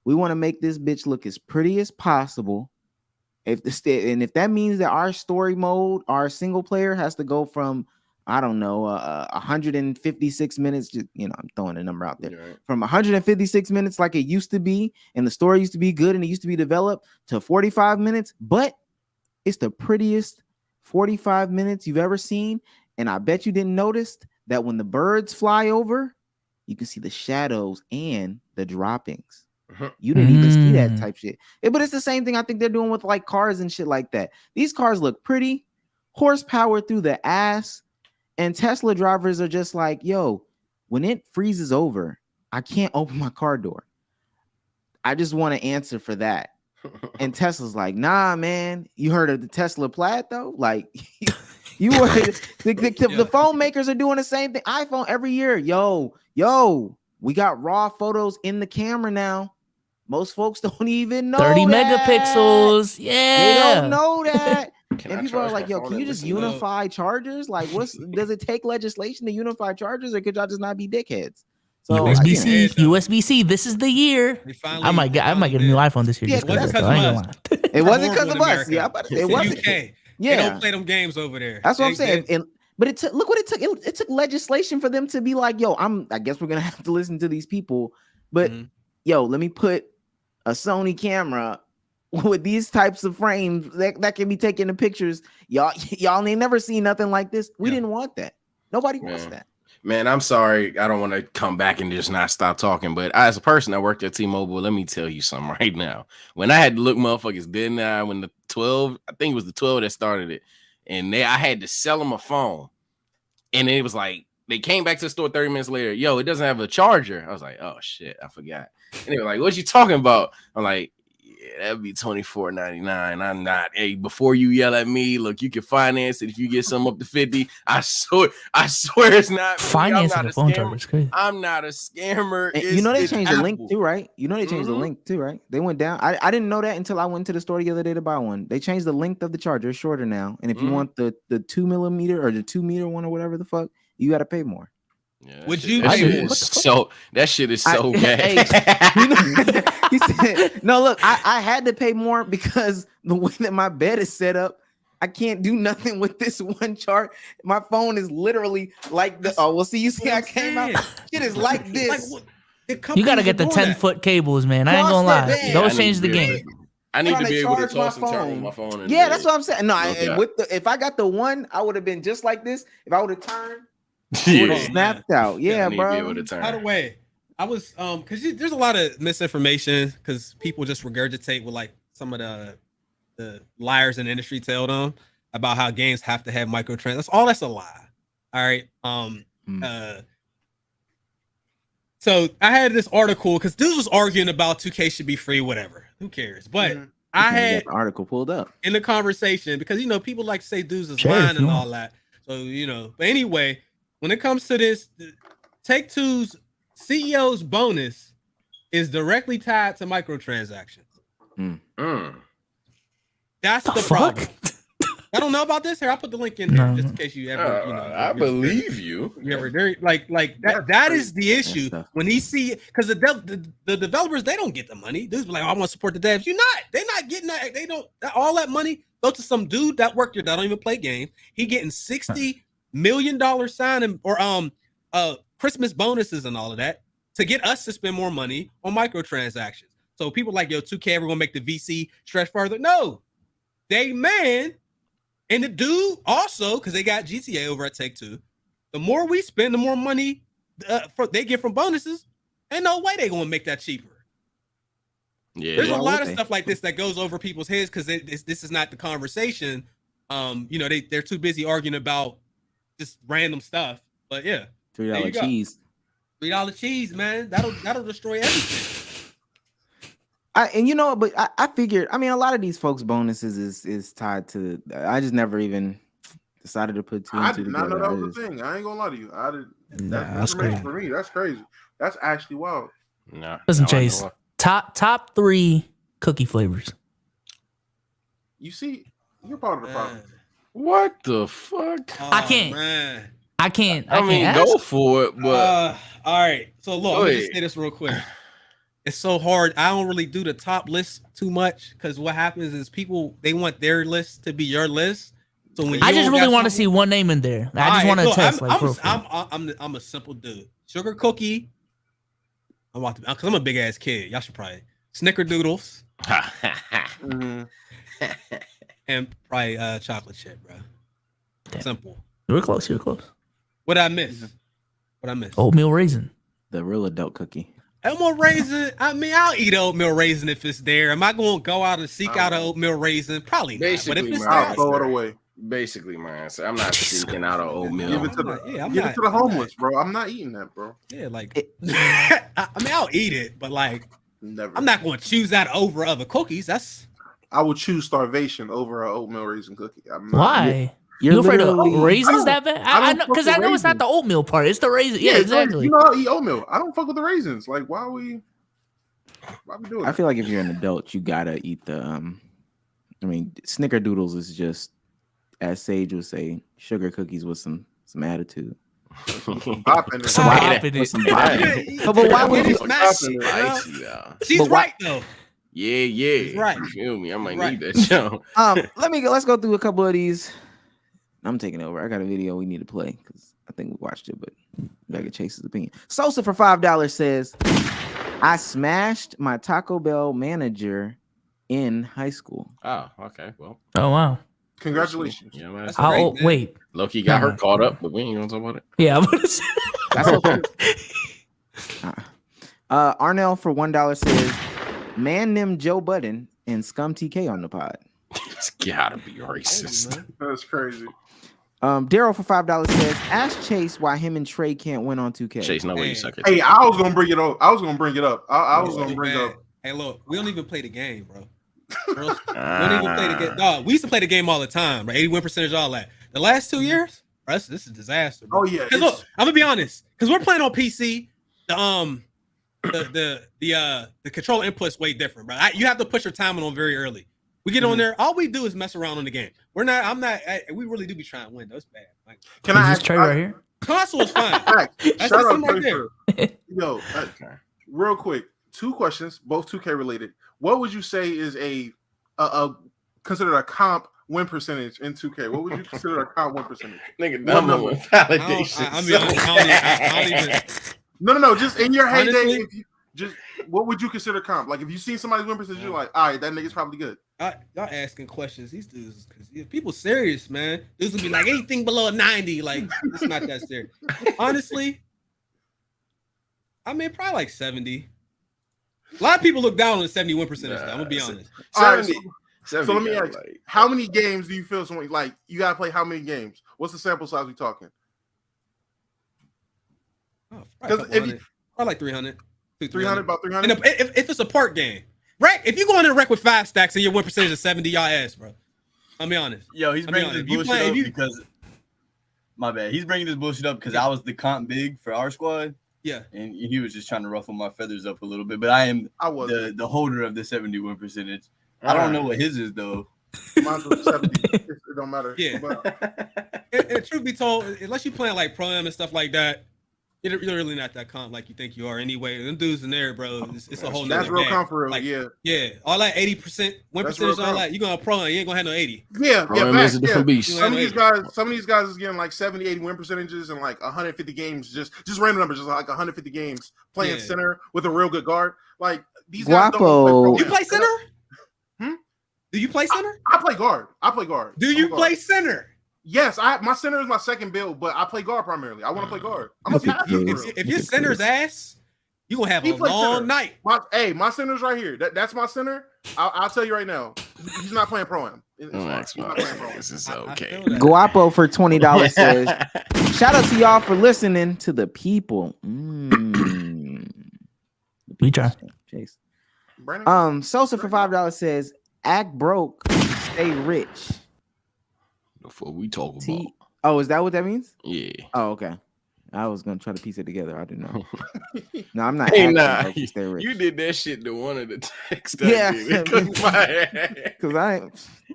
We want to make this bitch look as pretty as possible. If that means that our story mode, our single player has to go from, I don't know, 156 minutes, just, you know, I'm throwing a number out there, from 156 minutes like it used to be, and the story used to be good and it used to be developed, to 45 minutes, but it's the prettiest 45 minutes you've ever seen. And I bet you didn't notice that when the birds fly over, you can see the shadows and the droppings. You didn't even see that type shit. But it's the same thing I think they're doing with like cars and shit like that. These cars look pretty, horsepower through the ass, and Tesla drivers are just like, yo, when it freezes over, I can't open my car door. I just want to answer for that. And Tesla's like, nah, man. You heard of the Tesla Plaid though? Like, you were the phone makers are doing the same thing. iPhone every year, yo, we got raw photos in the camera now. Most folks don't even know 30 that. megapixels. Yeah, they don't know that. Can And I people are charge like, my yo, phone can you and just listen to- unify chargers? Like, does it take legislation to unify chargers, or could y'all just not be dickheads? So USB-C, again, USB-C. This is the year. I might get a new iPhone this year. Yeah, just 'cause that's of that, though. I ain't gonna lie. It wasn't because Horrible of in us. Yeah, America. but It's it the wasn't. UK. Yeah, They don't play them games over there. That's what I'm saying. But it took, look what it took. It took legislation for them to be like, yo, I guess we're gonna have to listen to these people. But yo, let me put a Sony camera with these types of frames that can be taking the pictures. Y'all ain't never seen nothing like this. We didn't want that. Nobody wants that. Man, I'm sorry. I don't want to come back and just not stop talking. But as a person that worked at T-Mobile, let me tell you something right now. When I had to look motherfuckers dead in the eye, when the 12, I think it was the 12 that started it, and I had to sell them a phone. And it was like, they came back to the store 30 minutes later. Yo, it doesn't have a charger. I was like, oh shit, I forgot. And they were like, what you talking about? I'm like, yeah, that'd be $24.99. I'm not. Hey, before you yell at me, look, you can finance it if you get some up to 50. I swear it's not. Financing a phone charger is crazy. I'm not a scammer. And you know they changed the link too, right? You know they changed the link too, right? They went down. I didn't know that until I went to the store the other day to buy one. They changed the length of the charger. It's shorter now. And if you want the 2 millimeter or the 2 meter one or whatever the fuck, you got to pay more. Yeah, Would you? That shit is so bad. He said, no, look, I had to pay more because the way that my bed is set up, I can't do nothing with this one chart. My phone is literally like the. Oh, well, see, you see, I came out. It is like this. You gotta get the 10-foot cables, man. I ain't gonna lie. Those change the game. I need to be able to toss and turn with my phone. Yeah, that's what I'm saying. No, if I got the one, I would have been just like this. If I would have turned. Snapped out. Yeah, bro. By the way, I was because there's a lot of misinformation because people just regurgitate what like some of the liars in the industry tell them about how games have to have microtransactions. That's a lie. All right. So I had this article because dudes was arguing about 2K should be free, whatever. Who cares? But I had an article pulled up in the conversation because people like to say dudes is lying and all that. So but anyway. When it comes to this, Take-Two's CEO's bonus is directly tied to microtransactions. That's the problem. I don't know about this. Here, I'll put the link in there just in case you ever. I believe you. You ever like that? That is the issue. When he see because the developers they don't get the money. Dudes be like, oh, I want to support the devs. They're not getting that. They don't. All that money goes to some dude that worked there that don't even play games. He getting $60 million signing or Christmas bonuses and all of that to get us to spend more money on microtransactions. So people like, yo, 2K ever gonna make the VC stretch further? No, they man. And the dude also, because they got GTA over at Take-Two, the more we spend, the more money they get from bonuses. Ain't no way they gonna make that cheaper. Yeah, there's a lot of stuff like this that goes over people's heads because this is not the conversation. They're too busy arguing about just random stuff. But yeah, $3 cheese. $3 cheese, man. That'll destroy everything. But I figured. I mean, a lot of these folks' bonuses is tied to. I just never even decided to put two and two together. I did not know that was a thing. I ain't gonna lie to you. That's crazy for me. That's crazy. That's actually wild. No, listen, Chase. Top 3 cookie flavors. You see, you're part of the problem. What the fuck? I can't. Man. I can't Go ask. for it, but All right. So look, Go I'm gonna ahead. just say this real quick. It's so hard. I don't really do the top list too much because what happens is people they want their list to be your list. So when I you just don't really got want to something- see one name in there. I just want to look, test. I'm a simple dude. Sugar cookie. Because I'm a big ass kid. Y'all should probably snickerdoodles and probably chocolate chip, bro. Damn. Simple. You were close. You were close. What I miss? What I miss? Oatmeal raisin. The real adult cookie. Oatmeal raisin. I mean, I'll eat oatmeal raisin if it's there. Am I going to go out and seek out an oatmeal raisin? Probably not. But if Basically, it's man. there, I'll throw it away. basically, man. So I'm not seeking out an oatmeal. Give it to the homeless, bro. I'm not eating that, bro. Yeah, like I mean, I'll eat it, but like Never. I'm not going to choose that over other cookies. That's I would choose starvation over an oatmeal raisin cookie. I'm not. Why? You're You afraid of literally- raisins that bad? I don't know fuck because with I know it's not raisins. the oatmeal part. It's the raisin. Yeah, it's like, exactly. you know, I eat oatmeal. I don't fuck with the raisins. Like, why we doing I that? feel like if you're an adult, you gotta eat the. I mean, snickerdoodles is just, as Sage would say, sugar cookies with some attitude. Bop in it. Some Why- bop in with it. some bop in it. Yeah, But why would you- smash Bop in it, it. bro? Spicy, yeah. She's But why- right though. Yeah. He's right. You feel me? I might Right. need that show. Let's go through a couple of these. I'm taking over. I got a video we need to play because I think we watched it, but we gotta get Chase's opinion. Sosa for $5 says, I smashed my Taco Bell manager in high school. Oh, okay. Well, Oh wow. Congratulations. yeah, man. That's I'll, great, man. wait. Loki got her caught up, but we ain't gonna talk about it. Yeah. I'm gonna say- That's okay. Arnell for $1 says, man named Joe Budden and Scum TK on the pod. It's gotta be racist. Man. That's crazy. Daryl for $5 says, ask Chase why him and Trey can't win on 2K. Chase, no way you Hey. suck it. Hey, I was gonna bring it up. I was gonna bring it up. I was gonna bring Man, up. Hey, look, we don't even play the game, bro. Girls, we don't even play the game. Dog, we used to play the game all the time, right? 81 percentage, all that. The last 2 years, bro, this is a disaster. Bro. Oh yeah. 'Cause look, I'm gonna be honest, because we're playing on PC. The control input's way different, bro. You have to push your timing on very early. We get on there, all we do is mess around on the game. We really do be trying to win. That's bad. Like, Can Is I this ask? Trey right here? console is fine. Facts. That's Shout out something right Trey there. for- Yo, real quick, 2 questions, both 2K related. What would you say is a considered a comp win percentage in 2K? What would you consider a comp win percentage? Nigga, What dumb number? with I validation. don't even. No. Just in your heyday, Honestly? if you, just what would you consider comp? Like if you see somebody's win percentage, you're like, all right, that nigga's probably good. Y'all asking questions. These dudes, because people serious, man. Dudes will be like anything below a 90. Like it's not that serious. Honestly, I mean probably like 70. A lot of people look down on the 71 percentage. I'm gonna be honest. All right, 70. so let me ask, how many games do you feel someone like you gotta play? How many games? What's the sample size we talking? Oh, Because probably like 300. 300, about 300. And if it's a part game, right? If you go in a wreck with 5 stacks and your win percentage is 70, y'all ass, bro. I'll be honest. Yo, he's I mean, bringing this if you bullshit play- up if you- because my bad. He's bringing this bullshit up because I was the comp big for our squad, Yeah. and he was just trying to ruffle my feathers up a little bit. But I am I was the holder of the 71 percentage. I don't know what his is though. Mine's was 70. It don't matter. Yeah. But And truth be told, unless you playing like Pro-Am and stuff like that, you're really not that comp like you think you are anyway. Them dudes in there, bro, it's a whole that's nother real game. comp for real. Like, yeah. Yeah, all that 80% win That's percentage, real all comp. that. You going to Pro-Am, you ain't gonna have no 80. Yeah, Pro-Am facts, is a different beast. You Some of ain't these guys is getting like 70, 80 win percentages and like 150 games, just random numbers, just like 150 games playing Yeah. center with a real good guard. Like these guys Guapo. don't You play center? Hmm? Do you play center? I play guard. Do I'm you a guard. play center? Yes, my center is my second build, but I play guard primarily. I want to play guard. I'm a Look at passer. you. for real. If your center's ass, you gonna have He a plays long center. night. My center's right here. That's my center. I'll tell you right now. He's not playing pro-am. It's fine. He's not playing pro-am. This is I okay. feel that. Guapo for $20 says, shout out to y'all for listening to the people. We try. Chase. Brandon? Sosa for $5 says, act broke, stay rich. Before we talk about, T. Oh, is that what that means? yeah. Oh, okay. I was gonna try to piece it together. I didn't know. No, I'm not. Hey, acting nah, broke to stay rich. you did that shit to one of the texts. Yeah. Because Because I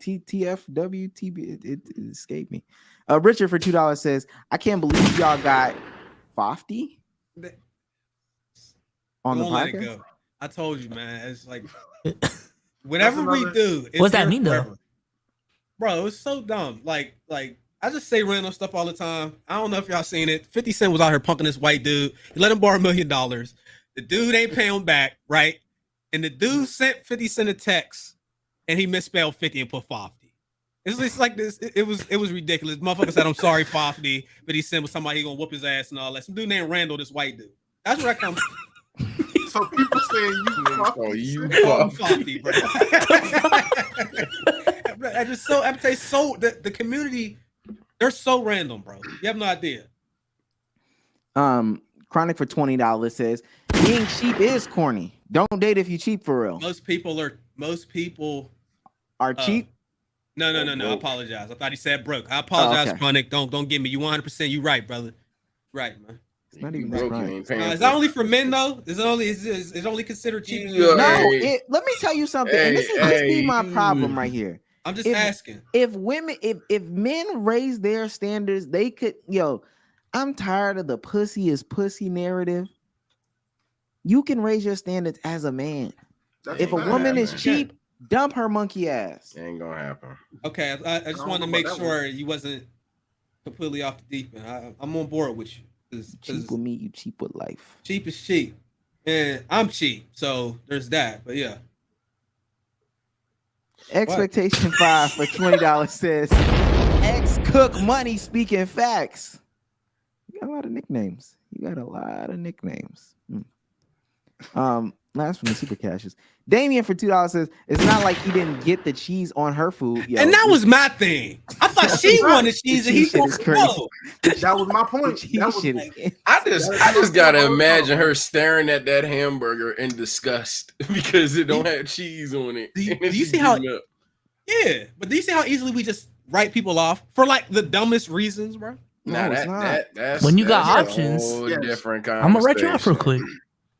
TFWTB. It escaped me. Richard for $2 says, I can't believe y'all got Fofty on the Don't let it podcast. go. I told you, man. It's like whatever we do. What's that here mean, though? forever. Bro, it's so dumb. Like I just say random stuff all the time. I don't know if y'all seen it. 50 Cent was out here punking this white dude. He let him borrow $1 million. The dude ain't paying him back, right? And the dude sent 50 Cent a text, and he misspelled 50 and put 50. It's just like this. It was ridiculous. Motherfucker said, "I'm sorry, 50." But he said was somebody he gonna whoop his ass and all that. Some dude named Randall, this white dude. That's where I come from. So people saying you Fofty, bro. I just so I say so the community, they're so random, bro. You have no idea. Chronic for $20 says, being cheap is corny. Don't date if you cheap for real. Most people Are cheap. No. I apologize. I thought he said broke. I apologize, okay. Chronic. Don't get me. You 100%. You right, brother. Right, man. It's not even Broke, that you right. ain't paying Is for that it. only for men though? Is only considered cheap? Yeah. No, Hey. let me tell you something. And this be my problem right here. I'm just If- asking. If men raise their standards, they could. I'm tired of the pussy is pussy narrative. You can raise your standards as a man. If a woman is cheap, dump her monkey ass. Ain't gonna happen. Okay, I just don't wanted to know make about that sure you wasn't completely off the deep end. I'm on board with you. 'Cause Cheap with me, you cheap with life. cheap is cheap, and I'm cheap, so there's that. But yeah, Expectation 5 for $20 says, X Cook Money speaking facts. You got a lot of nicknames. Last from the super cashes. Damien for $2 says, it's not like he didn't get the cheese on her food. Yo, and that was my thing. I thought she wanted cheese, and he cheese shit is said crazy. no. That was my the point. cheese That was shit is I just gotta imagine her staring at that hamburger in disgust because it don't have cheese on it. Do you- And do you it's see how- beaten up. Yeah, but do you see how easily we just write people off for like the dumbest reasons, bro? Nah, No, it's not. that's When you got that's a options- whole Yes. different I'm gonna write you off real conversation. quick.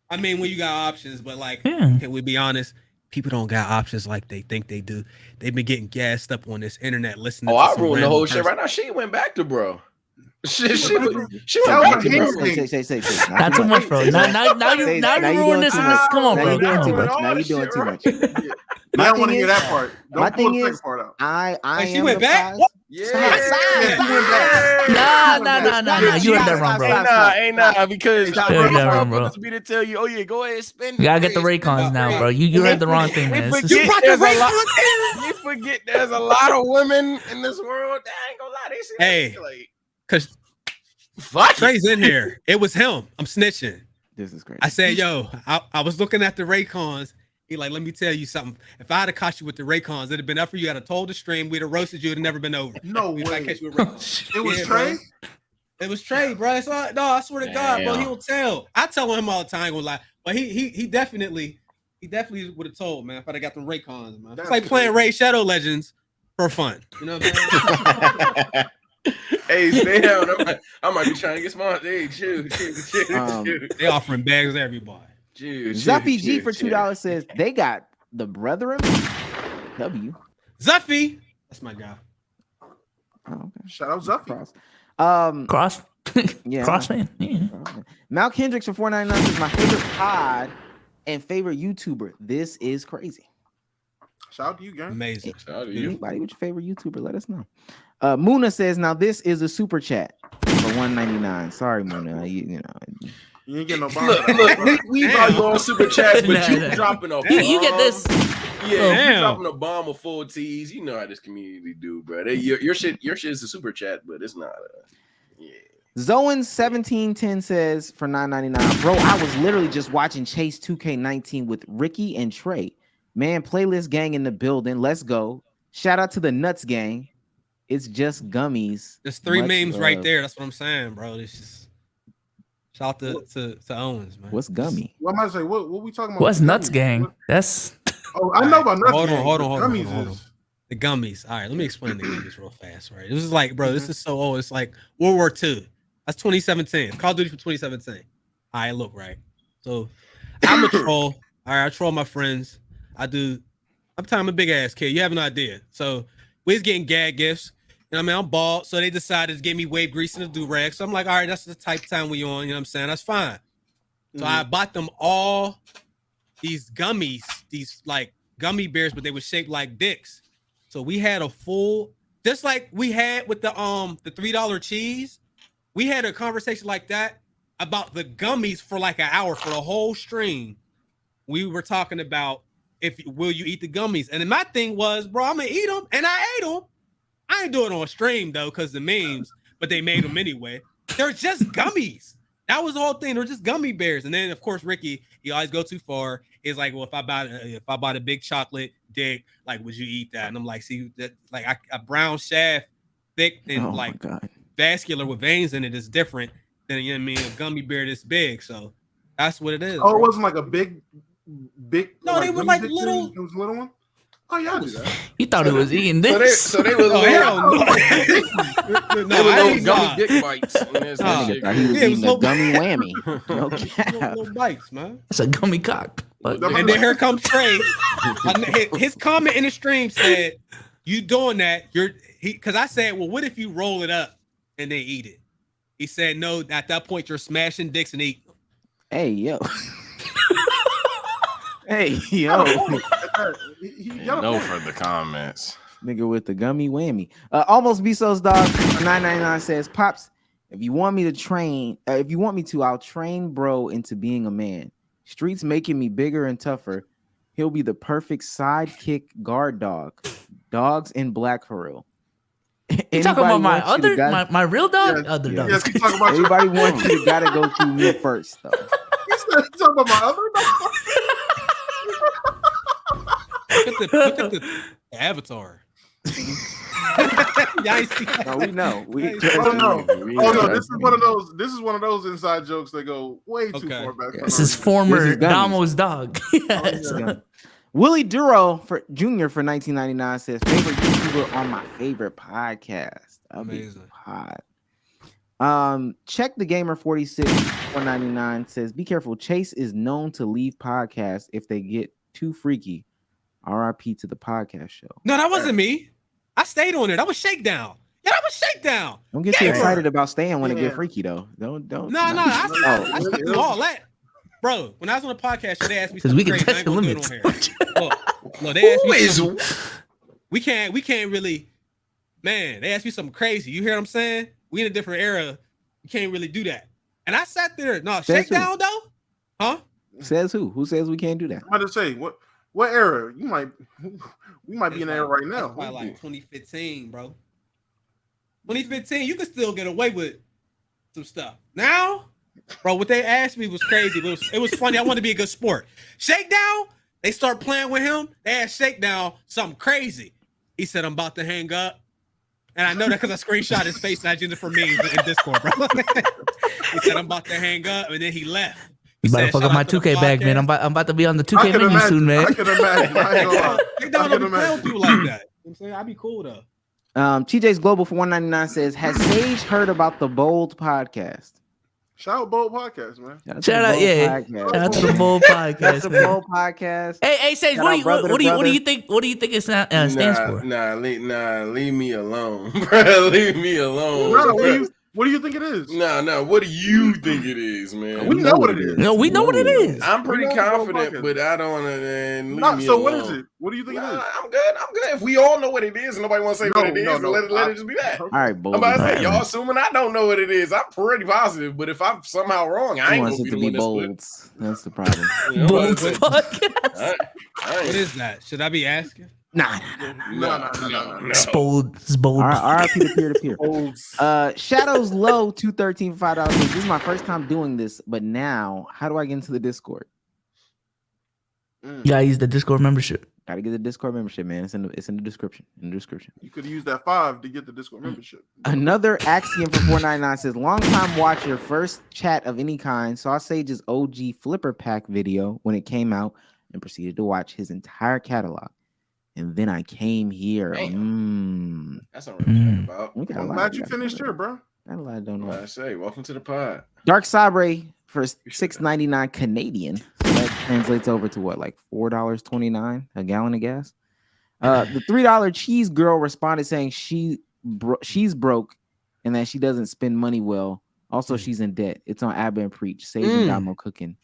I mean, when you got options, but like, Yeah. can we be honest? People don't got options like they think they do. They've been getting gassed up on this internet listening. Oh, to I some ruined the random whole shit person. right now. She went back to bro. She That went was back to my bro. instinct. Say. Not too much, bro. Now you Say, now now you you ruined doing this too one. much. Come on, Now bro. you doing Come too on, much. bro. Now you doing too much. I My don't want to thing hear is- that part. my Don't pull thing the is- second part out. I Wait, she am went back? surprised. What? Yeah. Nah. You heard that wrong, bro. Ain't nah, because Stop. bro, You heard that these wrong, bro. motherfuckers be to tell you, oh yeah, go ahead, spend. You gotta get the bread, spend Raycons now, bread. bro. You heard the wrong thing, They man. It's forget just- You brought the there's a lot. Raycons in? You forget there's a lot of women in this world. I ain't gonna lie, they see Hey. that like, Because fuck it. Trey's in here. It was him. I'm snitching. This is crazy. I said, yo, I was looking at the Raycons. He like, let me tell you something. If I had caught you with the Raycons, it'd have been up for you. I'd have told the stream. We'd have roasted you. It'd have never been over. No If I way. catch you with Raycons. It was Yeah, Trey. bro. It was Trey, bro. It's all, no, I swear to God, bro. Damn. He'll tell. I tell him all the time, gonna lie. But he definitely would have told, man, if I'd have got them Raycons, man. It's That's like playing crazy. Raid Shadow Legends for fun. You know what I'm saying? Hey, stay down. I might be trying to get smart. Hey, chill. Um, They offering bags to everybody. Zuffy G for $2 says they got the brethren. W. Zuffy, that's my guy. Oh, okay. Shout out Zuffy. Cross. Cross. Yeah. Cross fan. Yeah. Malk Hendricks for $4.99 says my favorite pod and favorite YouTuber. This is crazy. Shout out to you, gang. Amazing. Shout out to you. Anybody with your favorite YouTuber, let us know. Muna says, now this is a super chat for $1.99. Sorry, Muna. You know. You ain't getting no bomb. Look, we brought you on super chats, but Nah, you nah. dropping a bomb. You get this. Yeah, you Damn. dropping a bomb of full T's. You know how this community do, bro. Your shit is a super chat, but it's not. Yeah. Zoan1710 says for $9.99, bro, I was literally just watching Chase 2K19 with Ricky and Trey. Man, playlist gang in the building. Let's go. Shout out to the Nuts gang. It's just gummies. There's three Much memes right love. there. That's what I'm saying, bro. It's just shout out to Owens, man. What's gummy? What am I say? What we talking about? What's Nuts Gang? That's Oh, I know about Nuts Hold on, gang. hold on, hold on, Gummies hold on. is- The gummies. All right, let me explain the gummies real fast. Right, this is like, bro, this is so old. It's like World War II. That's 2017. Call of Duty from 2017. All right, look, right. So I'm a troll. All right, I troll my friends. I'm a big ass kid. You have no idea. So we was getting gag gifts. You know what I mean? I'm bald, so they decided to give me wave grease and a do-rag. So I'm like, all right, that's the type of time we on. You know what I'm saying? That's fine. So I bought them all these gummies, these like gummy bears, but they were shaped like dicks. So we had a full, just like we had with the $3 cheese. We had a conversation like that about the gummies for like an hour for the whole stream. We were talking about will you eat the gummies? And then my thing was, bro, I'm gonna eat them, and I ate them. I ain't doing it on stream though, because the memes, but they made them anyway. They're just gummies. That was the whole thing. They're just gummy bears. And then of course Ricky, he always go too far. He's like, well, if I bought a big chocolate dick, like, would you eat that? And I'm like, see, that like a brown shaft, thick and like vascular with veins in it is different than, you know what I mean, a gummy bear this big. So that's what it is. Oh, it wasn't like a big. No, like, they were like little. It was a little one. Oh yeah, I do that. You thought it was eating this? So they was Oh, hell no. No, I little ain't gummy dick bites. And that's that shit. Thought he was Yeah, it was eating a little- gummy whammy. No cap. little bites, man. It's a gummy cock. But And then here comes Trey. His comment in the stream said, "You doing that? Because I said, well, what if you roll it up and then eat it?" He said, "No, at that point you're smashing dicks and eating them." Hey yo. Hey yo. No further comments. Nigga with the gummy whammy. Almost be so's dog 999 says, Pops, if you want me to, I'll train bro into being a man. Streets making me bigger and tougher. He'll be the perfect sidekick guard dog. Dogs in black for real. you talking about my real dog? Yeah, Other dog. Yes, he's talking about Everybody wants you to gotta go through me first though. He's talking about my other dog. Look at the avatar. Y'all ain't see that? No, we know. Oh no! This is one of those. This is one of those inside jokes that go way too far back. This is former This is gummies. Damo's dog. Yes. Yeah. Willie Duro Jr. for 1999 says favorite YouTuber on my favorite podcast. Amazing. Check the Gamer 46 499 says be careful. Chase is known to leave podcasts if they get too freaky. RIP to the podcast show. No, that wasn't me. I stayed on it. That was Shakedown. Yeah, that was Shakedown. Don't get too excited about staying when it get freaky though. Don't. No. I stuck through all that, bro. When I was on the podcast, they asked me Because something we can crazy. I test ain't the gonna do limits. it on here. Look, they asked me something. We can't really, man. They asked me something crazy. You hear what I'm saying? We in a different era. You can't really do that. And I sat there. No, Shakedown though, huh? Says who? Who says we can't do that? I'm about to say what era? We might be in that era right now. Probably like 2015, bro. 2015, you could still get away with some stuff. Now, bro, what they asked me was crazy. It was funny. I wanted to be a good sport. Shakedown, they start playing with him. They asked Shakedown something crazy. He said, "I'm about to hang up." And I know that because I screenshot his face and I did it for me in Discord, bro. He said, "I'm about to hang up," and then he left. You better fuck up my 2K bag, man. I'm about to be on the 2K menu soon, man. I can imagine. I ain't gonna lie. Shakedown don't be playing with people like that. You know what I'm saying? I'd be cool though. TJ's Global for 199 says, has Sage heard about the Bold podcast? Shout out Bold Podcast, man. Shout out, yeah. Shout out to the Bold podcast. That's the man. Bold podcast. Hey, Sage, what do you think it stands for? Leave me alone, bro. Leave me alone. No, what do you think it is? No. What do you think it is, man? We know what it is. No, we know what it is. I'm pretty We know the confident, podcast. but I don't want to. No, so what is it? What do you think it is? I'm good. If we all know what it is, and nobody wants to say what it is, No. let it just be that. All right, Bold. I'm about to say, y'all assuming I don't know what it is. I'm pretty positive, but if I'm somehow wrong, I He ain't wants gonna it be to the be one Bold. That's the problem. You know, Bold but- podcast. What is that? Should I be asking? Nah. No. It's bold. It's bold. RIP to peer-to-peer. Bold. Shadows Low 213 for $5. This is my first time doing this, but now how do I get into the Discord? You gotta use the Discord membership. Gotta get the Discord membership, man. It's in the description. You could use that 5 to get the Discord membership. Another Axiom for 499 says, long time watcher, first chat of any kind, saw Sage's OG Flipper Pack video when it came out and proceeded to watch his entire catalog. And then I came here. That's not what I'm about. We got a I'm lot glad of you guys. finished here, bro. Got a lot of don't know. I say, welcome to the pod. Dark Sabre for $6.99 Canadian. So that translates over to what, like $4.29 a gallon of gas? The $3 cheese girl responded saying she's broke and that she doesn't spend money well. Also, she's in debt. It's on Abba and Preach. Sage and Damo cooking.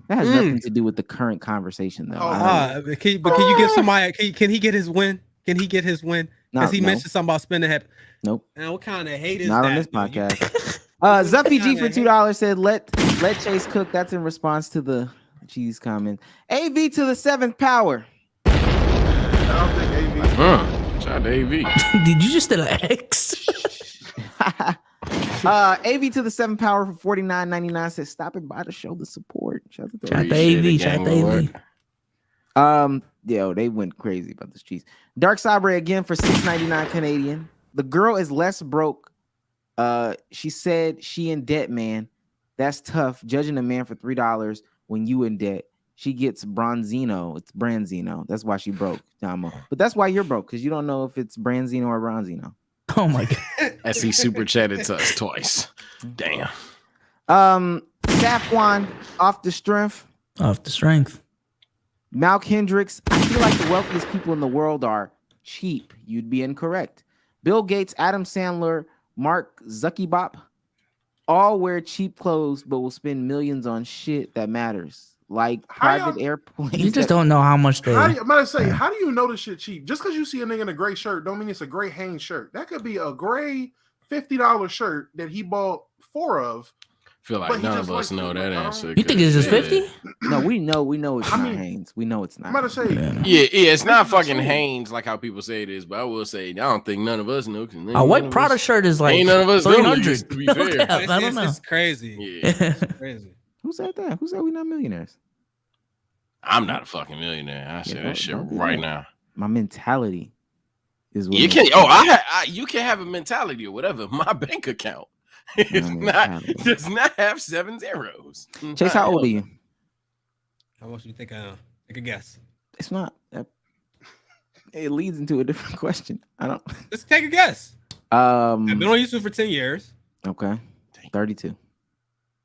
That has nothing to do with the current conversation, though. Can you give somebody? Can he get his win? Can he get his win? Because he mentioned something about spending heavy. Nope. And what kind of hate is not that? On this podcast. Zuffy G for $2 said, let Chase cook. That's in response to the cheese comment. AV to the 7th power. I don't think AV. Shout out to AV. Did you just say an X? AV to the 7th power for $49.99 says, stop it by to show the support. Shout out to AV. Shout out to AV. Yo, they went crazy about this cheese. Dark Sabre again for $6.99 Canadian. The girl is less broke. She said she in debt, man. That's tough. Judging a man for $3 when you in debt. She gets Bronzino. It's Branzino. That's why she broke, Damo. But that's why you're broke, because you don't know if it's Branzino or Bronzino. Oh my god. As he super chatted to us twice. Damn. Safwan off the strength. Off the strength. Malk Hendricks. I feel like the wealthiest people in the world are cheap. You'd be incorrect. Bill Gates, Adam Sandler, Mark Zuckerberg all wear cheap clothes but will spend millions on shit that matters. Like private airplanes. You just don't know how much they. I'm about to say, how do you know this shit cheap? Just because you see a nigga in a gray shirt, don't mean it's a gray Hanes shirt. That could be a gray $50 shirt that he bought 4 of. Feel like none of us know that answer. You think it's just 50? No, we know it's not Hanes. We know it's not. I'm about to say, yeah, it's not fucking Hanes like how people say it is, but I will say I don't think none of us know. A white Prada shirt is like ain't none of us 300. To be fair, I don't know. It's crazy. Yeah. It's crazy. Who said that? Who said we not millionaires? I'm not a fucking millionaire. I say that shit right now. My mentality is what you can. You can have a mentality or whatever. My bank account does not have 7 zeros. Chase, how old are you? I want you to take a guess. It's not. It leads into a different question. I don't. Let's take a guess. I've been on YouTube for 10 years. Okay. 32.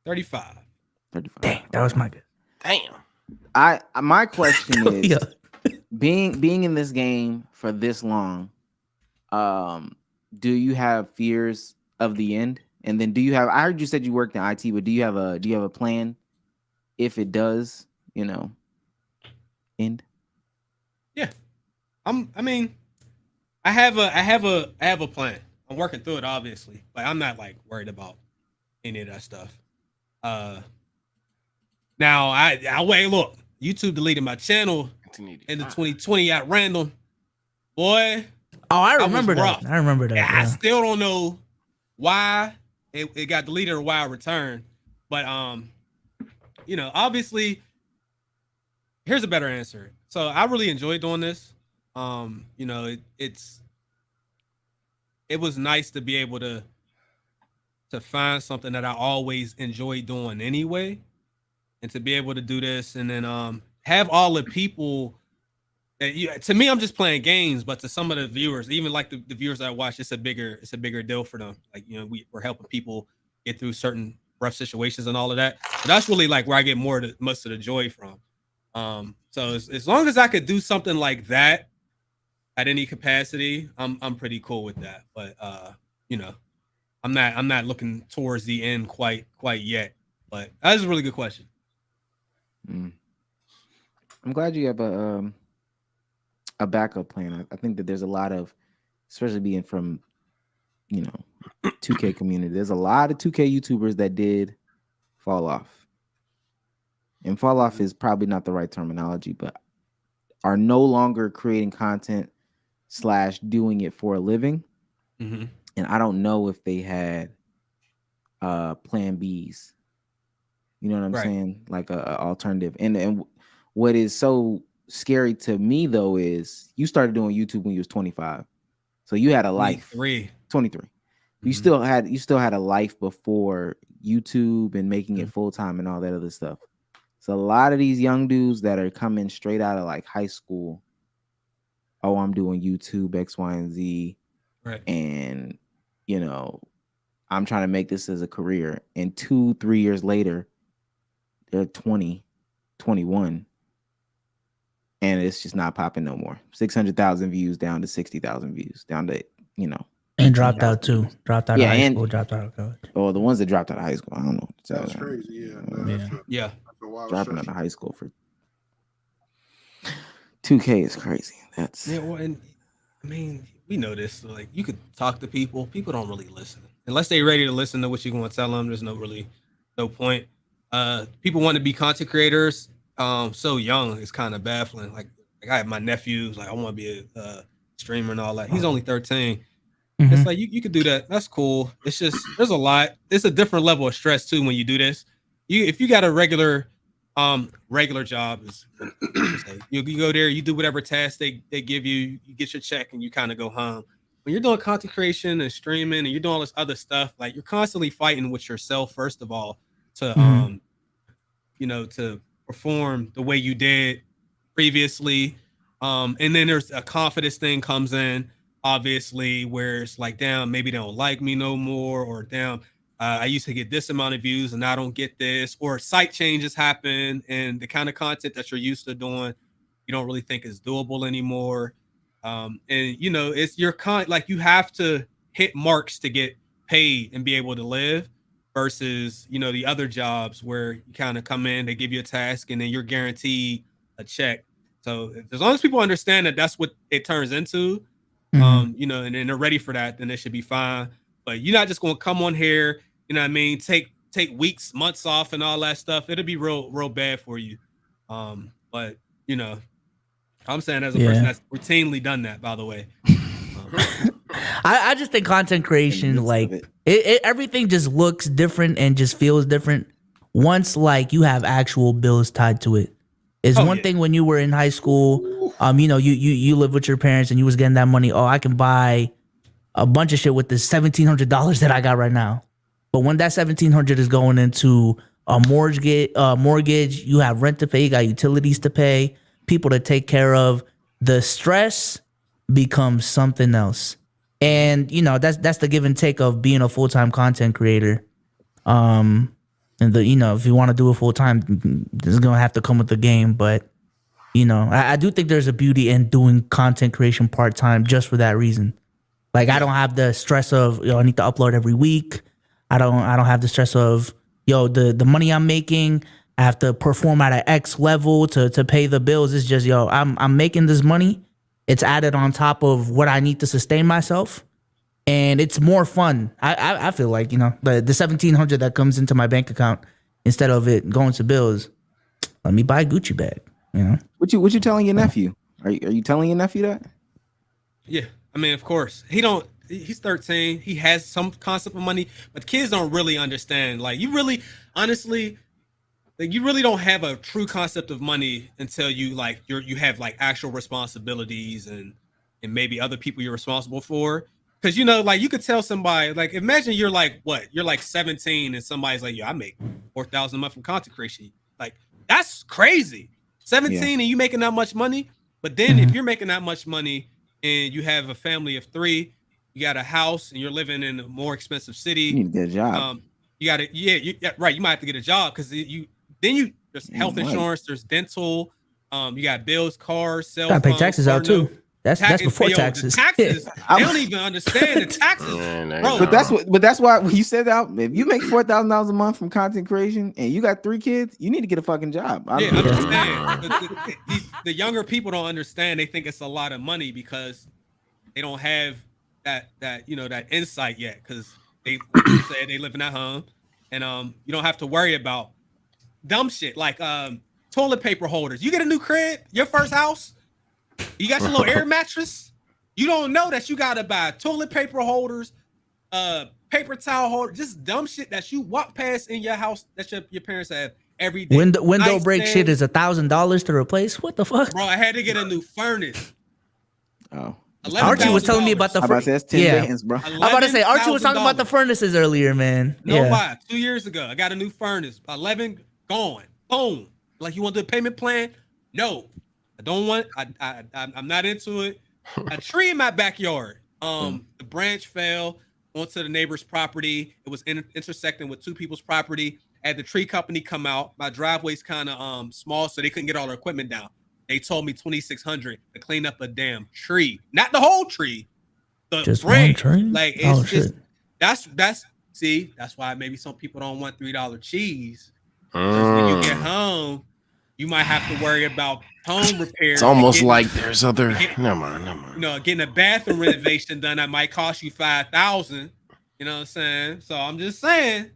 35. 35. Dang, that was my guess. Damn. My question is, Yeah. being in this game for this long, do you have fears of the end? And then I heard you said you worked in IT, but do you have a plan if it does, end? Yeah. I have a plan. I'm working through it, obviously, but I'm not like worried about any of that stuff. Now I wait. Look, YouTube deleted my channel in the 2020 at random. Boy, I remember that. Rough. I remember that. I still don't know why it got deleted or why it returned, but obviously, here's a better answer. So I really enjoyed doing this. It was nice to be able to find something that I always enjoyed doing anyway, and to be able to do this, and then have all the people that to me, I'm just playing games, but to some of the viewers, even like the viewers that I watch, it's a bigger deal for them. Like, we're helping people get through certain rough situations and all of that. So that's really like where I get most of the joy from. So as long as I could do something like that at any capacity, I'm pretty cool with that. But I'm not looking towards the end quite yet. But that's a really good question. I'm glad you have a backup plan. I think that there's a lot of, especially being from 2K community, there's a lot of 2K YouTubers that did fall off. And fall off is probably not the right terminology, but are no longer creating content / doing it for a living. Mm-hmm. And I don't know if they had plan Bs. You know what I'm saying? Like a alternative. And what is so scary to me though is you started doing YouTube when you was 25. So you had a life. 23. Mm-hmm. You still had a life before YouTube and making it full time and all that other stuff. So a lot of these young dudes that are coming straight out of like high school, I'm doing YouTube X, Y, and Z. Right. And I'm trying to make this as a career. And 2-3 years later, they're 20, 21. and it's just not popping no more. 600,000 views down to 60,000 views, down to And dropped out too. Dropped out of high school. Dropped out of college. Oh, the ones that dropped out of high school, I don't know. That's crazy. Yeah. Yeah. That's a wild Dropping stretch. out of high school for 2K is crazy. That's Yeah, well, and I mean, we know this. So, like, you could talk to people. People don't really listen unless they're ready to listen to what you're going to tell them. There's no point. People want to be content creators. So young is kind of baffling. Like I have my nephews. Like I want to be a streamer and all that. He's only 13. It's like you could do that. That's cool. It's just there's a lot. It's a different level of stress too when you do this. If you got a regular job, is you go there, you do whatever task they give you, you get your check, and you kind of go home. When you're doing content creation and streaming, and you're doing all this other stuff, like you're constantly fighting with yourself first of all to to perform the way you did previously, and then there's a confidence thing comes in. Obviously, where it's like, damn, maybe they don't like me no more, or damn, I used to get this amount of views and I don't get this, or site changes happen and the kind of content that you're used to doing, you don't really think is doable anymore. And it's your like you have to hit marks to get paid and be able to live versus, the other jobs where you kind of come in, they give you a task and then you're guaranteed a check. So as long as people understand that that's what it turns into, and they're ready for that, then it should be fine. But you're not just going to come on here, take weeks, months off and all that stuff. It'll be real bad for you. But I'm saying as a person that's routinely done that, by the way. I just think content creation, like it everything just looks different and just feels different once like you have actual bills tied to it. It's one thing when you were in high school, you live with your parents and you was getting that money. Oh, I can buy a bunch of shit with this $1,700 that I got right now. But when that $1,700 is going into a mortgage, you have rent to pay, you got utilities to pay, people to take care of. The stress becomes something else. And that's the give and take of being a full-time content creator. And if you want to do it full time, this is gonna have to come with the game. But I do think there's a beauty in doing content creation part time just for that reason. Like I don't have the stress of I need to upload every week. I don't have the stress of the money I'm making, I have to perform at an X level to pay the bills. It's just I'm making this money. It's added on top of what I need to sustain myself. And it's more fun. I feel like, the $1,700 that comes into my bank account instead of it going to bills, let me buy a Gucci bag. What you telling your nephew? Are you telling your nephew that? Yeah, I mean, of course. He's 13. He has some concept of money, but kids don't really understand. Like you really, honestly, like you really don't have a true concept of money until you have like actual responsibilities and maybe other people you're responsible for. Because like you could tell somebody, like imagine you're like 17 and somebody's like, I make $4,000 a month from content creation. Like that's crazy. 17 and you making that much money. But then if you're making that much money and you have a family of 3, you got a house and you're living in a more expensive city. You need to get a job. You got to, right. You might have to get a job because there's health insurance, there's dental, you got bills, cars, cell phone. Gotta pay taxes out too. That's before taxes. The taxes, they don't even understand the taxes, bro. But that's why when you said that, if you make $4,000 a month from content creation and you got 3 kids, you need to get a fucking job. I understand. The younger people don't understand. They think it's a lot of money because they don't have that insight yet. Because they said they living at home, and you don't have to worry about dumb shit like toilet paper holders. You get a new crib, your first house. You got your little air mattress. You don't know that you gotta buy toilet paper holders, paper towel holders, just dumb shit that you walk past in your house that your parents have every day. Window break shit is $1,000 to replace. What the fuck, bro? I had to get a new furnace. Oh, Archie was telling me about the furnace. Bands, bro. I'm about to say Archie was talking about the furnaces earlier, man. No lie, 2 years ago, I got a new furnace. 11 gone, boom. Like you want the payment plan? No. I don't want. I'm not into it. A tree in my backyard. The branch fell onto the neighbor's property. It was intersecting with 2 people's property. I had the tree company come out. My driveway's kind of small, so they couldn't get all their equipment down. they told me 2,600 to clean up a damn tree, not the whole tree, the Just branch. one tree? Like it's Oh, just shit. that's why maybe some people don't want $3 cheese. Because when you get home, you might have to worry about home repairs. It's almost like there's other. Never mind. You know, getting a bathroom renovation done that might cost you $5,000. You know what I'm saying? So I'm just saying,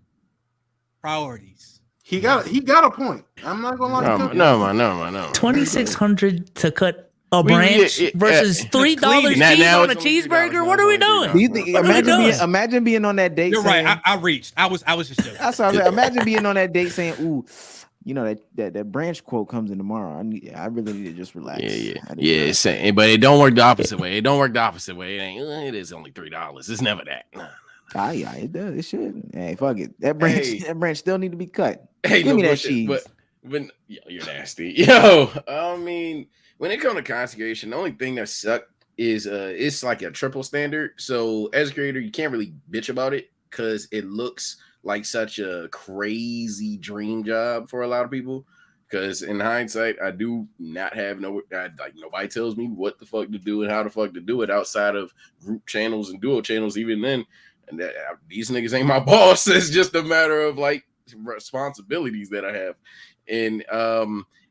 priorities. He got a point. I'm not gonna lie. Never mind. 2,600 to cut a branch versus $3 cheese now on a it's only cheesburger. $3. What are we doing? Do you think? Imagine being on that date. You're saying, right. I reached. I was just joking. That's what I said. Imagine being on that date saying, "Ooh, you know that branch quote comes in tomorrow. I really need to just relax." Yeah. But it don't work the opposite way. It don't work the opposite way. It is only $3. It's never that. Yeah, it does. It should. Hey, fuck it. That branch still need to be cut. Hey, give me that bullshit, cheese. But you're nasty. Yo, I mean, when it comes to content creation, the only thing that sucks is it's like a triple standard. So as a creator, you can't really bitch about it because it looks like such a crazy dream job for a lot of people. Because in hindsight, I do not have nobody tells me what the fuck to do and how the fuck to do it outside of group channels and duo channels. Even then, and these niggas ain't my boss. It's just a matter of like responsibilities that I have. And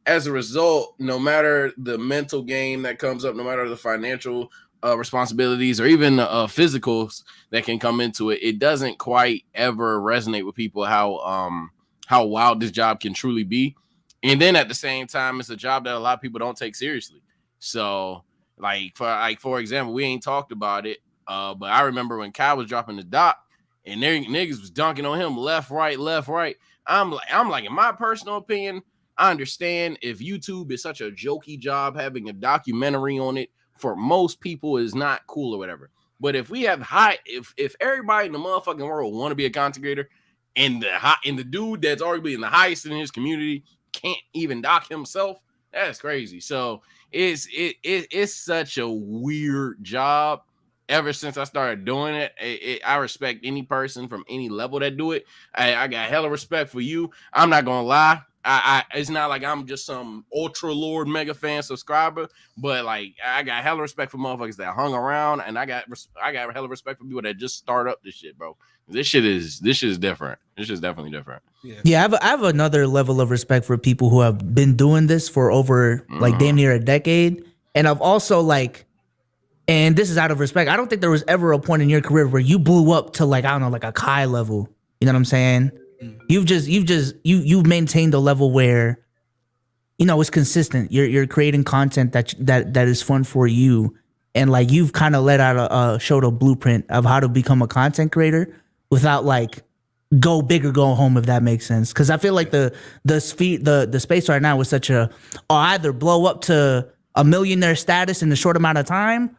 as a result, no matter the mental game that comes up, no matter the financial responsibilities or even physicals that can come into it, it doesn't quite ever resonate with people how wild this job can truly be. And then at the same time, it's a job that a lot of people don't take seriously. So for example, we ain't talked about it, but I remember when Kyle was dropping the doc and niggas was dunking on him left, right. I'm like, in my personal opinion, I understand if YouTube is such a jokey job, having a documentary on it for most people is not cool or whatever. But if we have if everybody in the motherfucking world want to be a content creator, and the dude that's arguably in the highest in his community can't even doc himself, that's crazy. So it's such a weird job. Ever since I started doing it, I respect any person from any level that do it. I got hella respect for you. I'm not gonna lie. It's not like I'm just some ultra lord mega fan subscriber, but like I got hella respect for motherfuckers that hung around, and I got hella respect for people that just start up this shit, bro. This shit is different. This is definitely different. Yeah, I have another level of respect for people who have been doing this for over like damn near a decade, and I've also like. And this is out of respect. I don't think there was ever a point in your career where you blew up to like, I don't know, like a Kai level. You know what I'm saying? You've maintained a level where, you know, it's consistent. You're creating content that is fun for you. And like, you've kind of let out showed a blueprint of how to become a content creator without like go big or go home, if that makes sense. Cause I feel like the space right now is such either blow up to a millionaire status in a short amount of time,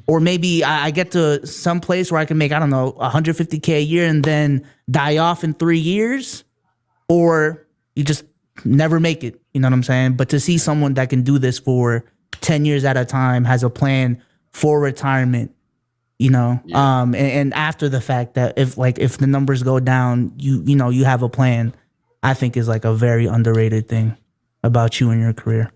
or maybe I get to some place where I can make, I don't know, 150K a year and then die off in 3 years, or you just never make it. You know what I'm saying? But to see someone that can do this for 10 years at a time, has a plan for retirement, you know, and after the fact that if the numbers go down, you know, you have a plan, I think is like a very underrated thing about you and your career.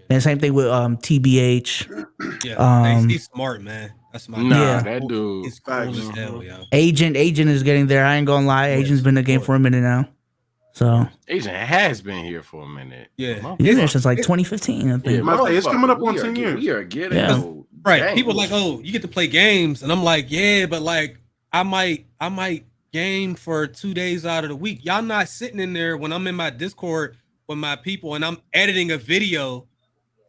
And same thing with TBH. Yeah, he's smart, man. That's my that dude. He's cool as hell, yo. Agent is getting there. I ain't gonna lie. Agent's been in the game for a minute now. So Agent has been here for a minute. He's been there since like 2015. I think. It's coming up on 10 years. We are getting right. Dang. People like, oh, you get to play games, and I'm like, yeah, but like, I might game for 2 days out of the week. Y'all not sitting in there when I'm in my Discord with my people and I'm editing a video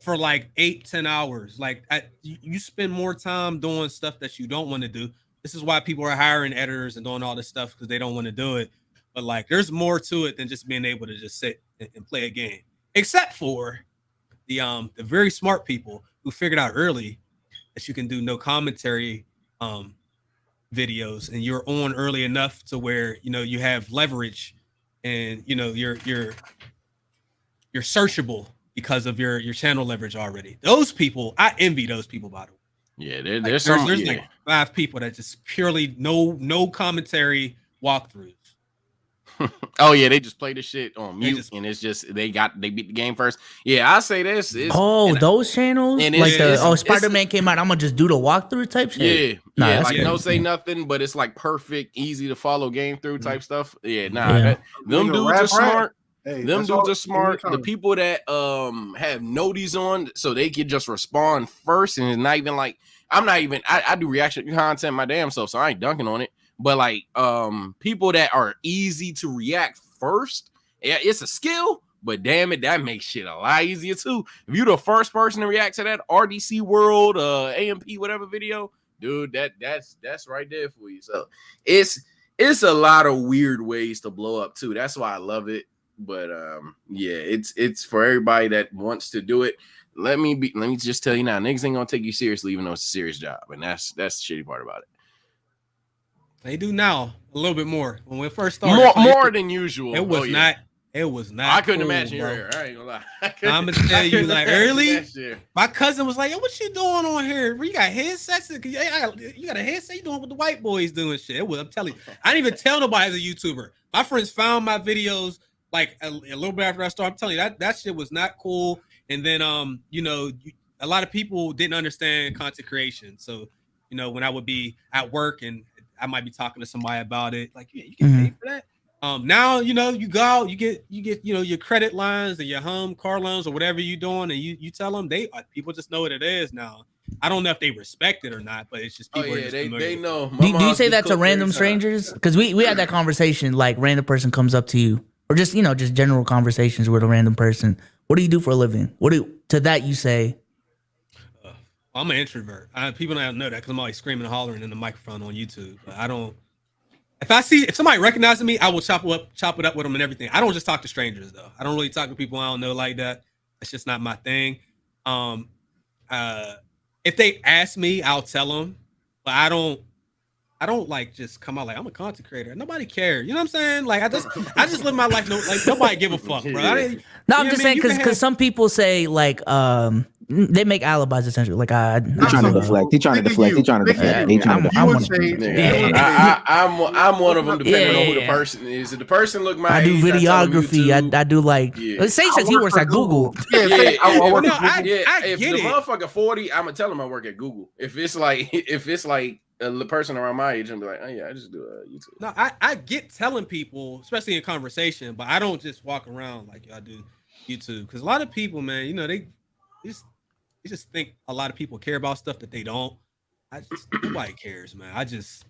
for like 8-10 hours. Like you spend more time doing stuff that you don't want to do. This is why people are hiring editors and doing all this stuff, because they don't want to do it. But like, there's more to it than just being able to just sit and play a game, except for the very smart people who figured out early that you can do no commentary videos, and you're on early enough to where, you know, you have leverage, and you know you're searchable because of your channel leverage already. Those people, I envy those people, by the way. Yeah, there's like 5 people that just purely no commentary walkthroughs. Oh yeah, they just play the shit on They mute, just- and it's just they beat the game first. Yeah, I say this. Those channels, and like it's- Spider-Man came out, I'm gonna just do the walkthrough type shit. Yeah, Nah, yeah, that's like crazy. no say nothing, but it's like perfect, easy to follow game through type stuff. Yeah, nah, Yeah. them Nigga, dudes rap, are smart. Hey, Them that's all- dudes are smart. The anytime. people that have noties on, so they can just respond first, and it's not even like I do reaction content my damn self, so I ain't dunking on it. But like people that are easy to react first, yeah, it's a skill, but damn it, that makes shit a lot easier too. If you're the first person to react to that RDC World, AMP, whatever video, dude, that's right there for you. So it's a lot of weird ways to blow up too. That's why I love it. But yeah, it's for everybody that wants to do it. Let me just tell you now, niggas ain't gonna take you seriously, even though it's a serious job, and that's the shitty part about it. They do now a little bit more. When we first started, More than usual. It was not. It was not. I couldn't cool, imagine bro. your hair. I ain't gonna lie. I'm gonna tell you, like early, shit. my cousin was like, "Yo, what you doing on here? You got headsets? You got a headset? You doing what the white boys doing shit?" It was, I'm telling you, I didn't even tell nobody as a YouTuber. My friends found my videos like a little bit after I started. I'm telling you that shit was not cool. And then a lot of people didn't understand content creation. So when I would be at work and I might be talking to somebody about it, like, yeah, you get paid for that. Now you go out, you get your credit lines and your home car loans or whatever you're doing, and you tell them, people just know what it is now. I don't know if they respect it or not, but it's just people. They know. Do you say that to random strangers? Because we had that conversation, like random person comes up to you, or just just general conversations with a random person. What do you do for a living? To that you say? I'm an introvert. People don't know that because I'm always screaming and hollering in the microphone on YouTube. But I don't. If somebody recognizes me, I will chop it up with them and everything. I don't just talk to strangers though. I don't really talk to people I don't know like that. That's just not my thing. If they ask me, I'll tell them, but I don't like just come out like I'm a content creator. Nobody cares. You know what I'm saying? Like I just live my life. Nobody give a fuck, bro. I'm just saying because some people say like they make alibis essentially. Like He's trying to deflect. He's trying to deflect. I'm one of them. Depending on who the person is. If the person look my I do age, videography. I do like. Say says he works at Google. I If the motherfucker 40, I'm gonna tell him I work at Google. If it's like the person around my age, I'm be like, oh yeah, I just do YouTube. No, I get telling people, especially in conversation, but I don't just walk around like I do YouTube because a lot of people, man, they just think a lot of people care about stuff that they don't. Nobody cares, man. I'm just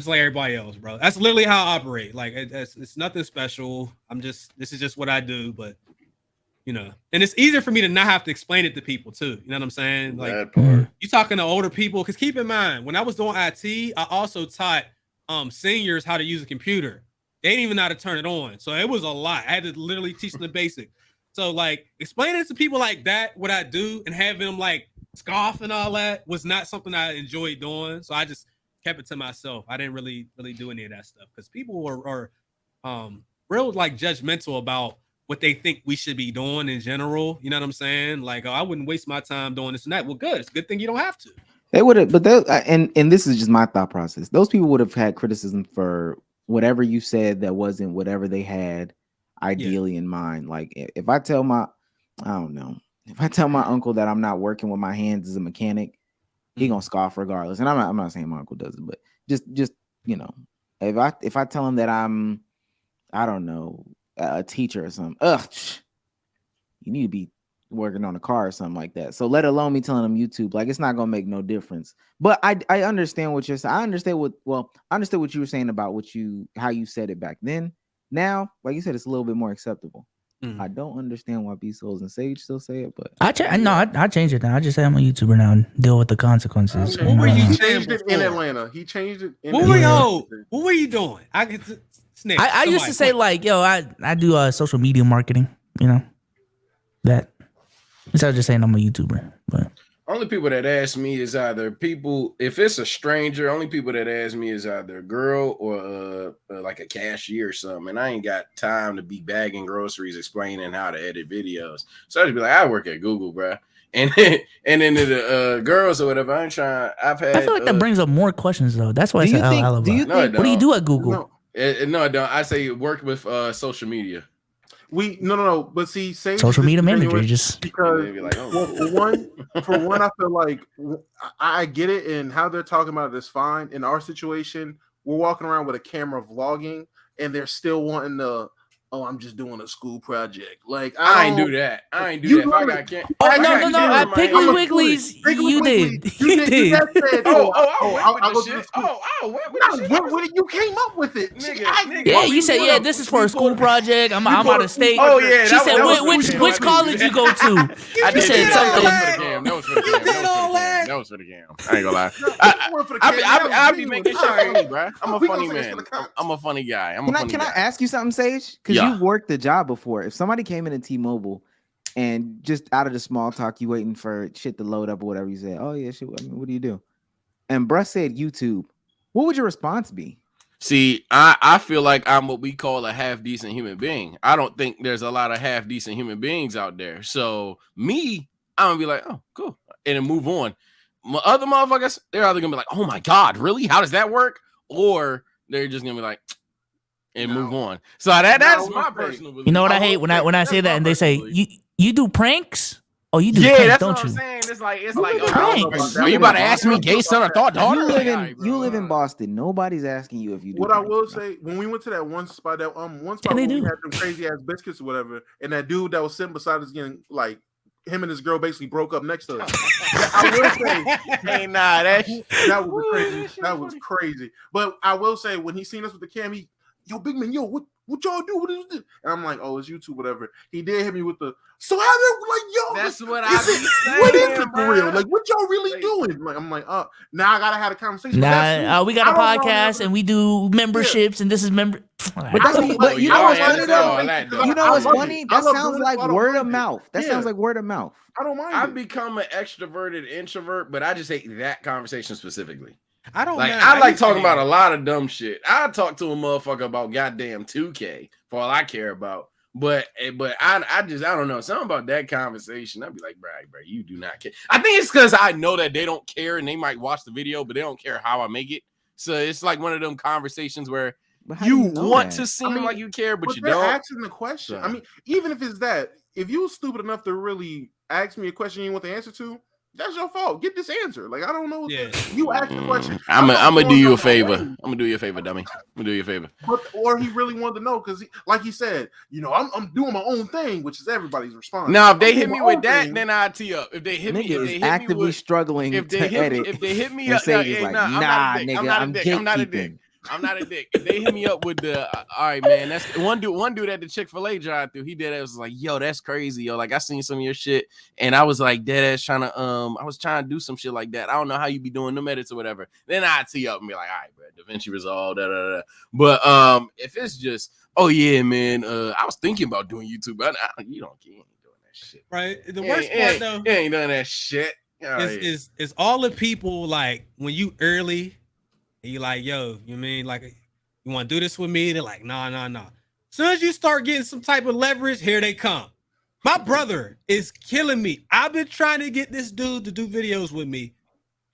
like everybody else, bro. That's literally how I operate. Like it's nothing special. This is just what I do, but and it's easier for me to not have to explain it to people too. You know what I'm saying? Like you talking to older people, because keep in mind, when I was doing IT, I also taught seniors how to use a computer. They didn't even know how to turn it on. So it was a lot. I had to literally teach them the basics. So like explaining it to people like that, what I do, and having them like scoff and all that was not something I enjoyed doing. So I just kept it to myself. I didn't really do any of that stuff because people are real like judgmental about what they think we should be doing in general. You know what I'm saying? Like, I wouldn't waste my time doing this and that. Well, good. It's a good thing you don't have to. They would have, but and this is just my thought process. Those people would have had criticism for whatever you said that wasn't whatever they had ideally in mind. Like if I tell my uncle that I'm not working with my hands as a mechanic, he gonna scoff regardless. And I'm not saying my uncle does it, but just if I tell him that I'm, I don't know, a teacher or something, you need to be working on a car or something like that. So let alone me telling them YouTube, like it's not gonna make no difference. But I understand what you're saying. I understand what you were saying about how you said it back then. Now, like you said, it's a little bit more acceptable. I don't understand why B Souls and Sage still say it, but I changed it now. I just say I'm a YouTuber now and deal with the consequences. What were you changed it in Atlanta? He changed it. What were you doing? I used to say like, yo, I do social media marketing. That instead of just saying I'm a YouTuber. But only people that ask me is either people, if it's a stranger, only people that ask me is either a girl or like a cashier or something. And I ain't got time to be bagging groceries, explaining how to edit videos. So I just be like, I work at Google, bro. And then the girls or whatever, I feel like that brings up more questions though. That's why I said alibi. What do you do at Google? No, I don't. I say work with social media. No. But see, Sage Social media manager, disingenuous just because Maybe like, oh. well, for one, I feel like I get it, and how they're talking about it is fine. In our situation, we're walking around with a camera vlogging, and they're still wanting to. Oh, I'm just doing a school project. Like I ain't do that. I ain't do that. If I got can't. Oh, I no, got no, no. camera At in my Piggly hand. Wiggly's, you did. You You did. just said, I went with the shit. I Oh, you came up with it. Nigga. Yeah, you said, yeah, this is for a school project. I'm out of state. Oh yeah. She said, which college you go to? I She said something. That was for the game. That was for the game. I ain't gonna lie. I be making shit funny, bro. I'm a funny man. I'm a funny guy. Can I ask you something, Sage? Because Yeah. you worked the job before. If somebody came into T-Mobile and just out of the small talk, you waiting for shit to load up or whatever, you said, "Oh yeah, shit. I mean, what do you do?" And bruh said YouTube. What would your response be? See, I feel like I'm what we call a half decent human being. I don't think there's a lot of half decent human beings out there. So I'm gonna be like, oh, cool, and then move on. My other motherfuckers, they're either gonna be like, oh my god, really? How does that work? Or they're just gonna be like, and move on. So that's my personal belief. You know what I hate when I say that and they say, you do pranks? Oh, you do Yeah, pranks, that's don't what I'm you? saying. It's like, Pranks. are you about to ask me gay son or thought daughter? You live in Boston. Nobody's asking you if you do. What I will say, when we went to that one spot, where we had them crazy ass biscuits or whatever, and that dude that was sitting beside us getting like him and his girl basically broke up next to us. I will say, hey, nah, that was crazy. That was crazy. But I will say, when he seen us with the cam, yo, big man, yo, what y'all do? What is this? And I'm like, oh, it's YouTube, whatever. He did hit me with the. So how they like, yo? That's what I be saying. What is it for real? Like, what y'all really doing? Like, I'm like, now I gotta have a conversation. Nah, we got a podcast and we do memberships, and this is member. But you know what's funny though? You know what's funny? That sounds like word of mouth. That sounds like word of mouth. I don't mind. I've become an extroverted introvert, but I just hate that conversation specifically. I don't like. mind. I like talking about a lot of dumb shit. I talk to a motherfucker about goddamn 2K for all I care about. But I don't know, something about that conversation. I'd be like, bro, you do not care. I think it's because I know that they don't care and they might watch the video, but they don't care how I make it. So it's like one of them conversations where you want to seem like you care, but you don't. Asking the question. So. I mean, even if it's that, if you were stupid enough to really ask me a question you want the answer to, that's your fault. Get this answer. Like, I don't know. You asked the question. I'm gonna do you a favor. I'm gonna do you a favor, dummy. I'm gonna do you a favor. Or he really wanted to know because, like he said, I'm doing my own thing, which is everybody's response. Now, if they hit me with that, then I tee up. If they hit me, if they hit actively me struggling if they hit me up, I'm not a dick. I'm not a dick. If they hit me up with the all right, man. That's one dude at the Chick-fil-A drive-through. He did it. Was like, yo, that's crazy, yo. Like, I seen some of your shit, and I was like, dead ass trying to I was trying to do some shit like that. I don't know how you be doing them edits or whatever. Then I tee up and be like, all right, bro, DaVinci Resolve, da. But if it's just, oh yeah, man, I was thinking about doing YouTube, but you don't care. You ain't doing that shit, right? The worst part though, you ain't doing that shit. Is all the people like when you early. And you like, yo, you mean like you want to do this with me? They're like, nah. As soon as you start getting some type of leverage, here they come. My brother is killing me. I've been trying to get this dude to do videos with me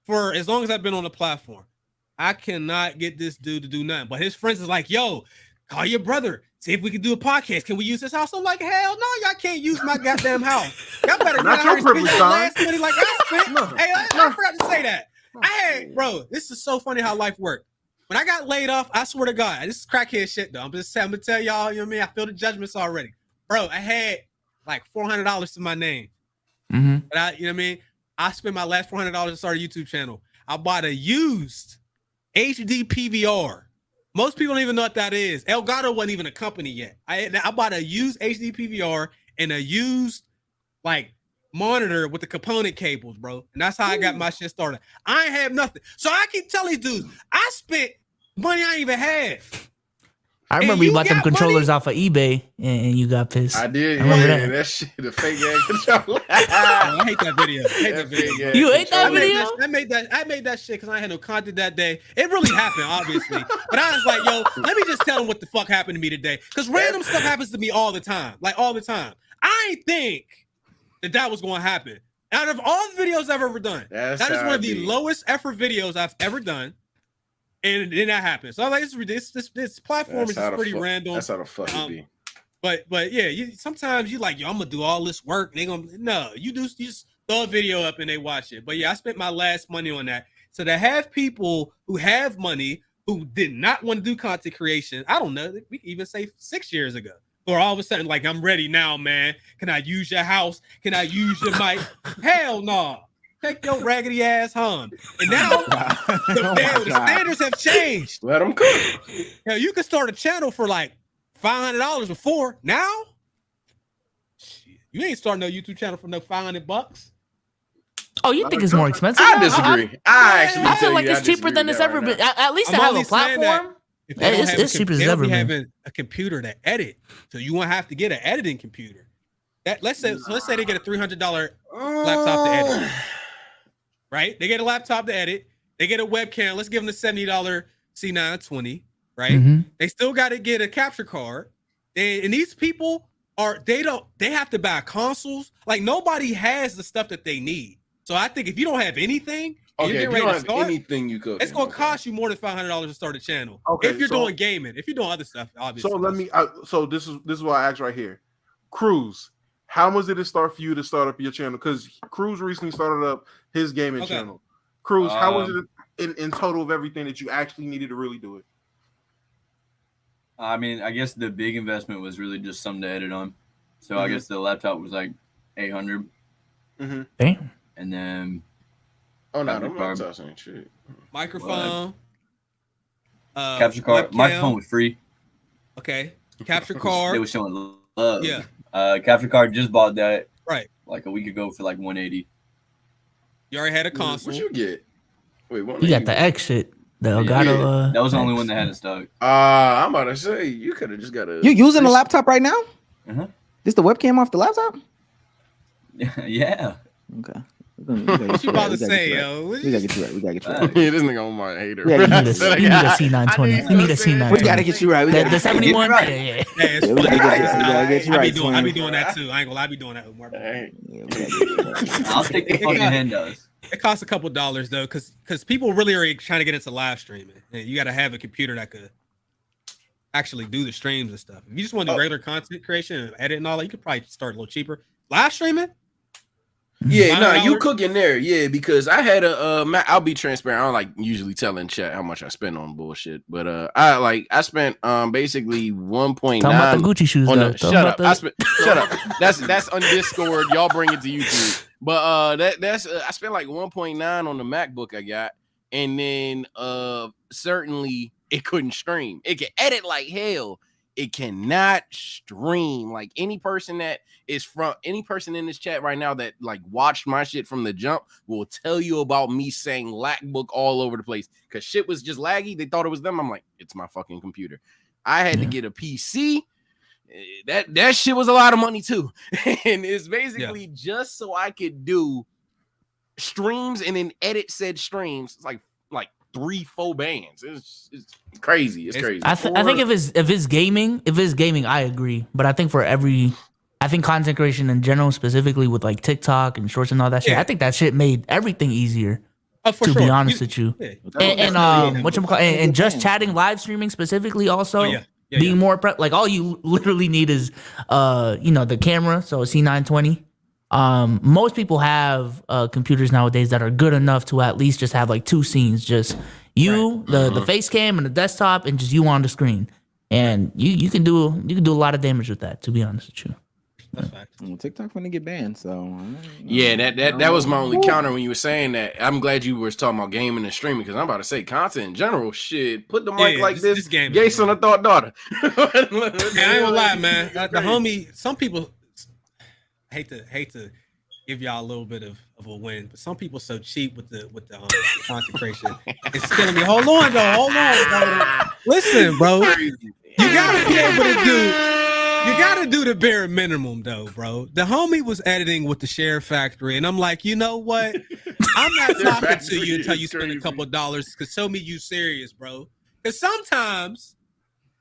for as long as I've been on the platform. I cannot get this dude to do nothing. But his friends is like, yo, call your brother. See if we can do a podcast. Can we use this house? I'm like, hell no, y'all can't use my goddamn house. Y'all better not spend your last money like I spent. Hey, I forgot to say that. Hey, bro, this is so funny how life works. When I got laid off, I swear to God, this is crackhead shit though. I'm gonna tell y'all, you know what I mean? I feel the judgments already. Bro, I had like $400 to my name. Mm-hmm. But you know what I mean? I spent my last $400 to start a YouTube channel. I bought a used HD PVR. Most people don't even know what that is. Elgato wasn't even a company yet. I bought a used HD PVR and a used like monitor with the component cables, bro. And that's how I got my shit started. I ain't have nothing. So I keep telling these dudes, I spent money I ain't even had. I remember you bought them controllers off of eBay and you got pissed. I did. I remember that shit, the fake ass controller. I hate that video. You hate that video? I made that shit because I had no content that day. It really happened, obviously. But I was like, yo, let me just tell them what the fuck happened to me today. Because random stuff happens to me all the time. Like all the time. I ain't think that was going to happen. Out of all the videos I've ever done, that is one of the lowest effort videos I've ever done. And then that happened. So I was like, this platform is just pretty random. That's how the fuck it be. But yeah, sometimes you like, yo, I'm gonna do all this work. And they gonna you just throw a video up and they watch it. But yeah, I spent my last money on that. So to have people who have money who did not want to do content creation, I don't know, we can even say 6 years ago, or all of a sudden, like, I'm ready now, man. Can I use your house? Can I use your mic? Hell no. Take your raggedy ass home. And now the standards have changed. Let them cook. Now you can start a channel for like $500 before. Now, shit, you ain't starting no YouTube channel for no $500. Oh, you think it's more expensive? I disagree. I feel like it's cheaper than it's ever been. At least to have a platform. It's cheaper as ever been. Having a computer to edit, so you won't have to get an editing computer. Let's say they get a $300 laptop to edit. Right? They get a laptop to edit. They get a webcam. Let's give them the $70 C920. Right? Mm-hmm. They still got to get a capture card. And these people they have to buy consoles. Like, nobody has the stuff that they need. So I think if you don't have anything, okay, if you don't have anything, you could. It's going to cost you more than $500 to start a channel. Okay, if you're doing gaming, if you're doing other stuff, obviously. So this is what I asked right here. Cruz, how much did it start for you to start up your channel? Because Cruz recently started up his gaming channel. Cruz, how was it in total of everything that you actually needed to really do it? I mean, I guess the big investment was really just something to edit on. So I guess the laptop was like $800. Mm-hmm. Damn. And then I'm not touching shit. Microphone. Capture card. Microphone was free. Okay. Capture card. They were showing love. Yeah. Capture card, just bought that. Right. Like a week ago for like $180. You already had a console. What you get? Wait, you got the X shit. The Elgato. That was the only one that had it stuck. I'm about to say you could have just got a. You using the laptop right now? Uh-huh. This the webcam off the laptop? Yeah. Okay. What you about to say, yo? We gotta get you right. We gotta get you right. Yeah, this nigga on my hater. You need a C920. You need a C920. We gotta get you right. The 71. Yeah, we gotta get you right. I be doing that too. I ain't gonna lie, I be doing that with more. I'll stick to fucking Windows. It costs a couple dollars though, because people really are trying to get into live streaming, and you got to have a computer that could actually do the streams and stuff. If you just want to do regular content creation and edit and all that, you could probably start a little cheaper. Live streaming. Yeah, no, you cooking there. Yeah, because I had I'll be transparent. I don't like usually telling chat how much I spend on bullshit, but I spent basicent 1.9. Talking about the Gucci shoes though. Shut up. Shut up. That's on Discord. Y'all bring it to YouTube. But that's I spent like 1.9 on the MacBook I got, and then certainly it couldn't stream. It can edit like hell. It cannot stream. Like any person in this chat right now that like watched my shit from the jump will tell you about me saying MacBook all over the place because shit was just laggy. They thought it was them. I'm like, it's my fucking computer. I had to get a PC. That shit was a lot of money too. And it's basically just so I could do streams and then edit said streams. It's like 3-4 bands. It's crazy. It's crazy. I think if it's gaming, I agree. But I think I think content creation in general, specifically with like TikTok and shorts and all that shit, I think that shit made everything easier. To be honest with you, and just chatting, live streaming specifically, also being more like all you literally need is the camera, so a C920. Most people have computers nowadays that are good enough to at least just have like 2 scenes, just you, the face cam and the desktop, and just you on the screen, and you can do a lot of damage with that. To be honest with you. Well, TikTok finna get banned, so that was my only counter when you were saying that. I'm glad you were talking about gaming and streaming because I'm about to say content in general. Shit, put the mic like this. Gay son of thought daughter. I ain't gonna lie, man. The homie, some people hate to give y'all a little bit of a win, but some people so cheap with the content creation. It's killing me. Hold on, bro. Listen, bro. You gotta be able to do. You gotta do the bare minimum, though, bro. The homie was editing with the Share Factory, and I'm like, you know what? I'm not talking to you until you spend a couple of dollars. Cause show me you serious, bro. Cause sometimes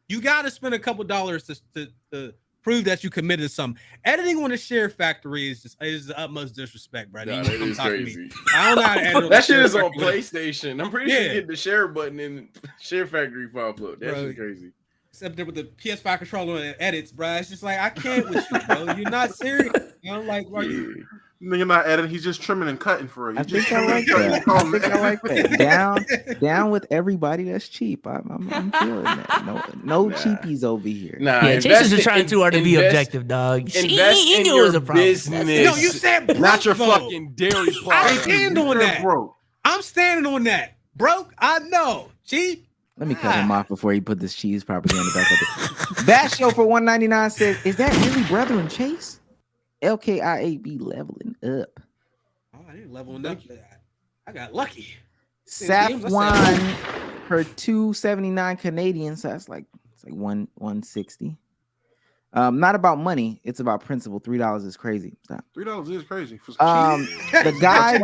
you gotta spend a couple of dollars to prove that you committed to something. Editing on the Share Factory is the utmost disrespect, bro. Nah, You that come is talk to me. crazy. I don't know how to edit on the That shit Share is on Factory. PlayStation. I'm pretty sure you get the share button in Share Factory pop up. That Bro, shit crazy. Except there with the PS5 controller and edits, bro. It's just like I can't with you, bro. You're not serious. You know, like, bro, you You're not editing. He's just trimming and cutting for you. I think I like that. I like that. Down with everybody that's cheap. I'm feeling that. No cheapies over here. Nah, Yeah, Chase is just trying too hard to be objective, dog. Invest He in knew it was your a problem. business. No, you said broke, not your though. fucking dairy I product. stand on that. Bro. I'm standing on that. Broke, I know. Cheap. Let me cut him off before he put this cheese propaganda back up there. That show for $1.99 says, "Is that really Brethren Chase? LKIAB leveling up." Oh, I didn't level up. I got lucky. Safwan for $2.79 Canadian, so that's like $160. Not about money, it's about principle. $3 is crazy. Stop. $3 is crazy. For some cheese. The guy,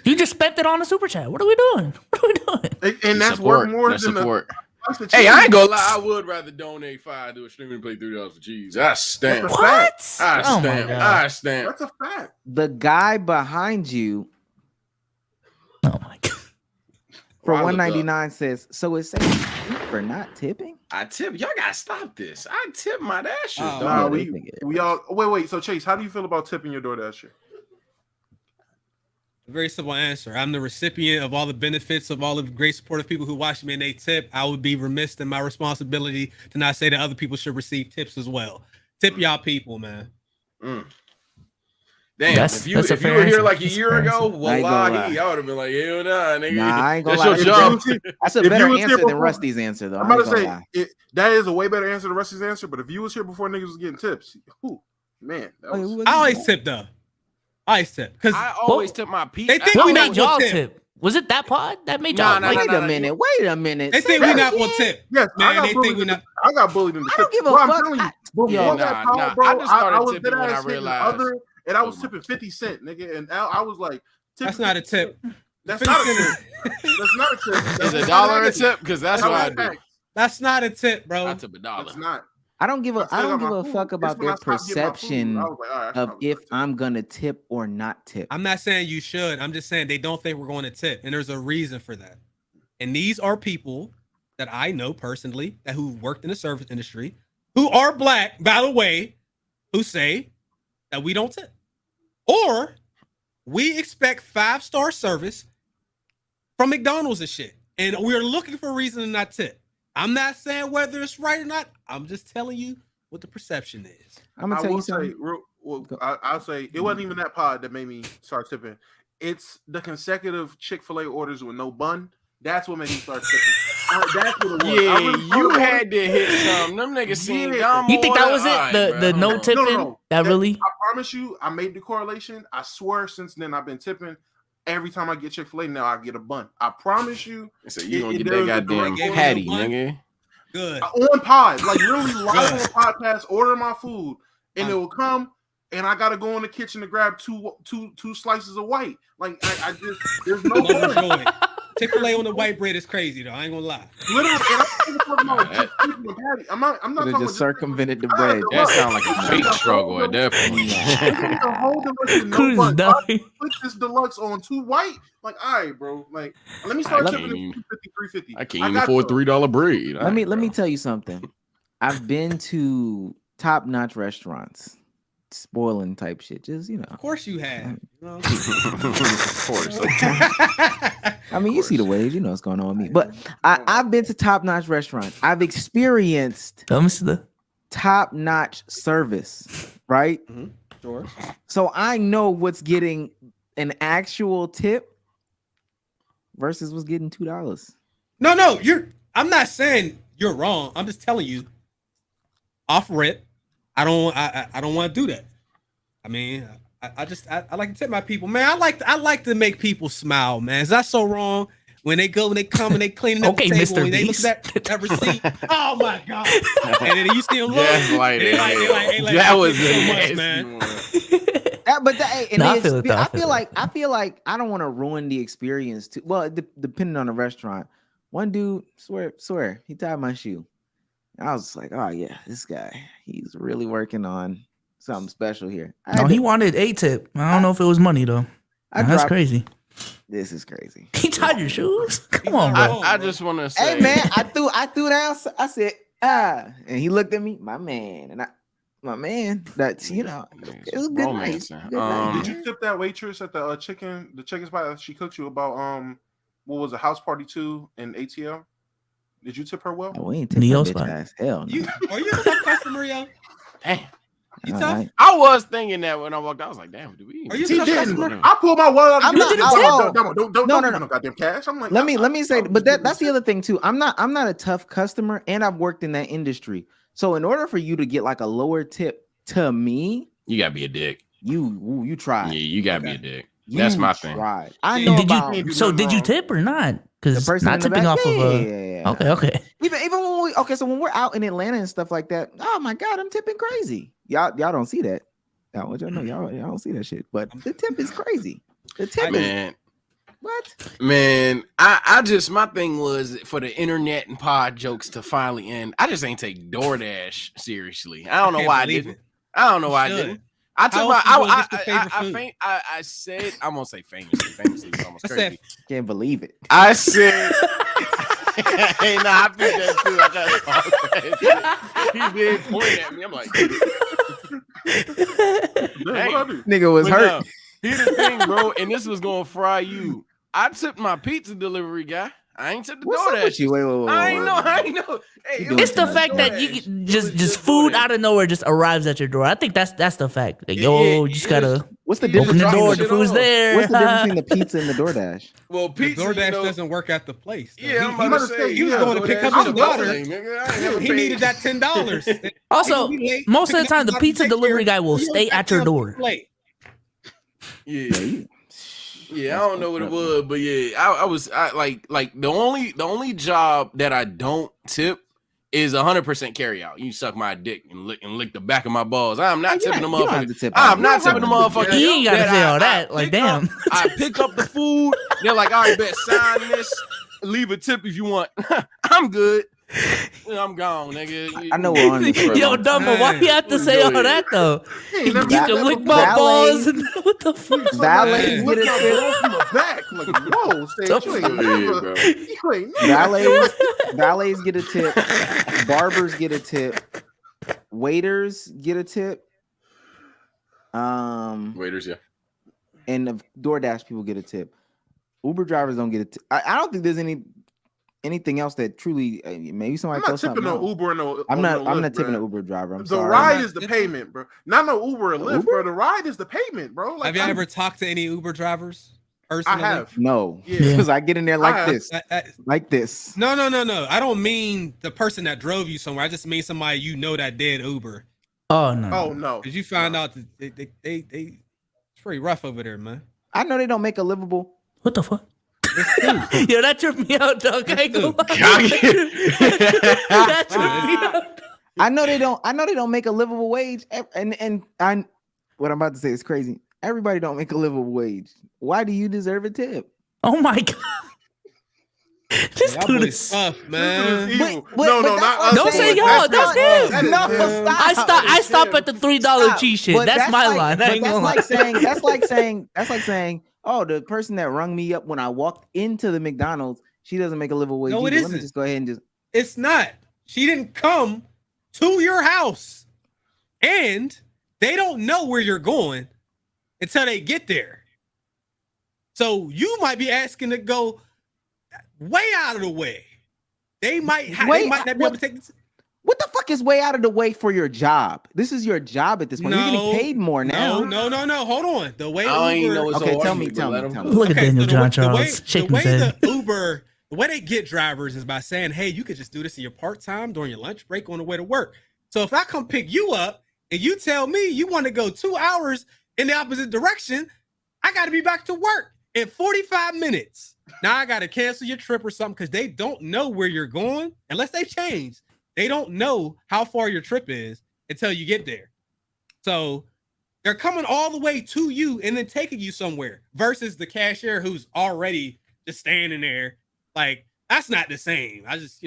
You just spent it on a super chat. What are we doing? What are we doing? And that's Support. worth more That's than support. the Hey, I ain't gonna lie. I would rather donate $5 to a streamer and pay $3 for cheese. I stamp. That's a What? I Oh my stamp. God. I stamp. That's a fact. the guy behind you Oh my God. for Well, I looked up. $1.99 says, "So it's saying for not tipping?" I tip. Y'all gotta stop this. I tip my dashes, Oh, dog. Nah, they think it we all wait. So Chase, how do you feel about tipping your DoorDash shit? Very simple answer. I'm the recipient of all the benefits of all the great supportive people who watch me and they tip. I would be remiss in my responsibility to not say that other people should receive tips as well. Tip y'all people, man. Mm. Damn, That's- if you that's a if you fair were here answer. like a That's a year fair ago, answer. I ain't gonna wallahi, y'all would have been like, hell nah, nigga. Nah, I ain't gonna That's lie. your job. That's a If you better was here answer than before- Rusty's answer, though. I'm I about ain't to gonna say lie. that is a way better answer than Rusty's answer. But if you was here before niggas was getting tips, whew, man, that Wait, was, who was I it? always tip though. I always tip because I always tip my peep. They think What we not made gonna y'all tip. tip? Was it that pod that made Nah, y'all? nah, like, nah, Wait nah, a minute. Wait a minute. they Say think we that not again. gonna tip. yes, Man, they think we not. I got bullied in the I don't tip. give a Bro, I'm fuck. telling you, I- before Yo. that Nah, call, nah. bro, I just started was tipping dead when I ass hitting realized- other, and I was Oh my tipping God. 50 cent, nigga, and I was like, That's not a tip. That's not a tip. That's not a tip. Is That's a dollar a not tip? Because that's what I do. fact. That's not a tip, bro. I tip $1. It's not. I don't give a still I don't got give my a food. fuck It's about when I their stopped getting my food, perception I was like, all right, I of probably if should tip. I'm gonna tip or not tip. I'm not saying you should. I'm just saying they don't think we're going to tip, and there's a reason for that. And these are people that I know personally that who worked in the service industry, who are black, by the way, who say that we don't tip, or we expect 5-star service from McDonald's and shit, and we're looking for a reason to not tip. I'm not saying whether it's right or not. I'm just telling you what the perception is. I'm gonna I tell will you say, something. I'll say it wasn't even that pod that made me start tipping. It's the consecutive Chick-fil-A orders with no bun. That's what made me start tipping. That's what it was. I Yeah, really thought you about had it. to hit some. Them niggas seen Yeah. dumb. You think that order? was it? Alright, The bro. no Hold on. tipping? No. That really? I promise you, I made the correlation. I swear, since then I've been tipping. Every time I get Chick-fil-A, now I get a bun. I promise you. So you gonna get there that was a goddamn direct patty, order. nigga. Good. On pod, like literally live on podcast, order my food, and it will come, and I gotta go in the kitchen to grab two slices of white. Like I just there's no Overjoyed. Chick-fil-A on the white bread is crazy though. I ain't gonna lie. literally. And I'm talking about just chicken and patty. I'm not Could talking have about just circumvented the I bread. had to That look. sound like a fake struggle at that point. The whole deluxe with no Cruz bun. died. I put this deluxe on 2 white. Like, all right, bro. Like, let me start I tipping can't at even- 250, 350. I can't even got afford some. $3 bread. Let me tell you something. I've been to top-notch restaurants, spoiling type shit. Just Of course you have. You know? Of course. I mean, you see the waves, you know what's going on with me. But I've been to top-notch restaurants. I've experienced Thumbs to the. top-notch service, right? Sure. So I know what's getting an actual tip versus what's getting $2. No, I'm not saying you're wrong. I'm just telling you, off rip, I don't want to do that. I mean, I like to tip my people, man. I like to make people smile, man. Is that so wrong? When they come and they cleaning up Okay, the table, Mr. and they look Beast. at that receipt. Oh my god! And then you see them look. That's like, and they like, that thank was you so a much, nasty man. one. But that, and No, the I feel it, though. I feel I feel like I don't want to ruin the experience too. Well, depending on the restaurant. One dude, swear, he tied my shoe. I was like, oh yeah, this guy, he's really working on something special here. No, he wanted a tip. I don't know if it was money though. That's crazy. This is crazy. He tied your shoes? Come on, bro. I just want to say, Hey man, I threw down. I said, and he looked at me, my man, That's it was good night. Good night. Did you tip that waitress at the chicken spot that she cooked you about? What was it, House Party 2 in ATL? Did you tip her well? We ain't tip her bitch ass. Hell no. Are you a tough customer, yo? damn. You tough? Right. I was thinking that when I walked out. I was like, damn, do we? Are you He tough didn't. customer? I pulled my wallet out. I'm not- Don't give no. me no goddamn cash. I'm like, Let me say, but that's the other thing too. I'm not a tough customer, and I've worked in that industry. So in order for you to get like a lower tip to me, You gotta be a dick. you tried. Yeah, you gotta be a dick. That's my thing. Tried. I know about Did you tip or not? Because not in the tipping back? off of Yeah. Okay. Even when we're out in Atlanta and stuff like that, oh my god, I'm tipping crazy. Y'all don't see that. I want y'all to know y'all don't see that shit. But the tip is crazy. The tip is what? Man, I just my thing was for the internet and pod jokes to finally end. I just ain't take DoorDash seriously. I don't know why I didn't. I don't know why I didn't. I took my I said I'm gonna say famously is almost crazy. Can't believe it. I said hey, nah, I think that too. He did point at me. I'm like, nigga was hurt. No, here's the thing, bro, and this was gonna fry you. I tipped my pizza delivery guy. I ain't tipped the What's up DoorDash. with you? Wait. I ain't know. Hey, It's the fact that you get just food out of nowhere just arrives at your door. I think that's the fact. Like, you just gotta What's the open difference? the door. shit The food's off. there. What's the difference between the pizza and the DoorDash? Well, The pizza, DoorDash doesn't work at the place. Though. Yeah, I'm he about to say he was going to pick up his daughter. He He needed that $10. Also, most of the time, the pizza delivery guy will stay at your door. Yeah, I don't know what it was, but yeah, I was like the only job that I don't tip is 100% carry out. You suck my dick and lick the back of my balls. I'm not tipping the motherfucker. I'm not tipping the motherfucker. You ain't gotta say all that. Like, damn. I pick up the food. They're like, all right, bet sign this. Leave a tip if you want. I'm good. I'm gone, nigga. I know we're on this. Yo, Dumbo, why you have to say all that though? You can lick my balls. And what the fuck? Valets get a tip. from the back. Like, whoa, Sage, you ain't Valets get a tip. Barbers get a tip. Waiters get a tip. Waiters, yeah. And the DoorDash people get a tip. Uber drivers don't get a tip. I don't think there's anything else that truly maybe somebody. I'm not tipping no Uber. I'm not Lyft, tipping bro. an Uber driver. I'm the sorry. ride is the payment, bro. Not no Uber or Lyft, bro. The ride is the payment, bro. Like, Have you ever talked to any Uber drivers personally? I have. No, Yeah. because I get in there like this, like this. No. I don't mean the person that drove you somewhere. I just mean somebody you know that did Uber. Oh no. Oh no. Because you found out that they it's pretty rough over there, man. I know they don't make a livable. What the fuck? Yo, that tripped me out, dog. I ain't gonna lie. That tripped me out. I know they don't make a livable wage, and what I'm about to say is crazy. Everybody don't make a livable wage. Why do you deserve a tip? Oh my god. This Y'all dude boys is tough, man. Don't say y'all. That's him. No, stop. I stop at the $3 cheese shit. But That's my like, line. I but ain't that's gonna like lie. that's like saying, oh, the person that rung me up when I walked into the McDonald's, she doesn't make a livable wage. No, it either. Let me isn't. just go ahead and just. It's not. She didn't come to your house, and they don't know where you're going until they get there. So you might be asking to go way out of the way. They might not be able to take. What the fuck is way out of the way for your job? This is your job at this point. You're getting paid more now. No. Hold on. The way I ain't Uber. know it's Okay, so tell hard, me. but let 'em- Look at Daniel so John the Charles way shaking his head. the Uber, the way they get drivers is by saying, "Hey, you could just do this in your part time during your lunch break on the way to work." So if I come pick you up and you tell me you want to go 2 hours in the opposite direction, I got to be back to work in 45 minutes. Now I got to cancel your trip or something because they don't know where you're going unless they change. They don't know how far your trip is until you get there. So they're coming all the way to you and then taking you somewhere versus the cashier who's already just standing there. Like, that's not the same. I just,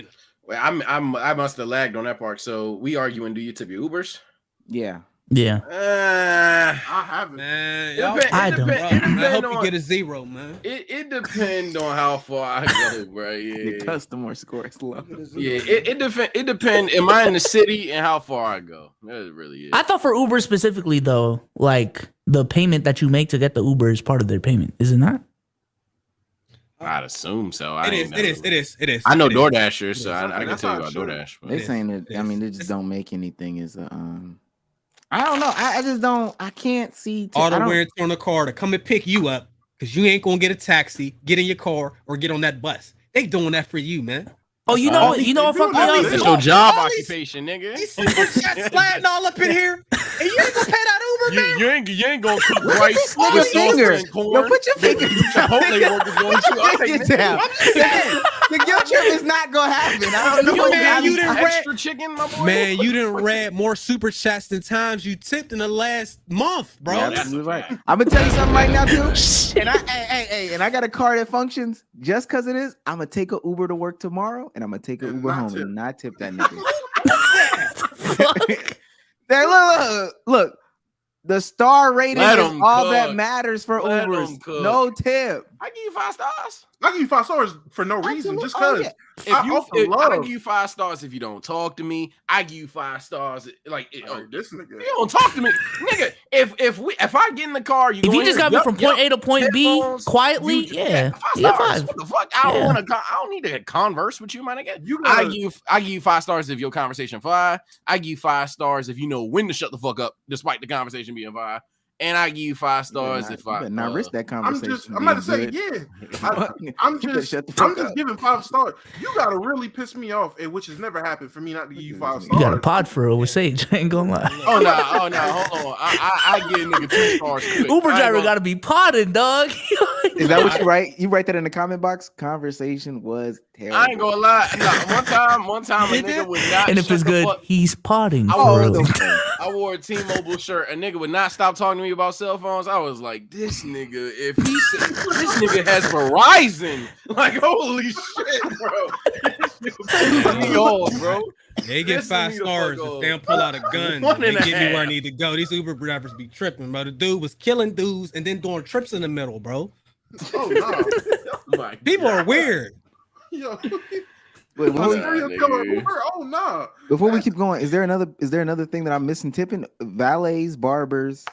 Well, I must have lagged on that part. So we arguing. Do you tip your Ubers? Yeah. Yeah. I haven't. Man, It y'all, depend- I it don't. depend- it I hope depend you on- get a 0, man. It depends on how far I go, bro. The Yeah, customer score is low. yeah. It depends. Am I in the city and how far I go? That really is. I thought for Uber specifically though, like the payment that you make to get the Uber is part of their payment, is it not? I'd assume so. It is. I know It is. DoorDashers, so Okay, I can that's tell you how about it should. DoorDash. but- They is. saying that. It I mean, they is. just don't make anything as a. I don't know. I just don't. I can't see. All the I don't- wear and tear on the car to come and pick you up because you ain't gonna get a taxi, get in your car, or get on that bus. They doing that for you, man. Oh, you know all what? these- You know what they fucked me doing up? that. It's your job all these- occupation, nigga. These super chats sliding all up in here, and you ain't gonna pay that Uber, man. You ain't gonna cook Look at rice this with nigga's salsa finger. and corn. Yo, put your finger down. Chipotle workers going to. I'll take Get that. down. I'm just saying, The guilt trip is not gonna happen. I don't know. Man, you didn't Extra chicken, my boy. man, you didn't read more super chats than times you tipped in the last month, bro. Yeah, that's absolutely a right. fact. I'm gonna tell you something right now, dude. And and I got a car that functions just because it is. I'm gonna take an Uber to work tomorrow, and I'm gonna take an And Uber not home tip. and not tip that nigga. Fuck. There, look. The star rating Let is 'em all cook. that matters for Let 'em Ubers. cook. No tip. I give you 5 stars. I give you 5 stars for no reason, just Absolutely. because. Oh, If I you, offer I love. give you 5 stars if you don't talk to me. I give you 5 stars. Like, This nigga. you don't talk to me, nigga. If I get in the car, you If go you in, just got me yup, from point yup, A to point B headphones, quietly, you- yeah, 5 you get stars. 5. What the fuck? I don't Yeah. want to. I don't need to converse with you, my nigga. You I gotta, give you 5 stars if your conversation 5. I give you 5 stars if you know when to shut the fuck up, despite the conversation being 5. And I give you 5 stars if I not risk that I'm conversation. about to say, being good. yeah. I'm You better just shut the fuck up. giving 5 stars. You gotta really piss me off, which has never happened for me not to give you 5 You You got a stars. pod for it with Sage. I ain't gonna lie. Oh no, hold on. I give a nigga 2 stars. quick. Uber I ain't driver gonna- got to be potted, dog. Is that what you write? You write that in the comment box? Conversation was terrible. I ain't gonna lie. No, one time a nigga would not. And if shut it's the good, fuck- he's potting. Oh, For the real. fuck? I wore a T-Mobile shirt. A nigga would not stop talking to me about cell phones. I was like, this nigga, if he said this nigga has Verizon, like holy shit, bro. This nigga pissed me off, bro. They get Listen 5 to the stars fuck if up. they don't pull out a gun. One And and they a get me where I half. need to go. These Uber drivers be tripping, bro. The dude was killing dudes and then doing trips in the middle, bro. Oh no. My People are God. weird. Yo, Wait, a before we, serial nigga. killer Uber? Oh no. before we keep going, is there another thing that I'm missing? Tipping valets, barbers,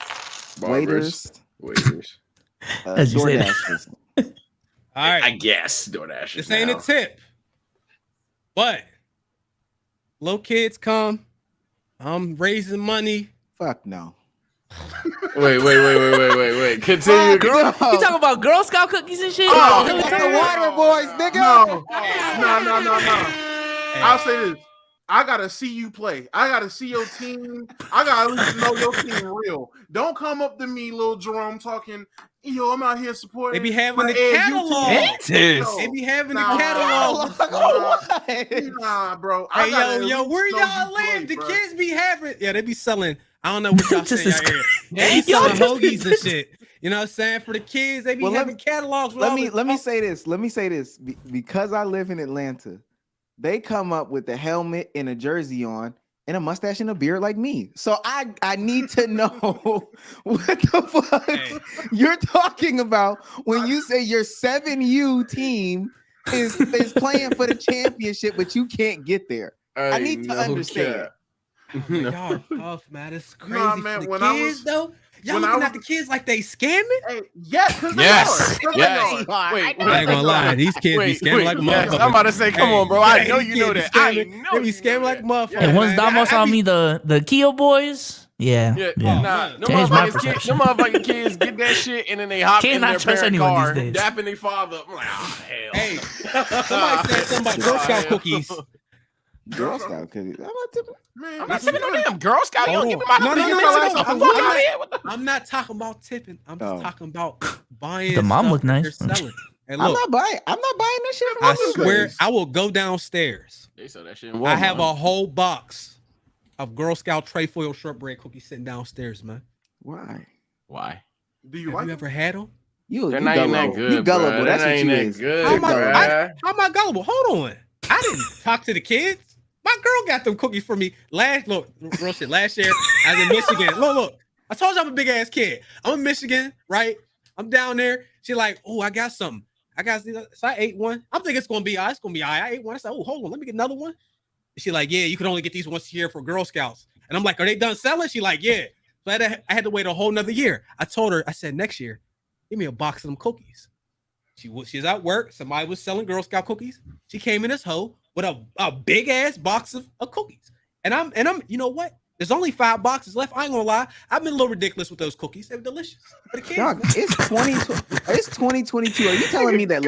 waiters, Waiters. As you say that. DoorDashers. All right. I guess DoorDash. This ain't a tip, but little kids come. I'm raising money. Fuck no. Wait. Continue. Fuck no. You talking about Girl Scout cookies and shit? Oh, Is that what the you're talking about? water boys, nigga. No. I'll say this. I gotta see you play. I gotta see your team. I gotta at least know your team real. Don't come up to me, little Jerome, talking. Yo, I'm out here supporting. They be having my the AAU catalog. team." They be having Nah. the catalog. Nah, bro. I Hey, gotta yo, at where least know y'all you live? play, The bro. kids be having. Yeah, they be selling. I don't know what y'all This saying. is Y'all hear. They be Yo, selling this- hoagies and shit. You know what I'm saying? For the kids, they be Well, having catalogs. With all this- Let me say this. Because I live in Atlanta, they come up with a helmet and a jersey on and a mustache and a beard like me. So I need to know what the fuck Hey. you're talking about when you say your 7U team is playing for the championship, but you can't get there. I need to understand. Y'all tough, man. It's crazy. Nah, for man, the when I kids, was- though. Y'all when I looking at was- the kids like they scamming? Hey, yeah, because they Yes. are. 'Cause they Yes. are. Wait, I ain't gonna lie. These kids be scamming like a yes, motherfucker. I'm about to say, come on, bro. I know you know these that. I kids be know scamming- They be you scamming know like a that. motherfucker. And once man. Damos I on be- me, the Kia boys, yeah. Yeah, Oh, nah, man. them Change my motherfuckers, perception. them motherfucking kids get that shit and then they hop in Cannot their trust parent anyone car, these days. dapping their father up. I'm like, oh, hell. Hey, somebody said something about Girl Scout cookies. Girl Scout cookies. I'm not tipping. Man, I'm not tipping no damn Girl Scout. You Hold don't on. give me my No, no, you no, get no, my no, stuff. no. I'm fucking I'm out not- here. What the- I'm not talking about tipping. I'm just Oh. talking about buying. The mom stuff look that nice. they're selling. And I'm look, not buying that shit from I Uber swear, cookies. I will go downstairs. They sell that shit in Walmart. I have a whole box of Girl Scout trefoil shortbread cookies sitting downstairs, man. Why? Why? do you Have like you it? ever had them? You They're not even that gullible. good. You gullible. Bro. That's That what ain't you that is. good, How am bro. I gullible? Hold on. I I didn't talk to the kids. My girl got them cookies for me last year. I was in Michigan. Look. I told you I'm a big ass kid. I'm in Michigan, right? I'm down there. She like, oh, I got something. So I ate one. I'm thinking it's gonna be all right. It's gonna be all right. I ate one. I said, oh, hold on, let me get another one. She like, yeah, you can only get these once a year for Girl Scouts. And I'm like, are they done selling? She like, yeah. So I had to wait a whole nother year. I told her, I said, next year, give me a box of them cookies. She's at work. Somebody was selling Girl Scout cookies. She came in this hoe with a big ass box of cookies. And I'm, you know what? There's only 5 boxes left. I ain't gonna lie. I've been a little ridiculous with those cookies. They're delicious for the kids. Dog, it's 2022. Are you telling me that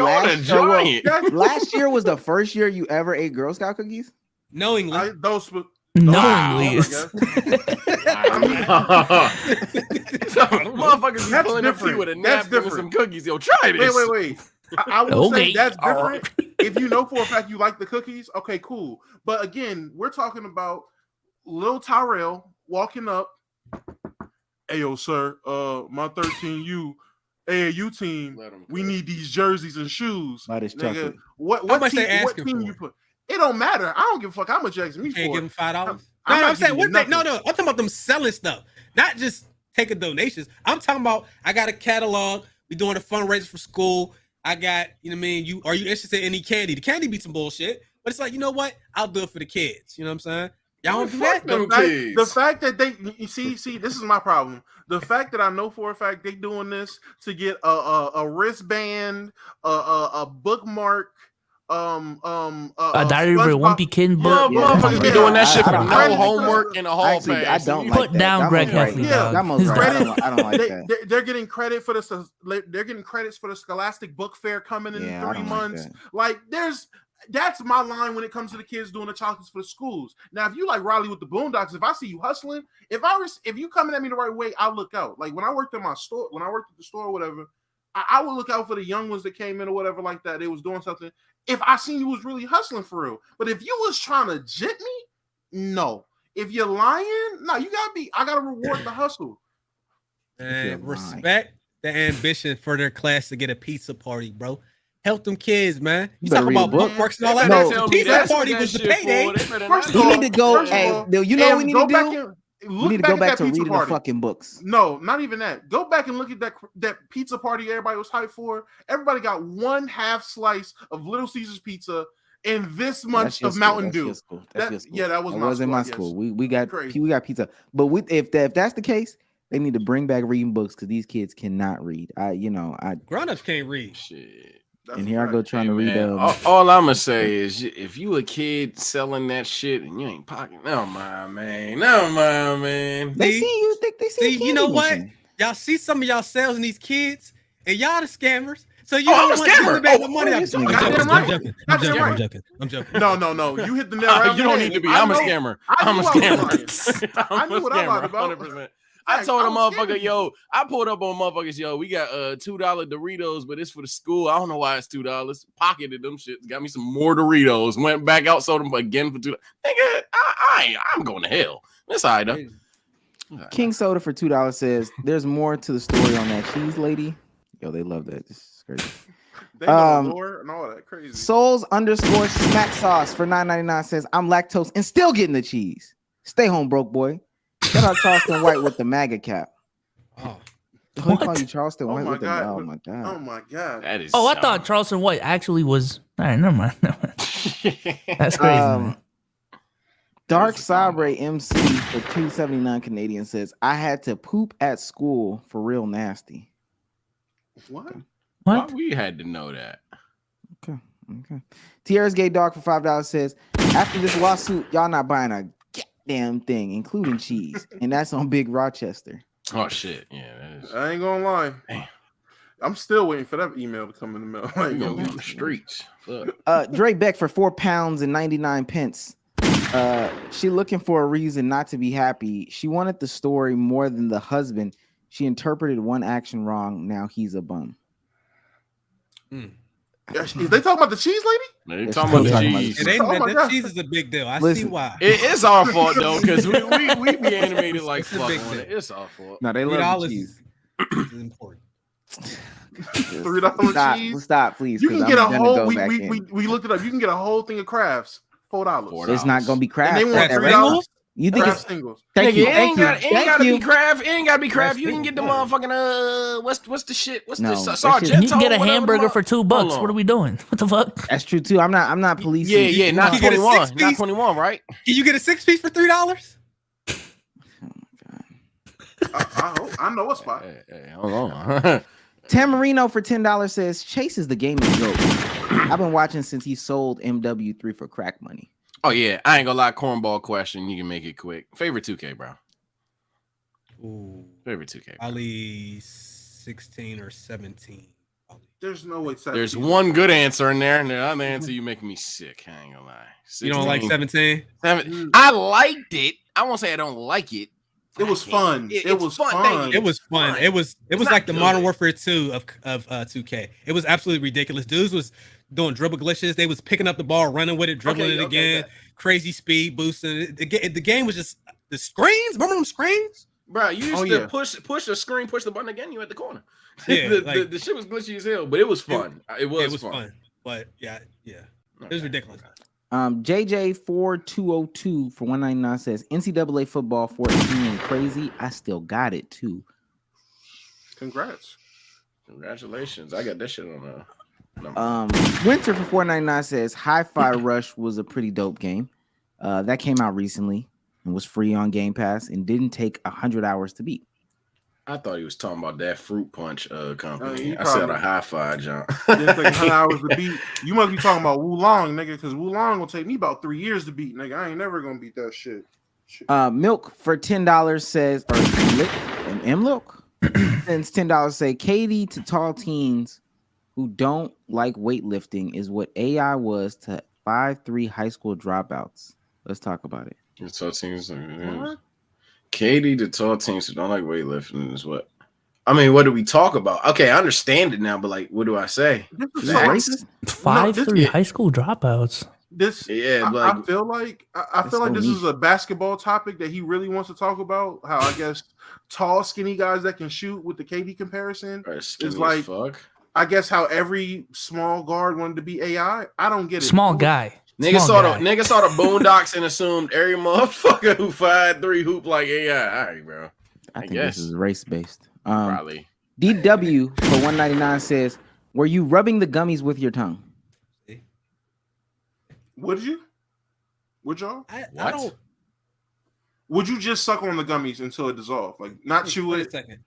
last year was the first year you ever ate Girl Scout cookies? Knowingly. Knowingly. Motherfuckers be pulling up with a napkin and some cookies. Yo, try this. Wait. I will say that's different. If you know for a fact you like the cookies, okay, cool. But again, we're talking about Lil Tyrell walking up. Hey, yo, sir, my 13U AAU team, we need these jerseys and shoes. Nigga, what team you put? It don't matter. I don't give a fuck how much you ask me for. Can't give them $5. I'm saying, I'm talking about them selling stuff, not just taking donations. I'm talking about I got a catalog. We're doing a fundraiser for school. I got, you know what I mean? Are you interested in any candy? The candy be some bullshit, but it's like, you know what? I'll do it for the kids. You know what I'm saying? Y'all don't do that. The fact that you see, this is my problem. The fact that I know for a fact they doing this to get a wristband, a bookmark, a diary of a wimpy kid book. Motherfuckers be doing that shit for no homework in a hall pass. I don't put like down that. Greg Heffley. I don't like that. They're getting credit for they're getting credits for the Scholastic Book Fair coming in 3 months. Like that's my line when it comes to the kids doing the chocolates for the schools. Now, if you like Riley with the Boondocks, if I see you hustling, if you coming at me the right way, I'll look out. Like when I worked at the store or whatever, I would look out for the young ones that came in or whatever like that. They was doing something. If I seen you was really hustling for real. But if you was trying to jit me, no. If you're lying, no, I gotta reward the hustle. And respect the ambition for their class to get a pizza party, bro. Help them kids, man. You talk about bookmarks and all that. No, pizza party was the payday. You need to go. Hey, you know what we need to do? We need to go back to reading the fucking books. No, not even that. Go back and look at that pizza party everybody was hyped for. Everybody got 1/2 slice of Little Caesars pizza and this much of Mountain Dew. That was in my school. We got pizza. But if that's the case, they need to bring back reading books because these kids cannot read. Grown-ups can't read. Shit. And here I go trying to read. All I'm gonna say is, if you a kid selling that shit and you ain't pocket, never mind, man. They see you. They see. You know what? Y'all see some of y'all sales and these kids, and y'all the scammers. So you don't want to make the money. I'm joking. No. You hit the nail right. You don't need to be. I'm a scammer. I'm a scammer. I knew what I was about. 100%. I told a motherfucker, yo, I pulled up on motherfuckers, yo, we got $2 Doritos, but it's for the school. I don't know why it's $2. Pocketed them shit, got me some more Doritos, went back out, sold them again for $2. Nigga, I'm going to hell. That's all right, though. King Soda for $2 says, there's more to the story on that cheese lady. Yo, they love that. This is crazy. They know lore and all that crazy. Souls_smack sauce for $9.99 says, I'm lactose and still getting the cheese. Stay home, broke boy. Shout out Charleston White with the MAGA cap. Oh, they call you Charleston White with the oh my god. Oh my god. That is. I thought Charleston White actually was. All right, never mind. That's crazy. Man. Dark Sabre MC for $2.79 Canadian says, I had to poop at school for real nasty. What? Why we had to know that? Okay. Tierra's Gay Dog for $5 says, after this lawsuit, y'all not buying a damn thing, including cheese, and that's on Big Rochester. Oh shit, yeah, that is. I ain't gonna lie. Damn. I'm still waiting for that email to come in the mail. I ain't gonna be on the streets. Dre Beck for £4.99. She looking for a reason not to be happy. She wanted the story more than the husband. She interpreted one action wrong. Now he's a bum. Is they talking about the cheese lady? They talking about the cheese. That cheese is a big deal. I see why. It's our fault though, because we be animated like fuck on it. It's our fault. No, they love the cheese. Is important. $3 cheese. Stop, please. You 'cause can I'm get a gonna whole. go back in. We looked it up. You can get a whole thing of crafts. $4. It's not gonna be And Kraft. they want at $3. restaurants. You think Craft it's singles. thank Nigga, you, it thank ain't you, got, it ain't thank gotta you. be Kraft. It ain't gotta be Kraft. That's You can it, get the yeah. motherfucking what's the shit? What's No, the that shit- Sergeant? You can get a hamburger for $2. What are we doing? What the fuck? That's true too. I'm not policing. Yeah, yeah, not You get a 21, not six-piece? 21, right? Can you get a 6-piece for $3? I know a spot. Hey, hold on. Tamarino for $10 says Chase is the gaming goat. I've been watching since he sold MW3 for crack money. Oh yeah, I ain't gonna lie. Cornball question. You can make it quick. Favorite 2K, bro. Ooh, Favorite 2K. Bro. probably 16 or 17. Probably. There's no way. There's one good answer in there, and the other answer you making me sick. I ain't gonna lie. You don't like 16. 17? I liked it. I won't say I don't like it. It was fun. It was fun. Thank you. It was fun. It was not like the good. Modern Warfare 2 of 2K. It was absolutely ridiculous. Dudes was doing dribble glitches. They was picking up the ball, running with it, dribbling it again, crazy speed boosting. The game was just the screens. Remember them screens? Bro, you used Oh, to yeah. push the screen, push the button again. You at the corner. Yeah, the shit was glitchy as hell, but it was fun. It was fun. But yeah, it was ridiculous. JJ4202 for 199 says NCAA football 14 and crazy. I still got it too. Congrats. Congratulations. I got that shit on Winter for 499 says Hi-Fi Rush was a pretty dope game. That came out recently and was free on Game Pass and didn't take 100 hours to beat. I thought he was talking about that fruit punch company. he I said probably- a high-five, John. Didn't take 100 hours to beat. You must be talking about Wulong, nigga, because Wulong will take me about 3 years to beat, nigga. I ain't never gonna beat that shit. Milk for $10 says, or Milk sends $10 say Katie to tall teens who don't like weightlifting is what AI was to 5'3" high school dropouts. Let's talk about it. Tall teams. Katie, the tall teams who don't like weightlifting is what? I mean, what do we talk about? Okay, I understand it now, but like, what do I say? Is that racist? 5'3" high school dropouts. Yeah, I feel like this is a basketball topic that he really wants to talk about. How I guess tall, skinny guys that can shoot with the KD comparison is like, I guess how every small guard wanted to be AI. I don't get it. Small guy. Nigga saw the Boondocks and assumed every motherfucker who 5'3" hoop like AI. All right, bro. I think guess. this is race based. Probably. DW for 199 says, "Were you rubbing the gummies with your tongue?" Would you? Would y'all? I What? don't. Would you just suck on the gummies until it dissolved? Like not chew Wait a it. second.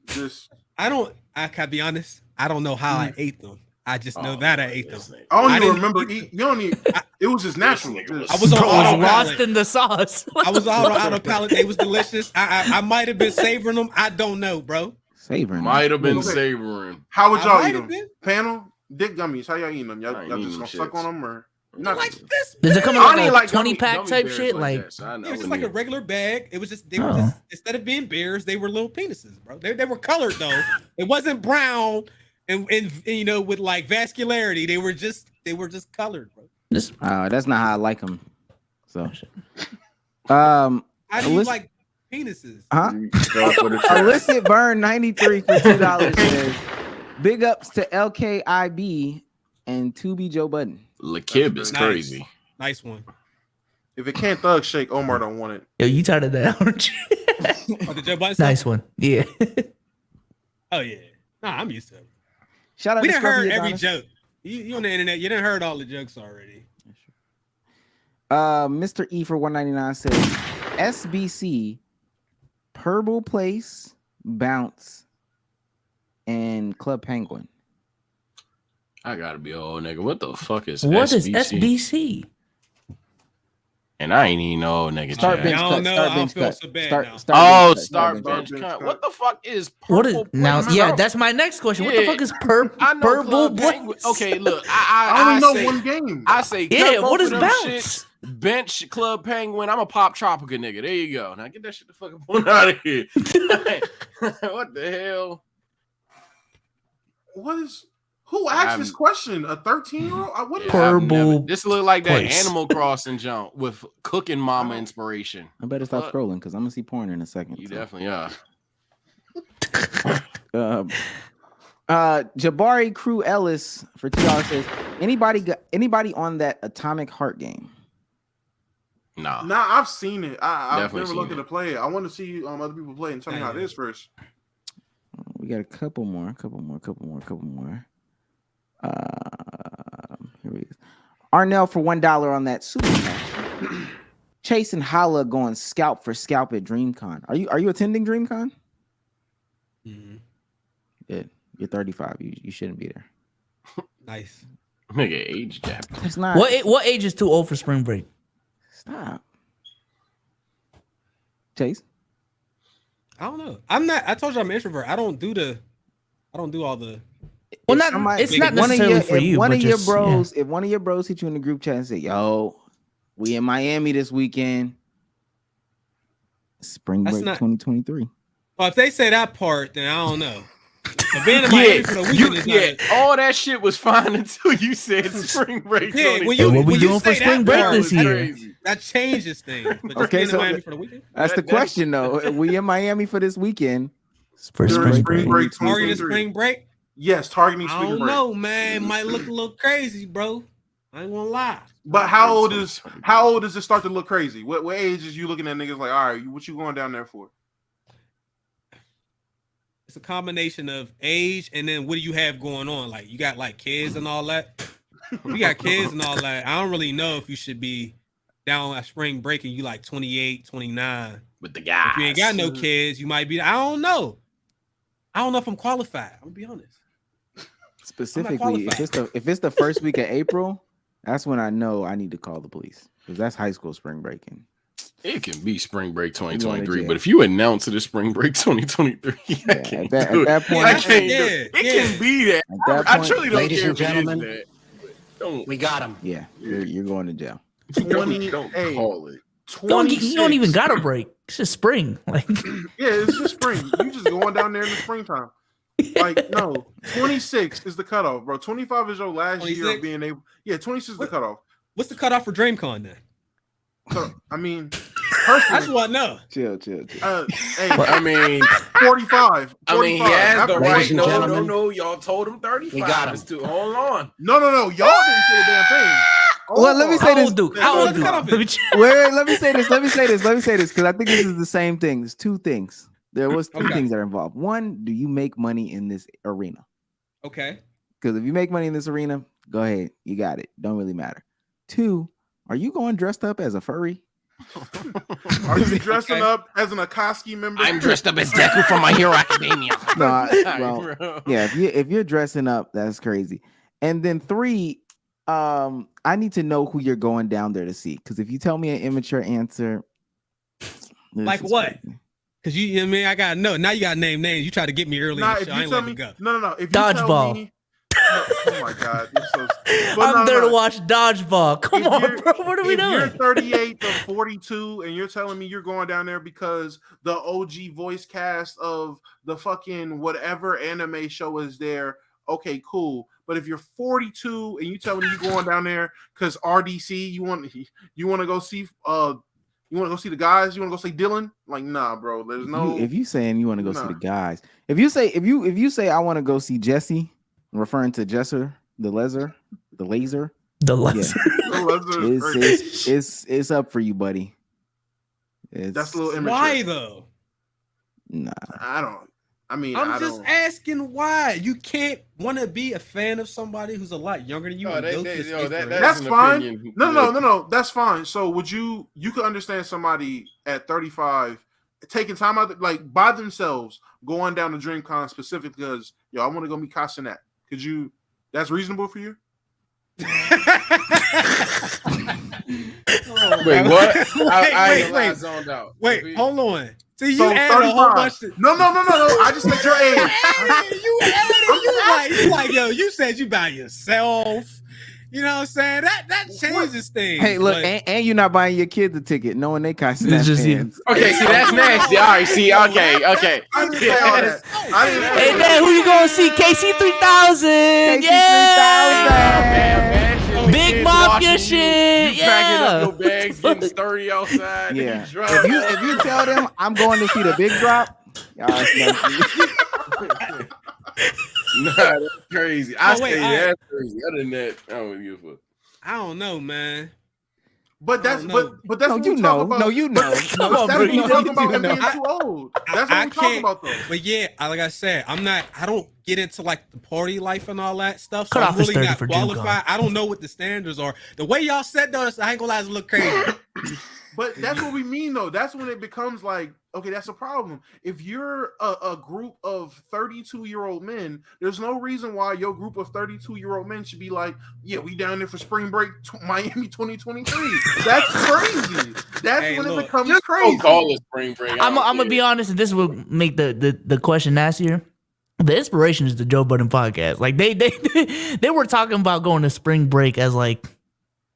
Just I don't. I can be honest. I don't know how I ate them. I just know Oh, that I ate them. I don't I even didn't remember eat. You don't even. It was just natural. nigga was- I was on Bro, was autopilot. lost in the sauce. I was on autopilot. They was delicious. I might have been savoring them. I don't know, bro. Savoring. Might have been Okay. savoring. How would I y'all might eat have them? been. Panel dick gummies. How y'all eating them? I Y'all ain't just eating gonna them suck shits. on them or Not like this. Does it come in I like don't a like 20 pack gummy type bears shit? like Like, that, so I It was wouldn't just like a even- regular bag. It was just they were Oh. just instead of being beers, they were little penises, bro. They were colored though. It wasn't brown and you know with like vascularity. They were just colored, bro. just That's not how I like them. So, How do you Alyssa- like penises? huh? Go for the trash. Illicit Burn 93 for $2 says, "Big ups to LKIB and 2B Joe Budden." Lakib is Nice. crazy. Nice one. if it can't thug shake, Omar don't want it. yo, you tired of that, aren't you? Oh, the Joe Budden Nice stuff? one. Yeah. Oh yeah. Nah, I'm used to it. Shout out We to done heard Scruffy every Adonis. joke. You on the internet. You done heard all the jokes already. Mr. E for 199 says, "SBC, Purple Place, Bounce, and Club Penguin." I gotta be a old nigga. What the fuck is What is SBC? SBC? And I ain't even know old nigga. Start Chad. bench I don't cut. know. Start I bench don't feel cut. so bad Start, now. start Oh, bench cut. start bench bench cut. cut. What the fuck is What is purple? now? Place? Yeah, that's my next question. What the Yeah. fuck is I know purple Club Blaze? Penguin. Okay, look, I I only know say, one game. I say, cut Yeah, both what of is them Bounce? shits, bench Club Penguin. I'm a Pop Tropica nigga. There you go. Now get that shit the fuck up out of here. What the hell? What is? Who asked this question? A 13-year-old? What is Yeah, I've Purple never- This look like that Place. Animal Crossing jump with cooking mama inspiration. I better stop What? scrolling because I'm gonna see porn in a second. You so. definitely are. Jabari Crew Ellis for $2 says, anybody on that Atomic Heart game? Nah. Nah, I've seen it. I've Definitely never seen looked it. at it play. I want to see other people play and tell me how it is first. We got a couple more. Here we go. Arnell for $1 on that Supercash. Chase and Holla going scalp for scalp at DreamCon. Are you attending DreamCon? Mhm. Good. You're 35. You shouldn't be there. Nice. Nigga, age gap. It's not. What age is too old for spring break? Stop. Chase. I don't know. I'm not. I told you I'm an introvert. I don't do all the. Well, If not. It's if not one of necessarily your- for if you. One but of your just, bros, if one of your bros hit you in the group chat and say, "Yo, we in Miami this weekend, spring That's break not- 2023." Well, if they say that part, then I don't know. But being in Miami for the weekend is not. all that shit was fine until you said spring break. Yeah, when Hey, you what we when you doing for say spring that break part, this year? Crazy. that changes things. But just Okay, being so in Miami for the weekend. That's the That- question, though. We in Miami for this weekend. For During spring spring break. break Targeting 2023. spring break. Yes, targeting I spring don't break. know, man. Might look a little crazy, bro. I ain't gonna lie. But how old does it start to look crazy? What age is you looking at niggas like, all right, what you going down there for? It's a combination of age and then what do you have going on? Like you got like kids and all that. We got kids and all that. I don't really know if you should be down at spring break and you like 28, 29. With the guys. If you ain't got no kids, you might be. I don't know. I don't know if I'm qualified. I'm gonna be honest. Specifically, if it's the first week of April, that's when I know I need to call the police because that's high school spring breaking. It can be spring break You going 2023, to but if you announce it as spring break 2023, I can't do it. at that point, I can't do Yeah, it. It yeah. can be that. At that I point, truly don't Ladies care and if it is gentlemen, that. Don't, We got him. yeah, you're going to jail. 20, don't hey, call it. You don't even 26. got a break. It's just spring. Like Yeah, it's just spring. You just going down there in the springtime. Like, no, 26 is the cutoff, bro. 25 is your last year 26? of being able. Yeah, 26 is the cutoff. What's the cutoff for DreamCon then? So, I mean, I just personally, want to know. Chill. hey, I mean, 45. I mean, he 45. has the After right. Ladies and No, gentlemen, no. Y'all told him 35. we got him. It's too. Hold on. No. Y'all didn't say the damn thing. Well, let me say how this. old Duke? How How old old the cutoff Duke? is? Wait, let me say this because I think this is the same thing. There's two things. There was two Okay. things that are involved. One, do you make money in this arena? Okay. Because if you make money in this arena, go ahead, you got it. Don't really matter. Two, are you going dressed up as a furry? Are you dressing Okay. up as an Akatsuki member? I'm dressed up as Deku from My Hero Academia. No, Well, well, yeah. If you're dressing up, that's crazy. And then three, I need to know who you're going down there to see. Because if you tell me an immature answer, this Like is what? crazy. Because you know what I mean, I gotta know. Now you gotta name names. You try to get me early. Nah, in the if show. I you ain't tell letting me, go. no. If you Dodgeball. tell me, no, oh my god, you're so. But I'm there no. to watch dodgeball. Come If on, you're- bro. What are we If you're doing? 38 to 42 and you're telling me you're going down there because the OG voice cast of the fucking whatever anime show is there, okay, cool. But if you're 42 and you telling me you're going down there because RDC, you want to go see you want to go see the guys, you want to go see Dylan? Like, nah, bro. There's no. If you saying you want to go see Nah. the guys, if you say I want to go see Jesse, referring to Jesser, the laser, The lesson. the Lesnar is crazy. it's up for you, buddy. That's a little immature. Why though? Nah. I'm just asking why. You can't want to be a fan of somebody who's a lot younger than you. Oh, and go to the space that- parade. That's an fine. opinion. No. That's fine. So would you could understand somebody at 35 taking time out like by themselves going down to DreamCon specifically because I want to go meet Castanet. Could you? That's reasonable for you? Wait, what? Wait, zoned out. wait, hold on. See, So you added a whole 35. bunch of. No. I just said your age. You like, yo, you said you by yourself. You know what I'm saying? That changes things. Hey, look, but- and you're not buying your kids a ticket, knowing they kind It's just you. fans. Okay, see, that's nasty. All right, see, okay. I didn't say all that. I didn't say Hey, all man, who you going to see? KC 3000. KC Yeah. 3000. Big mafia shit. You packing Yeah. up your bags, getting sturdy outside. Yeah. You drunk. If you tell them I'm going to see the big drop, y'all Nah, that's crazy. I Oh, wait, say all right. that's crazy. Other than that, I don't give a fuck. I don't know, man. But that's No. but that's No, what you we know. talk about. No, you know. Come on, That's bro. what we You talk do about and know. being too old. That's I what we talk can't- about though. But yeah, like I said, I don't get into like the party life and all that stuff. So Cut I'm off his really 30 not for Drew qualified. Gone. I don't know what the standards are. The way y'all said those, I ain't gonna lie, it's a little crazy. But that's what we mean, though. That's when it becomes like, okay, that's a problem. If you're a group of 32-year-old men, there's no reason why your group of 32-year-old men should be like, yeah, we down there for spring break Miami 2023. That's crazy. That's Hey, when look, it becomes Just crazy. don't call it spring break. I'm gonna be honest, and this will make the question nastier. The inspiration is the Joe Budden podcast. Like they were talking about going to spring break as like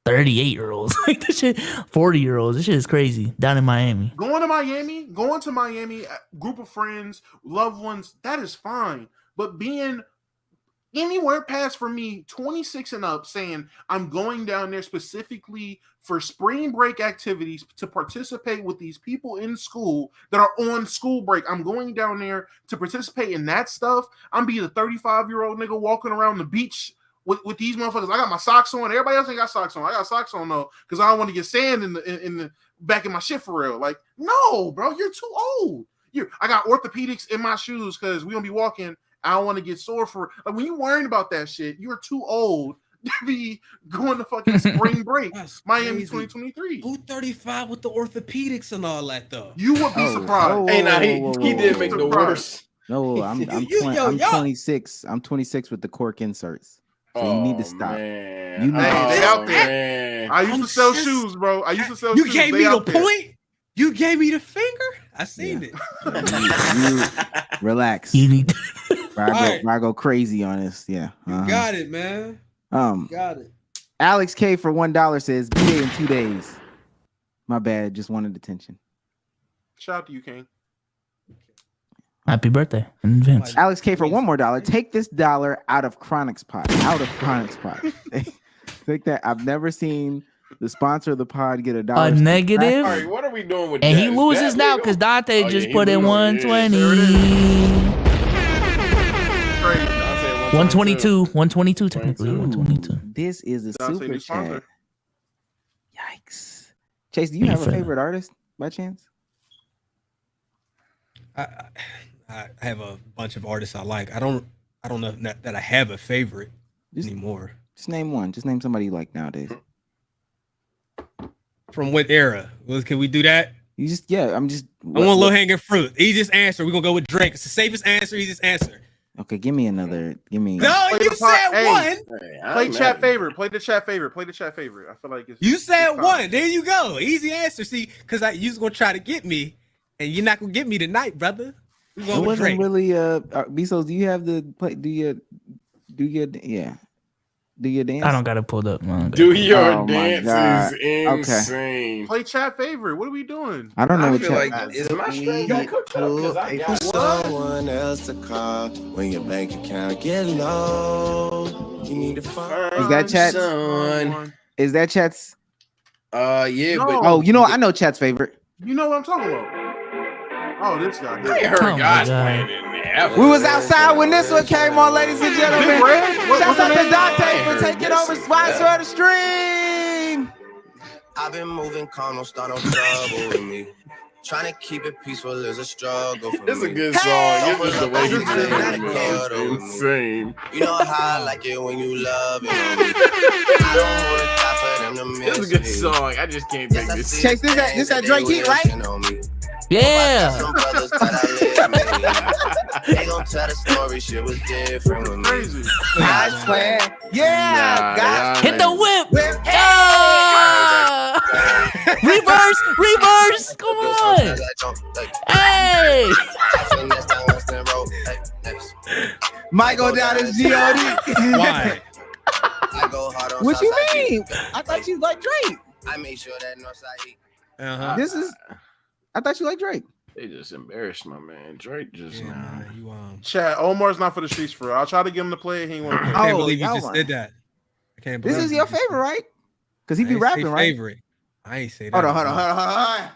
38-year-olds, like this shit, 40-year-olds. This shit is crazy down in Miami. Going to Miami, group of friends, loved ones, that is fine. But being anywhere past, for me, 26 and up, saying I'm going down there specifically for spring break activities to participate with these people in school that are on school break. I'm going down there to participate in that stuff. I'm being a 35-year-old nigga walking around the beach with these motherfuckers. I got my socks on. Everybody else ain't got socks on. I got socks on though, because I don't want to get sand in the back in my shit for real. Like, no, bro, you're too old. I got orthopedics in my shoes because we gonna be walking. I don't want to get sore for like when you worrying about that shit. You're too old to be going to fucking spring break, Miami 2023. Who 35 with the orthopedics and all that though? You would be surprised. Hey, now he did make the worse. No, I'm yo. 26. I'm 26 with the cork inserts. So you need to stop. Man. You need Hey, to they stop. out there. Man. I used to sell just- shoes, bro. I used to sell You shoes. gave They me the out there. point. You gave me the finger. I seen it. You relax. You need Where I go crazy on this. Yeah. uh-huh. Got it, man. Got it. Alex K for $1 says be there in 2 days. My bad. Just wanted attention. Shout out to you, King. happy birthday in advance. Alex K for $1 more. Take this dollar out of Chronic's pot. Out of Chronic's pot. Take that. I've never seen the sponsor of the pod get $1. A negative, All right, what are we doing with and that? he Is loses that now legal? because Dante Oh, just yeah, put he in loses. 120. Crazy. Dante 122, 122 technically, 22. 122. This is a Dante, super new sponsor. chat. Yikes. Chase, do you have a Fair. favorite artist by chance? I have a bunch of artists I like. I don't know that I have a favorite Just- anymore. Just name one. Just name somebody you like nowadays. From what era? Can we do that? You just I'm just I want low hanging fruit. Easiest answer. We're gonna go with Drake. It's the safest answer, easiest answer. Okay, give me another. Give me No, Play you the pot. said Hey. one. Hey, I Play ain't chat mad. favorite. Play the chat favorite. Play the chat favorite. I feel like it's You said it's one. There you go. Easy answer. See, because you was gonna try to get me, and you're not gonna get me tonight, brother. We It going with wasn't Drake. really Bezos, do you have the play? Do your dance? I don't got it pulled up. Man. Do your Oh, my dance God. is insane. Play chat favorite. What are we doing? I don't know I what feel chat. like is my string got cooked up because I got someone else to call when your bank account get low. You need to find Is that chat? Son. Is that chat's? Yeah, No. but Oh, you know I know chat's favorite. You know what I'm talking about? Oh, this guy. I ain't heard Oh my guys God. playing in there. We was outside when this one came on, ladies and gentlemen. Big Red? Shouts What's out the to name? Dante for taking over sponsor of the stream. I've been moving calm, don't start no trouble with me. Trying to keep it peaceful is a struggle for It's me. a good song. It's just the way you Hey! do it. It's insane. You know how I like it when you love it on me. I don't wanna die for them to miss It's a good me. song. I just can't take Yes, I this. see Chase, the this things that they Drake heat, right? wishing on me. Yeah. Some brothers that I live, they gon' tell the story, shit was different with me. Crazy. Nice plan. Yeah, guys. Hit the whip. Whip. Yeah. Reverse. Come on. Hey. Might go down as G.O.D. Why? What you mean? I thought you liked Drake. I made sure that Northside Heat. I thought you liked Drake. They just embarrassed my man. Drake just Yeah, now. man, you Chat. Omar's not for the streets for real. I'll try to get him to play it. He ain't want to play. I can't Oh, believe you y'all just want- did that. I can't This believe is you your just- favorite, right? Because he I be ain't rapping, say right? Favorite. I ain't say that. Hold on.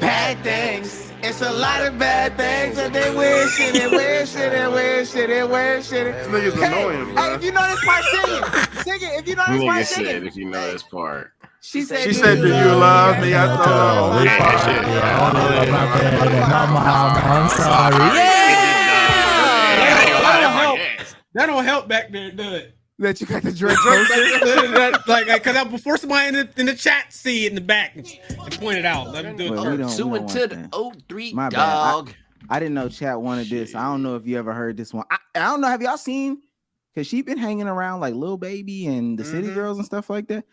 Bad things It's a lot of bad things that they wishing and wishing and wishing and wishing. This nigga's annoying, bro. Hey, if you know this part, sing it. Sing it. If you know this Nigga part, sing said, it. if you know this part. She said, She said, "Do you love me?" I told her. I'm sorry. That don't help back there, does it? That you got the Drake poster. Like, cause before somebody in the chat see it in the back and point it out. Let them do it. Well, we don't Two want into the that. 03 My bad. dog. I didn't know chat wanted this. I don't know if you ever heard this one. I don't know. Have y'all seen? Because she been hanging around like Lil Baby and the City Girls and stuff like that.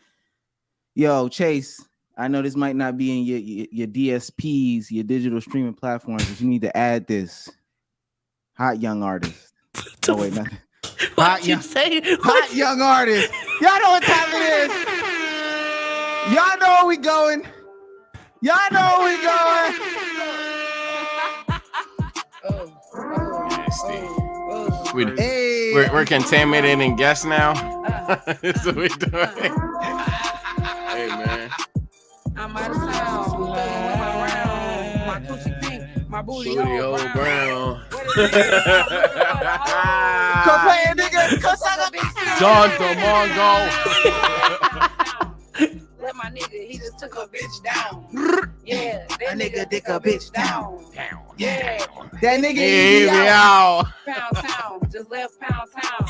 Yo, Chase, I know this might not be in your DSPs, your digital streaming platforms, but you need to add this. Hot young artist. Oh, wait, nothing. What you say? Hot young artist. Y'all know what time it is. Y'all know where we going. Y'all know where we going. Hey. We're contaminating guests now. That's what we're doing. Hey, man. I'm out of town. My coochie pink, my booty Hole hole brown. Go play a nigga. Cause I got John Mongo. Let my nigga, he just took a bitch down. Yeah, that nigga dick a bitch down. Yeah, that nigga Hey, out. Pound Town, just left Pound Town.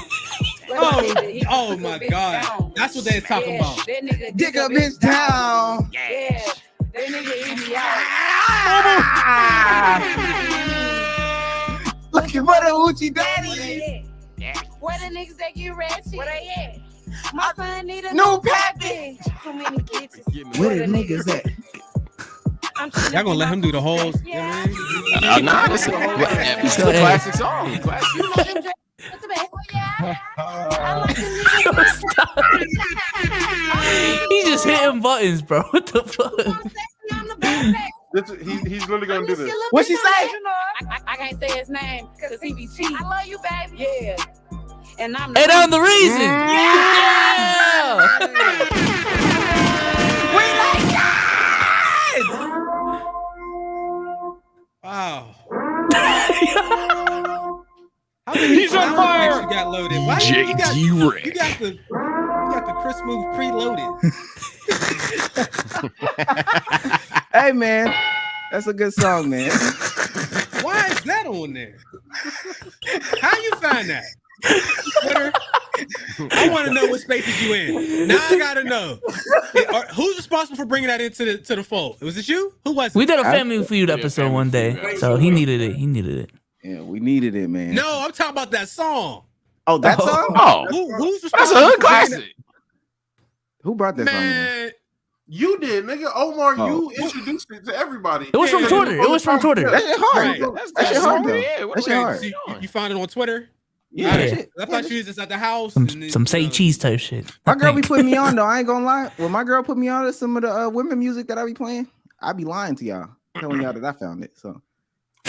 Oh my God. That's what they're talking about. That nigga Dick a bitch down. Yeah, that nigga eat me out. Looking for the Hoochie Daddy. Where the niggas that get ratchet? Where they at? My son need a new package. Too many bitches. Where the niggas at? Y'all gonna let him do the whole? Nah, this is a classic song. Classic. He just hitting buttons, bro. What the fuck? He's literally gonna do this. What she say? I can't say his name because he be cheating. I love you, baby. Yeah. And I'm the reason. Yeah. We like it. Wow. He's on fire. You got loaded. Why you got the Chris move preloaded. Hey man, that's a good song, man. Why is that on there? How you find that? Twitter? I want to know what spaces you in. Now I gotta know. Who's responsible for bringing that into the fold? Was it you? Who was it? We did a Family Feud episode one day, so he needed it. Yeah, we needed it, man. No, I'm talking about that song. Oh, that song? Oh, who's that's responsible? a hood classic. Who brought that song? Man, You did, nigga. Omar, you introduced it to everybody. It was from Twitter. It was from Twitter. That shit hard. Right. That shit hard. Though. Yeah, That shit hard. so you found it on Twitter? Yeah. Yeah. I thought you was just at the house. Some say cheese type shit. My girl be putting me on though. I ain't gonna lie. When my girl put me on to some of the women music that I be playing, I be lying to y'all, telling y'all that I found it. So,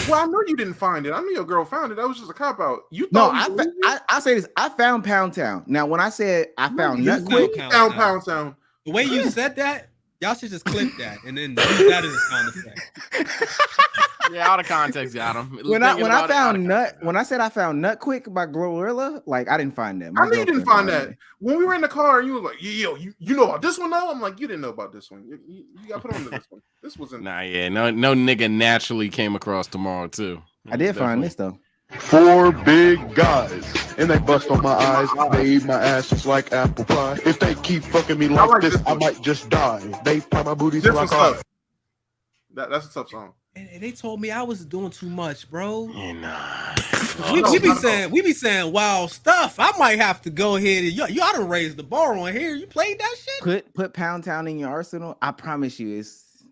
Well, I know you didn't find it. I knew your girl found it. That was just a cop out. You no, thought I say this. I found Pound Town. Now, when I said I found you Nut Quick, found Pound Town. The way you said that, y'all should just clip that and then use that as a sound effect. Yeah, all the context got him. when I found Nut, when I said I found Nut Quick by Glorilla, like I didn't find that. My I knew you didn't girlfriend find found that. When we were in the car, you was like, "Yo, you know about this one though?" I'm like, "You didn't know about this one. You got put on to this one. This wasn't." Nah, yeah, no nigga naturally came across tomorrow too. I did find this though. 4 big guys, and they bust on my eyes. They eat my ass just like apple pie. If they keep fucking me like this, I might just die. They pop my booty This till I was cry. tough. That's a tough song. And they told me I was doing too much, bro. Yeah, We be saying wild stuff. I might have to go ahead and y'all done raise the bar on here. You played that shit? Put Pound Town in your arsenal. I promise you, it's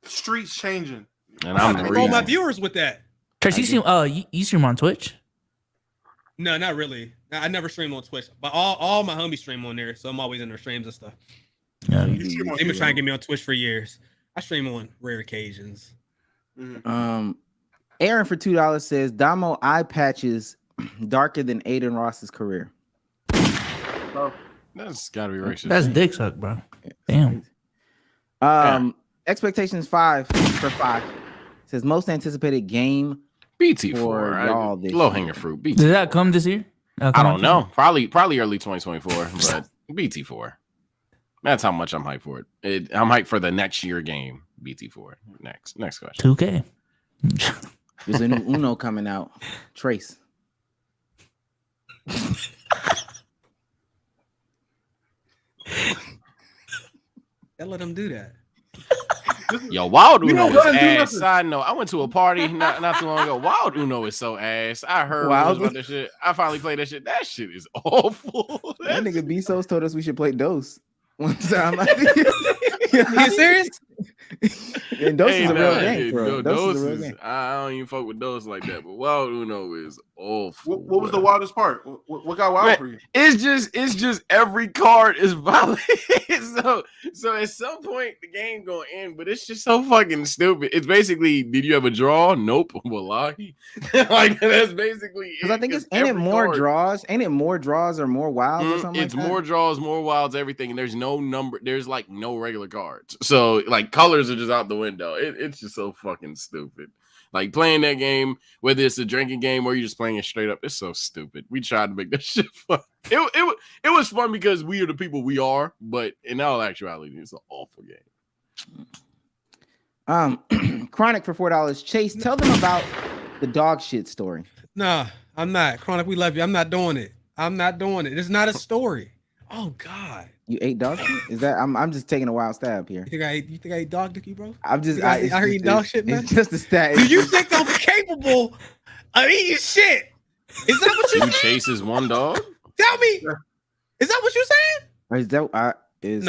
Streets changing. and I'm the I roll my reason. viewers with that. Trace, you stream on Twitch? No, not really. I never stream on Twitch, but all my homies stream on there, so I'm always in their streams and stuff. Yeah. They've been trying to get me on Twitch for years. I stream on rare occasions. Aaron for $2 says Damo eye patches darker than Aiden Ross's career. That's gotta be racist. That's dick suck, bro. Damn. Expectations 5 for 5 says most anticipated game BT4. for y'all this Low year. hanging fruit. BT4. Did that come this year? I don't know. Probably early 2024, but BT4. That's how much I'm hyped for it. I'm hyped for the next year game. BT4. Next question. 2K. There's a new Uno coming out. Trace. They let them do that. Yo, Wild We Uno don't is let 'em do ass. nothing. Side note, I went to a party not too long ago. Wild Uno is so ass. I heard Wild rumors about this shit. I finally played that shit. That shit is awful. That nigga Bezos told us we should play Dose one time. You serious? And Dose is a real nah, game, bro. Dose is a real game. I don't even fuck with Dose like that, but Wild Uno is awful. What was the bro. wildest part? What got wild Man, for you? It's just every card is violent. so at some point the game gonna end, but it's just so fucking stupid. It's basically, did you have a draw? Nope. Wallahi. Like that's basically Because I think ain't it more draws? Ain't it more draws or more wilds or something It's like that? more draws, more wilds, everything, and there's no number. There's like no regular cards, so like colors are just out the window. It's just so fucking stupid. Like playing that game, whether it's a drinking game or you're just playing it straight up, it's so stupid. We tried to make that shit fun. It was fun because we are the people we are, but in all actuality, it's an awful game. Chronic for $4. Chase, tell them about the dog shit story. Nah, I'm not. Chronic, we love you. I'm not doing it. It's not a story. Oh God. You ate dog shit? Is that I'm just taking a wild stab here. You think I ate dog dicky, bro? I'm just I heard eating dog shit, man. It's just a stat. Do you think I'm capable of eating shit? Is that what you Two chases, one dog. tell me? Is that what you're saying? Is that Nah, it's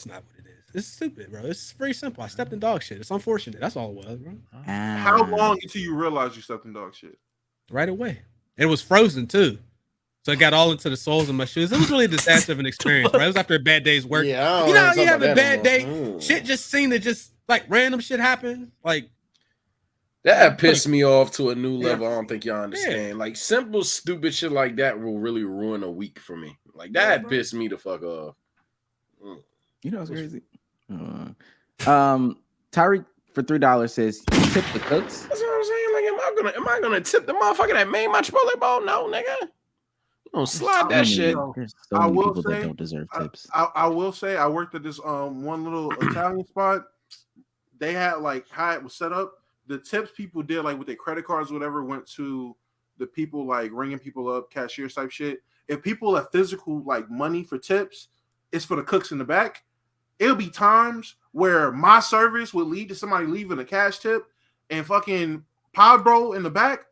not what it is. It's stupid, bro. It's very simple. I stepped in dog shit. It's unfortunate. That's all it was, bro. How long until you realize you stepped in dog shit? Right away. It was frozen too. So it got all into the soles of my shoes. It was really a disaster of an experience, bro. It was after a bad day's work. Yeah, you know how you have a bad day? Shit just seemed to just like random shit happen. Like that pissed me off to a new level. I don't think y'all understand. Like simple, stupid shit like that will really ruin a week for me. Like that pissed me the fuck off. You know what's crazy? Tyreek for $3 says tip the cooks. That's what I'm saying. Like, am I gonna tip the motherfucker that made my Chipotle bowl? No, nigga. Don't slide that shit. There's so many people that don't deserve tips. I will say I worked at this one little Italian spot. They had like how it was set up. The tips people did like with their credit cards, whatever, went to the people like ringing people up, cashiers type shit. If people have physical like money for tips, it's for the cooks in the back. It'll be times where my service would lead to somebody leaving a cash tip, and fucking Pod Bro in the back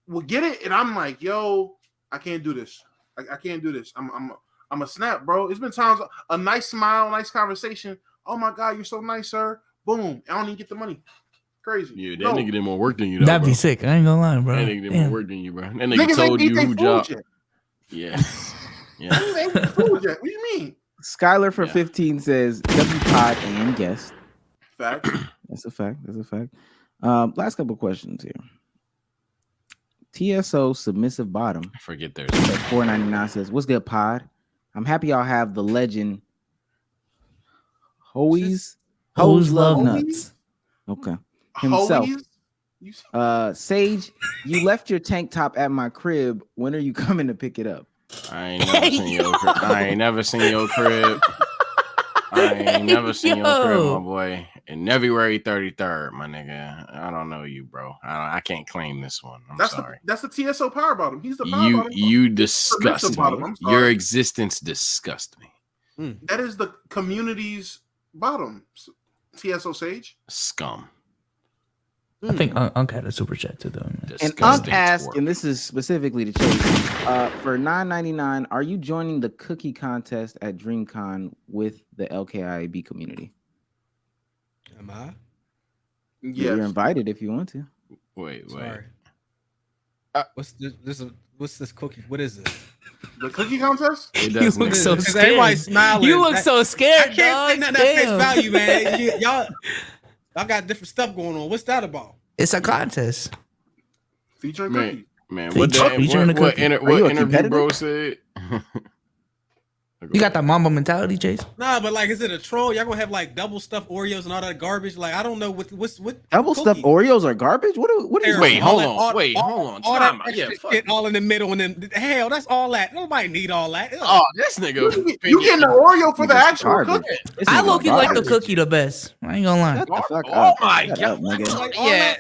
will get it, and I'm like, yo, I can't do this. I can't do this. I'm a snap, bro. It's been times a nice smile, nice conversation. Oh my God, you're so nice, sir. Boom. I don't even get the money. Crazy. Yeah, that nigga did more work than you. Though, That'd bro. be sick. I ain't gonna lie, bro. That nigga did more work than you, bro. That nigga Niggas told ain't you ate who they job. food yet. Yeah. Yeah. Niggas ain't ate food yet. What do you mean? Skylar for 15 says W Pod and guest. Fact. That's a fact. That's a fact. Last couple questions here. TSO submissive bottom. Forget theirs. $4.99 says, "What's good, Pod? I'm happy y'all have the legend. Hoes love nuts. Okay. Himself. Sage, you left your tank top at my crib. When are you coming to pick it up? I ain't never seen your crib. I ain't never seen your crib. My boy. In February 33rd, my nigga. I don't know you, bro. I can't claim this one. I'm sorry. That's the TSO power bottom. He's the power bottom. You disgust bottom. me. I'm sorry. Your existence disgusts me. That is the community's bottom. TSO Sage. Scum. I think Unc had a super chat too, though. And Unc asked, and this is specifically to Chase, for $9.99, are you joining the cookie contest at DreamCon with the LKIAB community? Am I? Yes. You're invited if you want to. Wait. Sorry. What's this cookie? What is it? The cookie contest? You look so scared. Everybody's smiling. You look so scared, I can't say dog. nothing at face Damn. value, man. Y'all got different stuff going on. What's that about? It's a contest. Featuring cookies. Man, Featuring the cookie. what interview competitor? bro said? You got that Mamba mentality, Chase. Nah, but like, is it a troll? Y'all gonna have like double stuffed Oreos and all that garbage? Like, I don't know what double stuffed Oreos are garbage. What is? Wait, hold on. All that extra shit all in the middle, and then hell, that's all that. Nobody need all that. Ugh. Oh, this nigga. You getting the Oreo for the actual cookie? I low-key like the cookie the best. I ain't gonna lie. Shut the fuck Oh up. my Shut god. up, nigga. Like,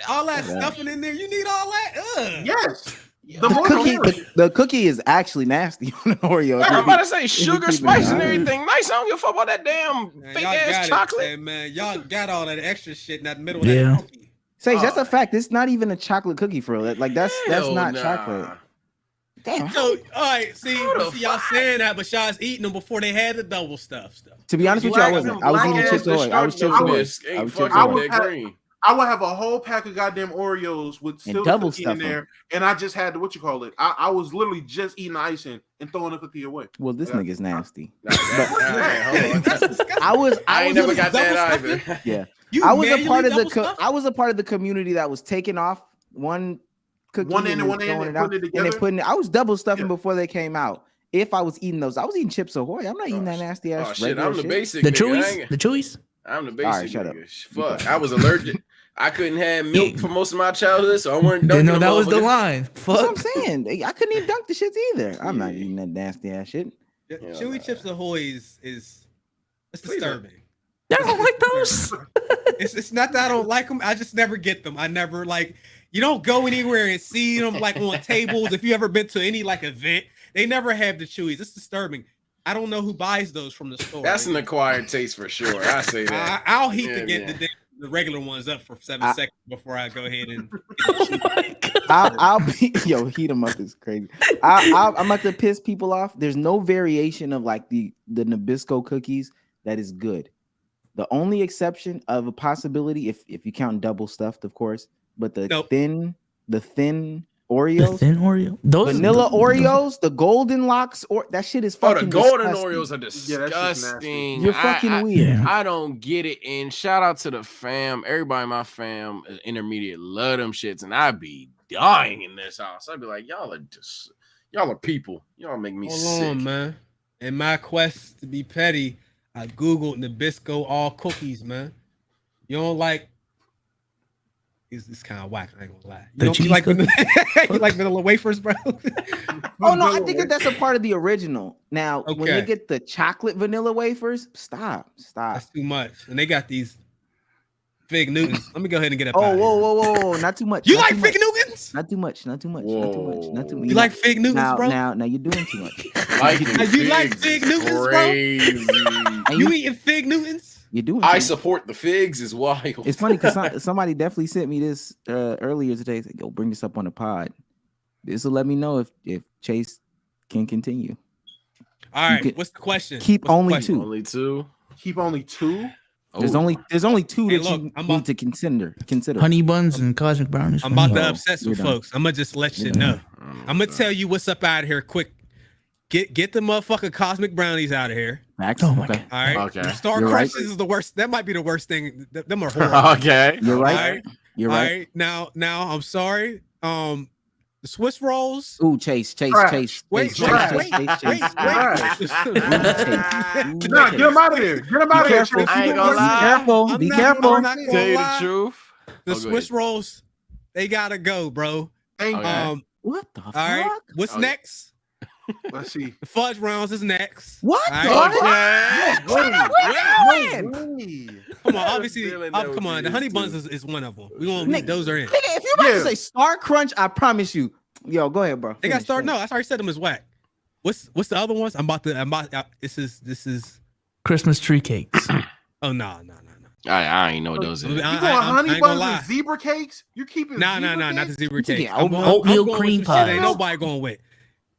all that stuffing in there. You need all that? Ugh. Yes. The cookie is actually nasty on an Oreo. I'm about to say you sugar, keep it spice, and honest. everything nice. I don't give a fuck about that damn Man, fake y'all ass got chocolate. It, man. Y'all got all that extra shit in that middle of Yeah. that cookie. Sage, that's a fact. It's not even a chocolate cookie for real. Like that's Hell not nah. chocolate. Damn. So, all right, see the y'all saying that, but y'all's eating them before they had the double stuff. To be honest with you, I wasn't. I was eating Chips Ahoy. I was Chips Ahoy. I was Chips Ahoy. I would have a whole pack of goddamn Oreos with still double cookie in there, and I just had to I was literally just eating the icing and throwing the cookie away. Well, this nigga's nasty. I ain't never got that either. Yeah, I was a part of the. I was a part of the community that was taking off one cookie, one end and one end, and then putting it. I was double stuffing before they came out. If I was eating those, I was eating Chips Ahoy. I'm not eating that nasty ass. Oh shit, I'm the basic. The Chewies. The Chewies. I'm the basic. All right, shut up. Fuck, I was allergic. I couldn't have milk for most of my childhood, so I weren't dunking. No, that was the line. Fuck. That's what I'm saying. I couldn't even dunk the shits either. I'm not eating that nasty ass shit. Chewy Chips Ahoy is it's disturbing. I don't like those. It's not that I don't like them. I just never get them. I never like. You don't go anywhere and see them like on tables. If you ever been to any like event, they never have the Chewies. It's disturbing. I don't know who buys those from the store. That's an acquired taste for sure. I say that. I'll heat to get the regular ones up for 7 seconds before I go ahead and. I'll be heat them up is crazy. I'm about to piss people off. There's no variation of like the Nabisco cookies that is good. The only exception of a possibility, if you count double stuffed, of course, but the thin Oreos, the thin Oreo, those vanilla Oreos, the golden locks, or that shit is fucking. The golden disgusting. Oreos are disgusting. You're fucking weird. I don't get it. And shout out to the fam. Everybody in my fam, intermediate, love them shits, and I be dying in this house. I'd be like, y'all are people. Y'all make me sick. Hold on, man. In my quest to be petty, I googled Nabisco all cookies, man. You don't like. It's kind of whack. I ain't gonna lie. You like you like vanilla wafers, bro? Oh no, I think that's a part of the original. Now, when they get the chocolate vanilla wafers, stop. That's too much. And they got these Fig Newtons. Let me go ahead and get up. Whoa! Not too much. You like Fig Newtons? Not too much. You like Fig Newtons, bro? Now you're doing too much. You like Fig Newtons, bro? You eating Fig Newtons? You're doing. I support the figs is wild. It's funny because somebody definitely sent me this earlier today. Said, "Yo, bring this up on the pod." This will let me know if Chase can continue. All right. What's the question? Keep only two. Only two. Keep only two. There's only two that you need to consider. Honey buns and cosmic brownies. I'm about to obsess with folks. I'm gonna just let you know. I'm gonna tell you what's up out of here quick. Get the motherfucking cosmic brownies out of here. Oh my God. All right. Okay. Star You're Crunches right. is the worst. That might be the worst thing. Them are horrible. Okay. You're right. All right. You're All right. Now I'm sorry. The Swiss rolls. Ooh, Chase. Wait. Nah, get him out of here. Get him out of here. Careful. I ain't gonna lie. Be careful. I'm not gonna Tell you lie. the truth. The Swiss rolls, they gotta go, bro. Thank you. What the fuck? All right. What's next? Let's see. The fudge rounds is next. What? All the right. Wait. Come on, obviously. Come on. The honey buns is one of them. We want those are in. Nigga, if you're about to say Star Crunch, I promise you. Yo, go ahead, bro. They got Star. No, I already said them as whack. What's the other ones? This is Christmas tree cakes. Oh no. I ain't know what those is. You going honey buns and zebra cakes? You keeping No, not the zebra cakes. Yeah, I'm oatmeal going cream with some shit pies. ain't nobody going with.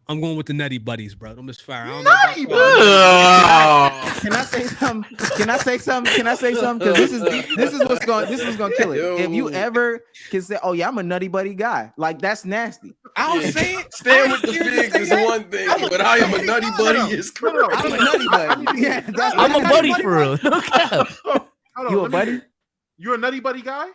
I'm going with the Nutty Buddies, bro. Them is fire. I don't Nutty know about Can I say something? Because this is what's gonna kill it. If you ever can say, "Oh yeah, I'm a Nutty Buddy guy," like that's nasty. I don't say it. Stand with the figs is one thing, but I am a nutty buddy is correct. I'm a Nutty Buddy. Yeah, I'm a buddy for real. No cap. You a buddy? You're a Nutty Buddy guy?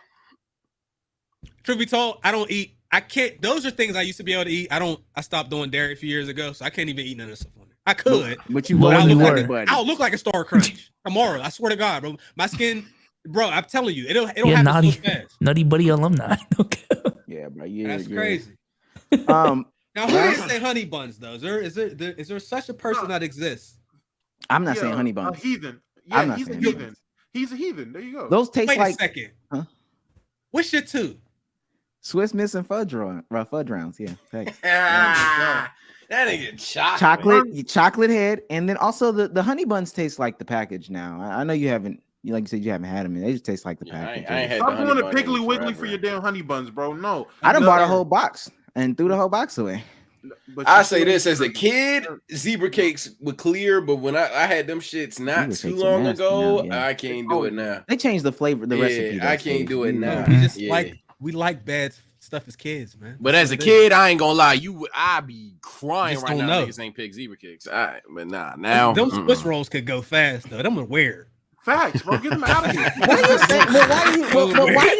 Truth be told, I don't eat. I can't. Those are things I used to be able to eat. I stopped doing dairy a few years ago, so I can't even eat none of this stuff on there. I could. But you But won't you look were. like buddy. I'll look like a Star Crunch tomorrow. I swear to God, bro. My skin, bro. I'm telling you, it'll Yeah, happen naughty, so fast. Nutty Buddy alumni. Okay. Yeah, bro. That's crazy. Um, Now, who didn't say honey buns though? Is there such a person that exists? I'm not saying honey buns. A heathen. I'm Yeah, not he's a saying heathen. He's a heathen. There you go. Those taste Wait like a second. Huh? What's your two? Swiss Miss and fudge rounds. Yeah, thanks. That nigga chocolate. chocolate head, and then also the honey buns taste like the package now. I know you haven't, like you said, you haven't had them, and they just taste like the package. I ain't had Stop the doing honey a bun Piggly in Wiggly forever. for your damn honey buns, bro. No. I done bought a whole box and threw the whole box away. But I you say still- this as a kid, zebra cakes were clear, but when I had them shits not Zebra too cakes are long nasty ago, now, yeah. I can't do it now. They changed the flavor, the recipe. I can't do it now. We just Yeah. we like bad stuff as kids, man. But as a kid, I ain't gonna lie, I be crying Just right don't now. know. Niggas ain't pick zebra cakes. But nah, now them Swiss rolls could go fast though. Them are weird. Facts, bro. Get them out of here. Why you saying? But why you? But why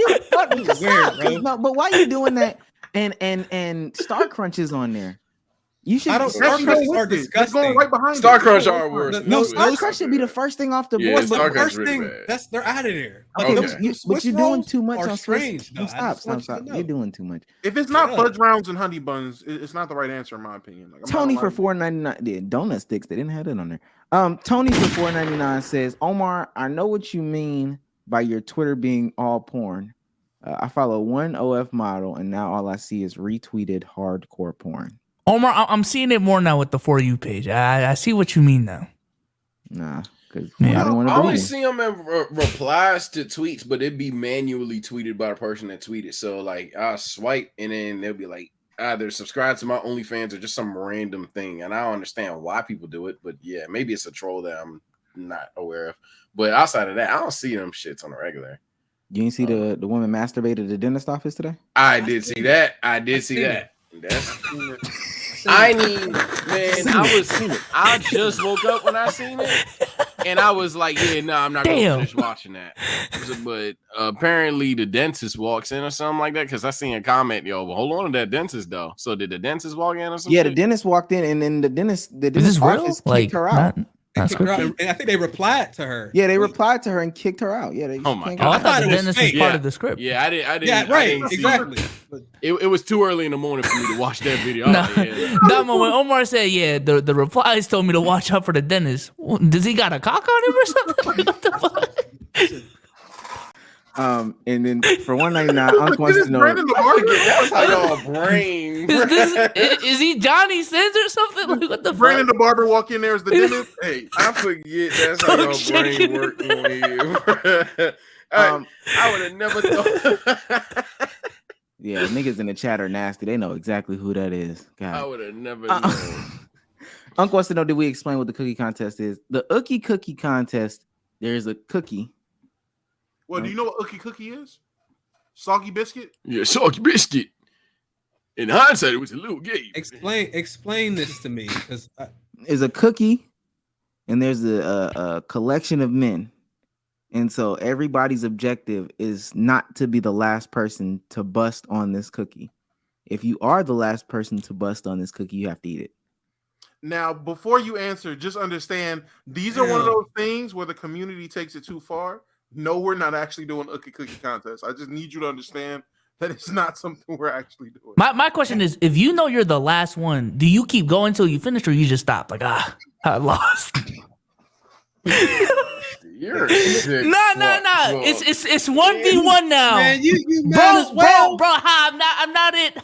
you? It's weird, bro. No, but why you doing that? And Star Crunch is on there. You should. I don't. Star That's Crunches going are with it. That's disgusting. going right behind Star it. Crunch That's are going worse. right No, behind it. Star Crunch should be the first thing off the Yeah, board. Star But The Crunch first really thing bad. they're out of there. okay, Those but Swiss you're doing rolls too much are on Swiss. strange, though. I Stop. just want you to know. You're doing too much. If it's not Yeah. fudge rounds and honey buns, it's not the right answer in my opinion. Like, I'm not Tony gonna for lie. $4.99. Yeah, donut sticks. They didn't have it on there. Tony for $4.99 says, Omar, I know what you mean by your Twitter being all porn. I follow one OF model, and now all I see is retweeted hardcore porn. Omar, I'm seeing it more now with the For You page. I see what you mean now. Nah, because Yeah. I don't want I to only believe. see them in replies to tweets, but it'd be manually tweeted by the person that tweeted. So like I'll swipe and then they'll be like either subscribe to my OnlyFans or just some random thing. And I don't understand why people do it, but yeah, maybe it's a troll that I'm not aware of. But outside of that, I don't see them shits on the regular. You didn't see the woman masturbated at the dentist office today? I did see that. I did see that. That's I need, man. I just woke up when I seen it, and I was like, yeah, no, I'm not gonna finish watching that. But apparently, the dentist walks in or something like that. Because I seen a comment, yo, well, hold on to that dentist though. So did the dentist walk in or something? Yeah, the dentist walked in, and then the dentist Is this real? office kicked Like, her out. not Kicked her out, scripted? and I think they replied to her. Yeah, they replied to her and kicked her out. Yeah, they Oh my can't God. go I out. thought the it was dentist was fake. part of the script. Yeah, I didn't. Yeah, I right. didn't see Exactly. it was too early in the morning for me to watch that video. No, Yeah. that moment Omar said, "Yeah, the replies told me to watch out for the dentist. Well, does he got a cock on him or something? Like, what the fuck?" And then for $1.99, Unc wants to know. That's how y'all brain. Is he Johnny Sins or something? Like, what the Brandon fuck? the barber walk in there as the dentist. Hey, I forget that's how y'all brain work on here. I would have never thought. Yeah, niggas in the chat are nasty. They know exactly who that is. God. I would have never known. Unc wants to know, did we explain what the cookie contest is? The Ookie Cookie Contest, there's a cookie. Well, do you know what Ookie Cookie is? Soggy biscuit? Yeah, soggy biscuit. In hindsight, it was a little gay. Explain this to me, because Is a cookie, and there's a collection of men. And so everybody's objective is not to be the last person to bust on this cookie. If you are the last person to bust on this cookie, you have to eat it. Now, before you answer, just understand these are one of those things where the community takes it too far. No, we're not actually doing Ookie Cookie Contest. I just need you to understand that it's not something we're actually doing. My question is, if you know you're the last one, do you keep going till you finish, or you just stop? Like, I lost. You're sick. No. It's 1v1 now. Man, you might as well. bro. I'm not it.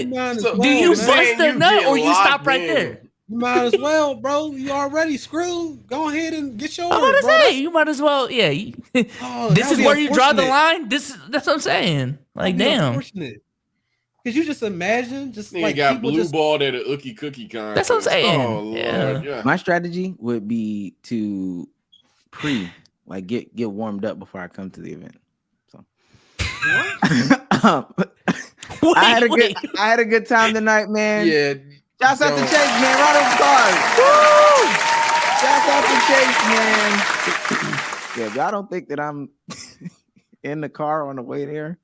You might as Do well, you man. bust the you nut get or you stop locked right in. there? You might as well, bro. You already screwed. Go ahead and get yours, I'm gonna bro. say you might as well. Yeah. Oh, This that would is be where you draw the unfortunate. line. That's what I'm saying. Like, damn. Because you just imagine, just Nigga like got people blue just balled at an Ookie Cookie Contest. That's what I'm saying. Oh, Lord. Yeah. Yeah. My strategy would be to get warmed up before I come to the event. So I had a good time tonight, man. Yeah. Shouts out to Chase, man. Round of applause. Woo! Shouts out to Chase, man. Yeah, if y'all don't think that I'm in the car on the way there.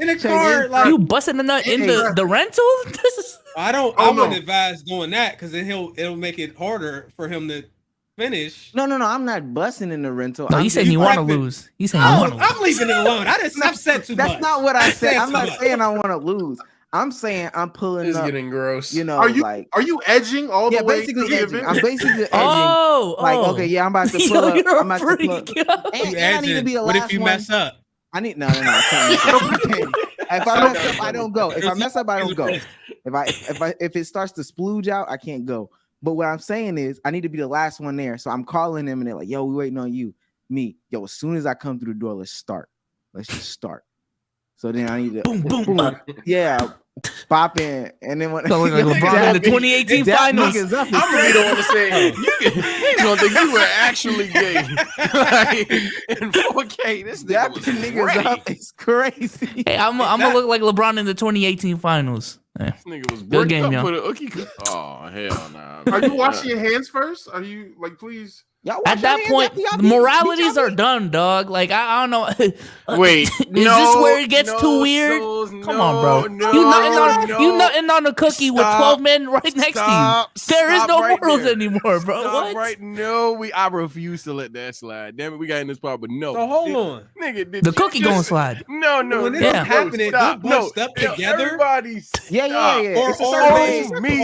In the car, like you busting a nut in the rental. This is. I wouldn't advise doing that because then it'll make it harder for him to finish. No. I'm not busting in the rental. No, he's saying you want to lose. He's saying you want to lose. I'm leaving it alone. I've said too much. That's not what I said. I'm not saying I want to lose. I'm saying I'm pulling It's up. getting gross. You know, are you edging all the way? Basically edging. I'm basically edging. Oh, okay, yeah, I'm about to pull up. I'm about to pull up. And I need to be the last one. What if you mess up? I can't mess up. If I mess up, I don't go. If I mess up, I don't go. If it starts to splooge out, I can't go. But what I'm saying is, I need to be the last one there. So I'm calling them, and they're like, "Yo, we waiting on you." Me, yo, as soon as I come through the door, let's start. Let's just start. So then I need to boom. Yeah. Pop in, and then when so like LeBron in the 2018 finals, I'm really the one to say you don't think you were actually gay. Like, in 4K, this nigga's up is crazy. Hey, I'm gonna look like LeBron in the 2018 finals. Yeah. This nigga was good game, yo. Oh hell nah. Are you washing your hands first? Are you like, please? At that point, the moralities are done, dog. Like I don't know. Wait, is this where it gets too weird? Come on, bro. You nutting on a cookie with 12 men right next to you. There is no morals anymore, bro. What? Right? No, I refuse to let that slide. Damn it, we got in this part, but no. So hold on, nigga. The cookie gonna slide. No. When this is happening, they bust up together. Everybody's yeah. Or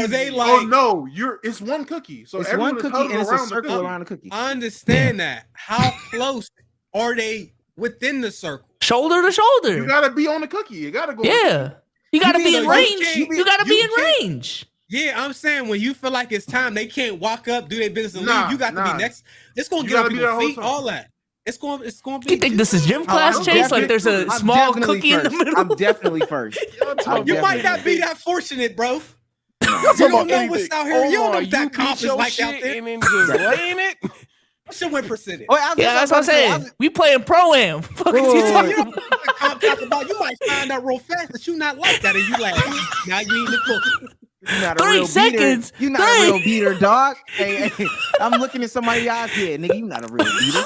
they like? Oh no, it's one cookie. So it's one cookie and it's a circle around the cookie. I understand that. How close are they within the circle? Shoulder to shoulder. You gotta be on the cookie. You gotta go. Yeah. You gotta be in range. You gotta be in range. Yeah, I'm saying when you feel like it's time, they can't walk up, do their business, and leave. You got to be next. It's gonna get on people's feet. All that. It's going to be. You think this is gym class, Chase? Like there's a small cookie in the middle. I'm definitely first. You might not be that fortunate, bro. You don't know what's out here. You don't know what that comp is like out there. And then just laying it. What's your win percentage? Yeah, that's what I'm saying. We playing pro-am. Fuck you talking about? You might find out real fast that you not like that, and you like, now you eating the cookie. You're not a 3 real seconds. Beater. You're not a real beater, dog. Hey, I'm looking at somebody's eyes here, nigga. You're not a real beater.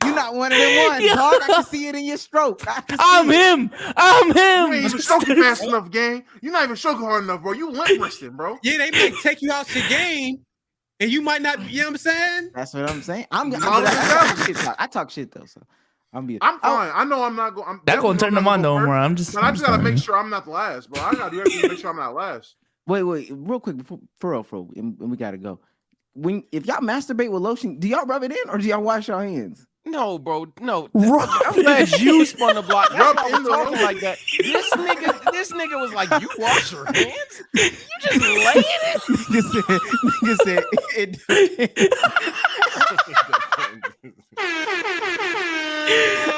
You're not one of them ones, dog. I can see it in your stroke. I'm him. You ain't even stroking fast enough, gang. You're not even stroking hard enough, bro. You limp wristing, bro. Yeah, they might take you out your game, and you might not. You know what I'm saying? That's what I'm saying. I talk shit though, so. I'm fine. I know I'm not going. That's gonna turn them on though, bro. I just gotta make sure I'm not the last, bro. I gotta do everything to make sure I'm not last. Wait, real quick, for real, and we gotta go. If y'all masturbate with lotion, do y'all rub it in or do y'all wash your hands? No, bro. No. I'm glad you spun the block. Rub in the talking like that. This nigga was like, you wash your hands? You just lay in it? Nigga said it.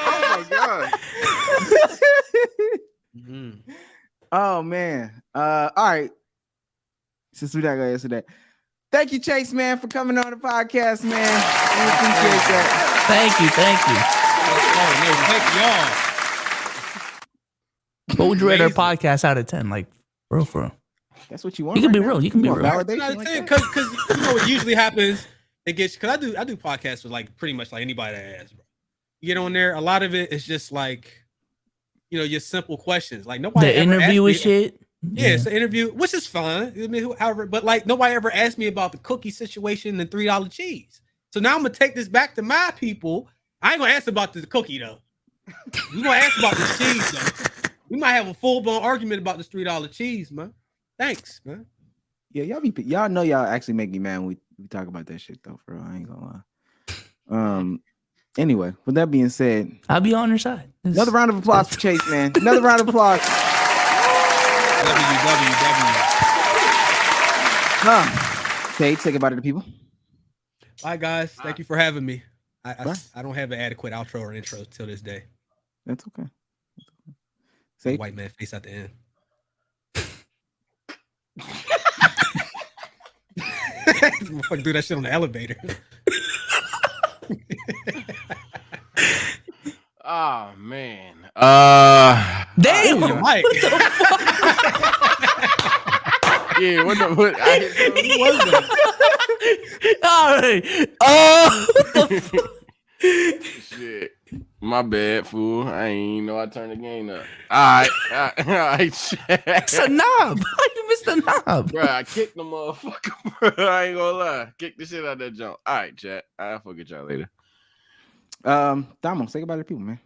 Oh my god. Oh man. All right. Since we not gonna answer that. Thank you, Chase, man, for coming on the podcast, man. We appreciate that. Thank you. Thank y'all. What would you rate our podcast out of 10? Like, for real. That's what you want. You can be real. You can be real. Validation, because you know what usually happens. It gets because I do podcasts with like pretty much like anybody that asks, bro. You get on there. A lot of it is just like, your simple questions. Like nobody. The interview and shit. Yeah, it's an interview, which is fun. I mean, however, but like nobody ever asked me about the cookie situation and $3 cheese. So now I'm gonna take this back to my people. I ain't gonna ask about the cookie though. We gonna ask about the cheese though. We might have a full blown argument about this $3 cheese, man. Thanks, man. Yeah, y'all know y'all actually make me mad when we talk about that shit though. For real, I ain't gonna lie. Anyway, with that being said, I'll be on your side. Another round of applause for Chase, man. Another round of applause. Chase, say goodbye to the people. Bye, guys. Thank you for having me. I don't have an adequate outro or intro till this day. That's okay. Say white man face at the end. Fuck, do that shit on the elevator. Oh man. Damn. Oh, Mike. Yeah, what who was that? All right. What the fuck? Shit. My bad, fool. I ain't know I turned the game up. All right. It's a knob. You missed the knob. Bro, I kicked the motherfucker, bro. I ain't gonna lie. Kick the shit out of that jump. All right, chat. I'll fuck with y'all later. Damo, say goodbye to the people, man.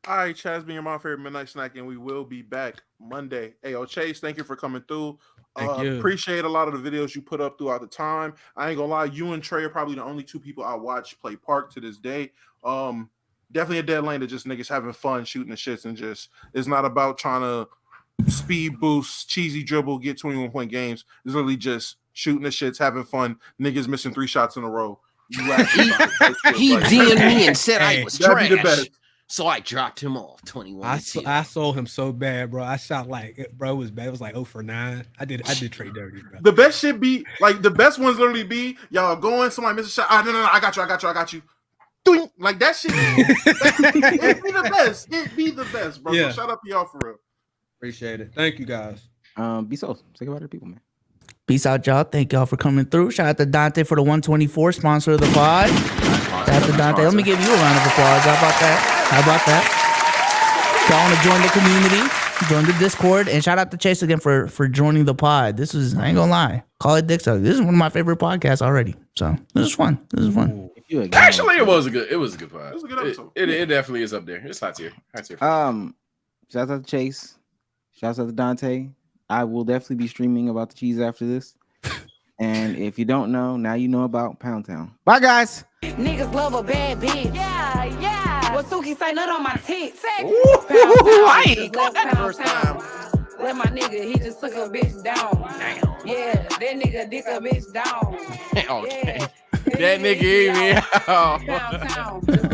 All right, Chaz, being my favorite midnight snack, and we will be back Monday. Hey, Chase, thank you for coming through. Thank you. Appreciate a lot of the videos you put up throughout the time. I ain't gonna lie, you and Trey are probably the only two people I watch play Park to this day. Definitely a dead lane to just niggas having fun shooting the shits, and just it's not about trying to speed boost, cheesy dribble, get 21-point games. It's literally just shooting the shits, having fun. Niggas missing 3 shots in a row. He DM'd me and said I was that'd be the trash. best. So I dropped him off 21. I sold him so bad, bro. I shot like, bro, it was bad. It was like 0 for 9. I did Trey dirty, bro. The best shit be like the best ones literally be y'all going, somebody miss a shot. No, I got you. Doing like that shit. It'd be the best. It'd be the best, bro. Yeah. So shout out to y'all for real. Appreciate it. Thank you, guys. Be so. Say goodbye to the people, man. Peace out, y'all. Thank y'all for coming through. Shout out to Dante for the 124 sponsor of the pod. Shout out to Dante. Let me give you a round of applause. How about that? Y'all want to join the community, join the Discord, and shout out to Chase again for joining the pod. This was, I ain't gonna lie, call it Dick Suck. This is one of my favorite podcasts already. So this is fun. Actually, it was a good pod. It was a good episode. It definitely is up there. It's hot tier. Shout out to Chase. Shout out to Dante. I will definitely be streaming about the cheese after this. And if you don't know, now you know about Pound Town. Bye, guys. Niggas love a bad bitch. Yeah. What Suki say, nut on my tits. I ain't caught that the first time. Let my nigga, he just took a bitch down. Damn. Yeah, that nigga dick a bitch down. Okay. Yeah. That nigga, Pound Town. Just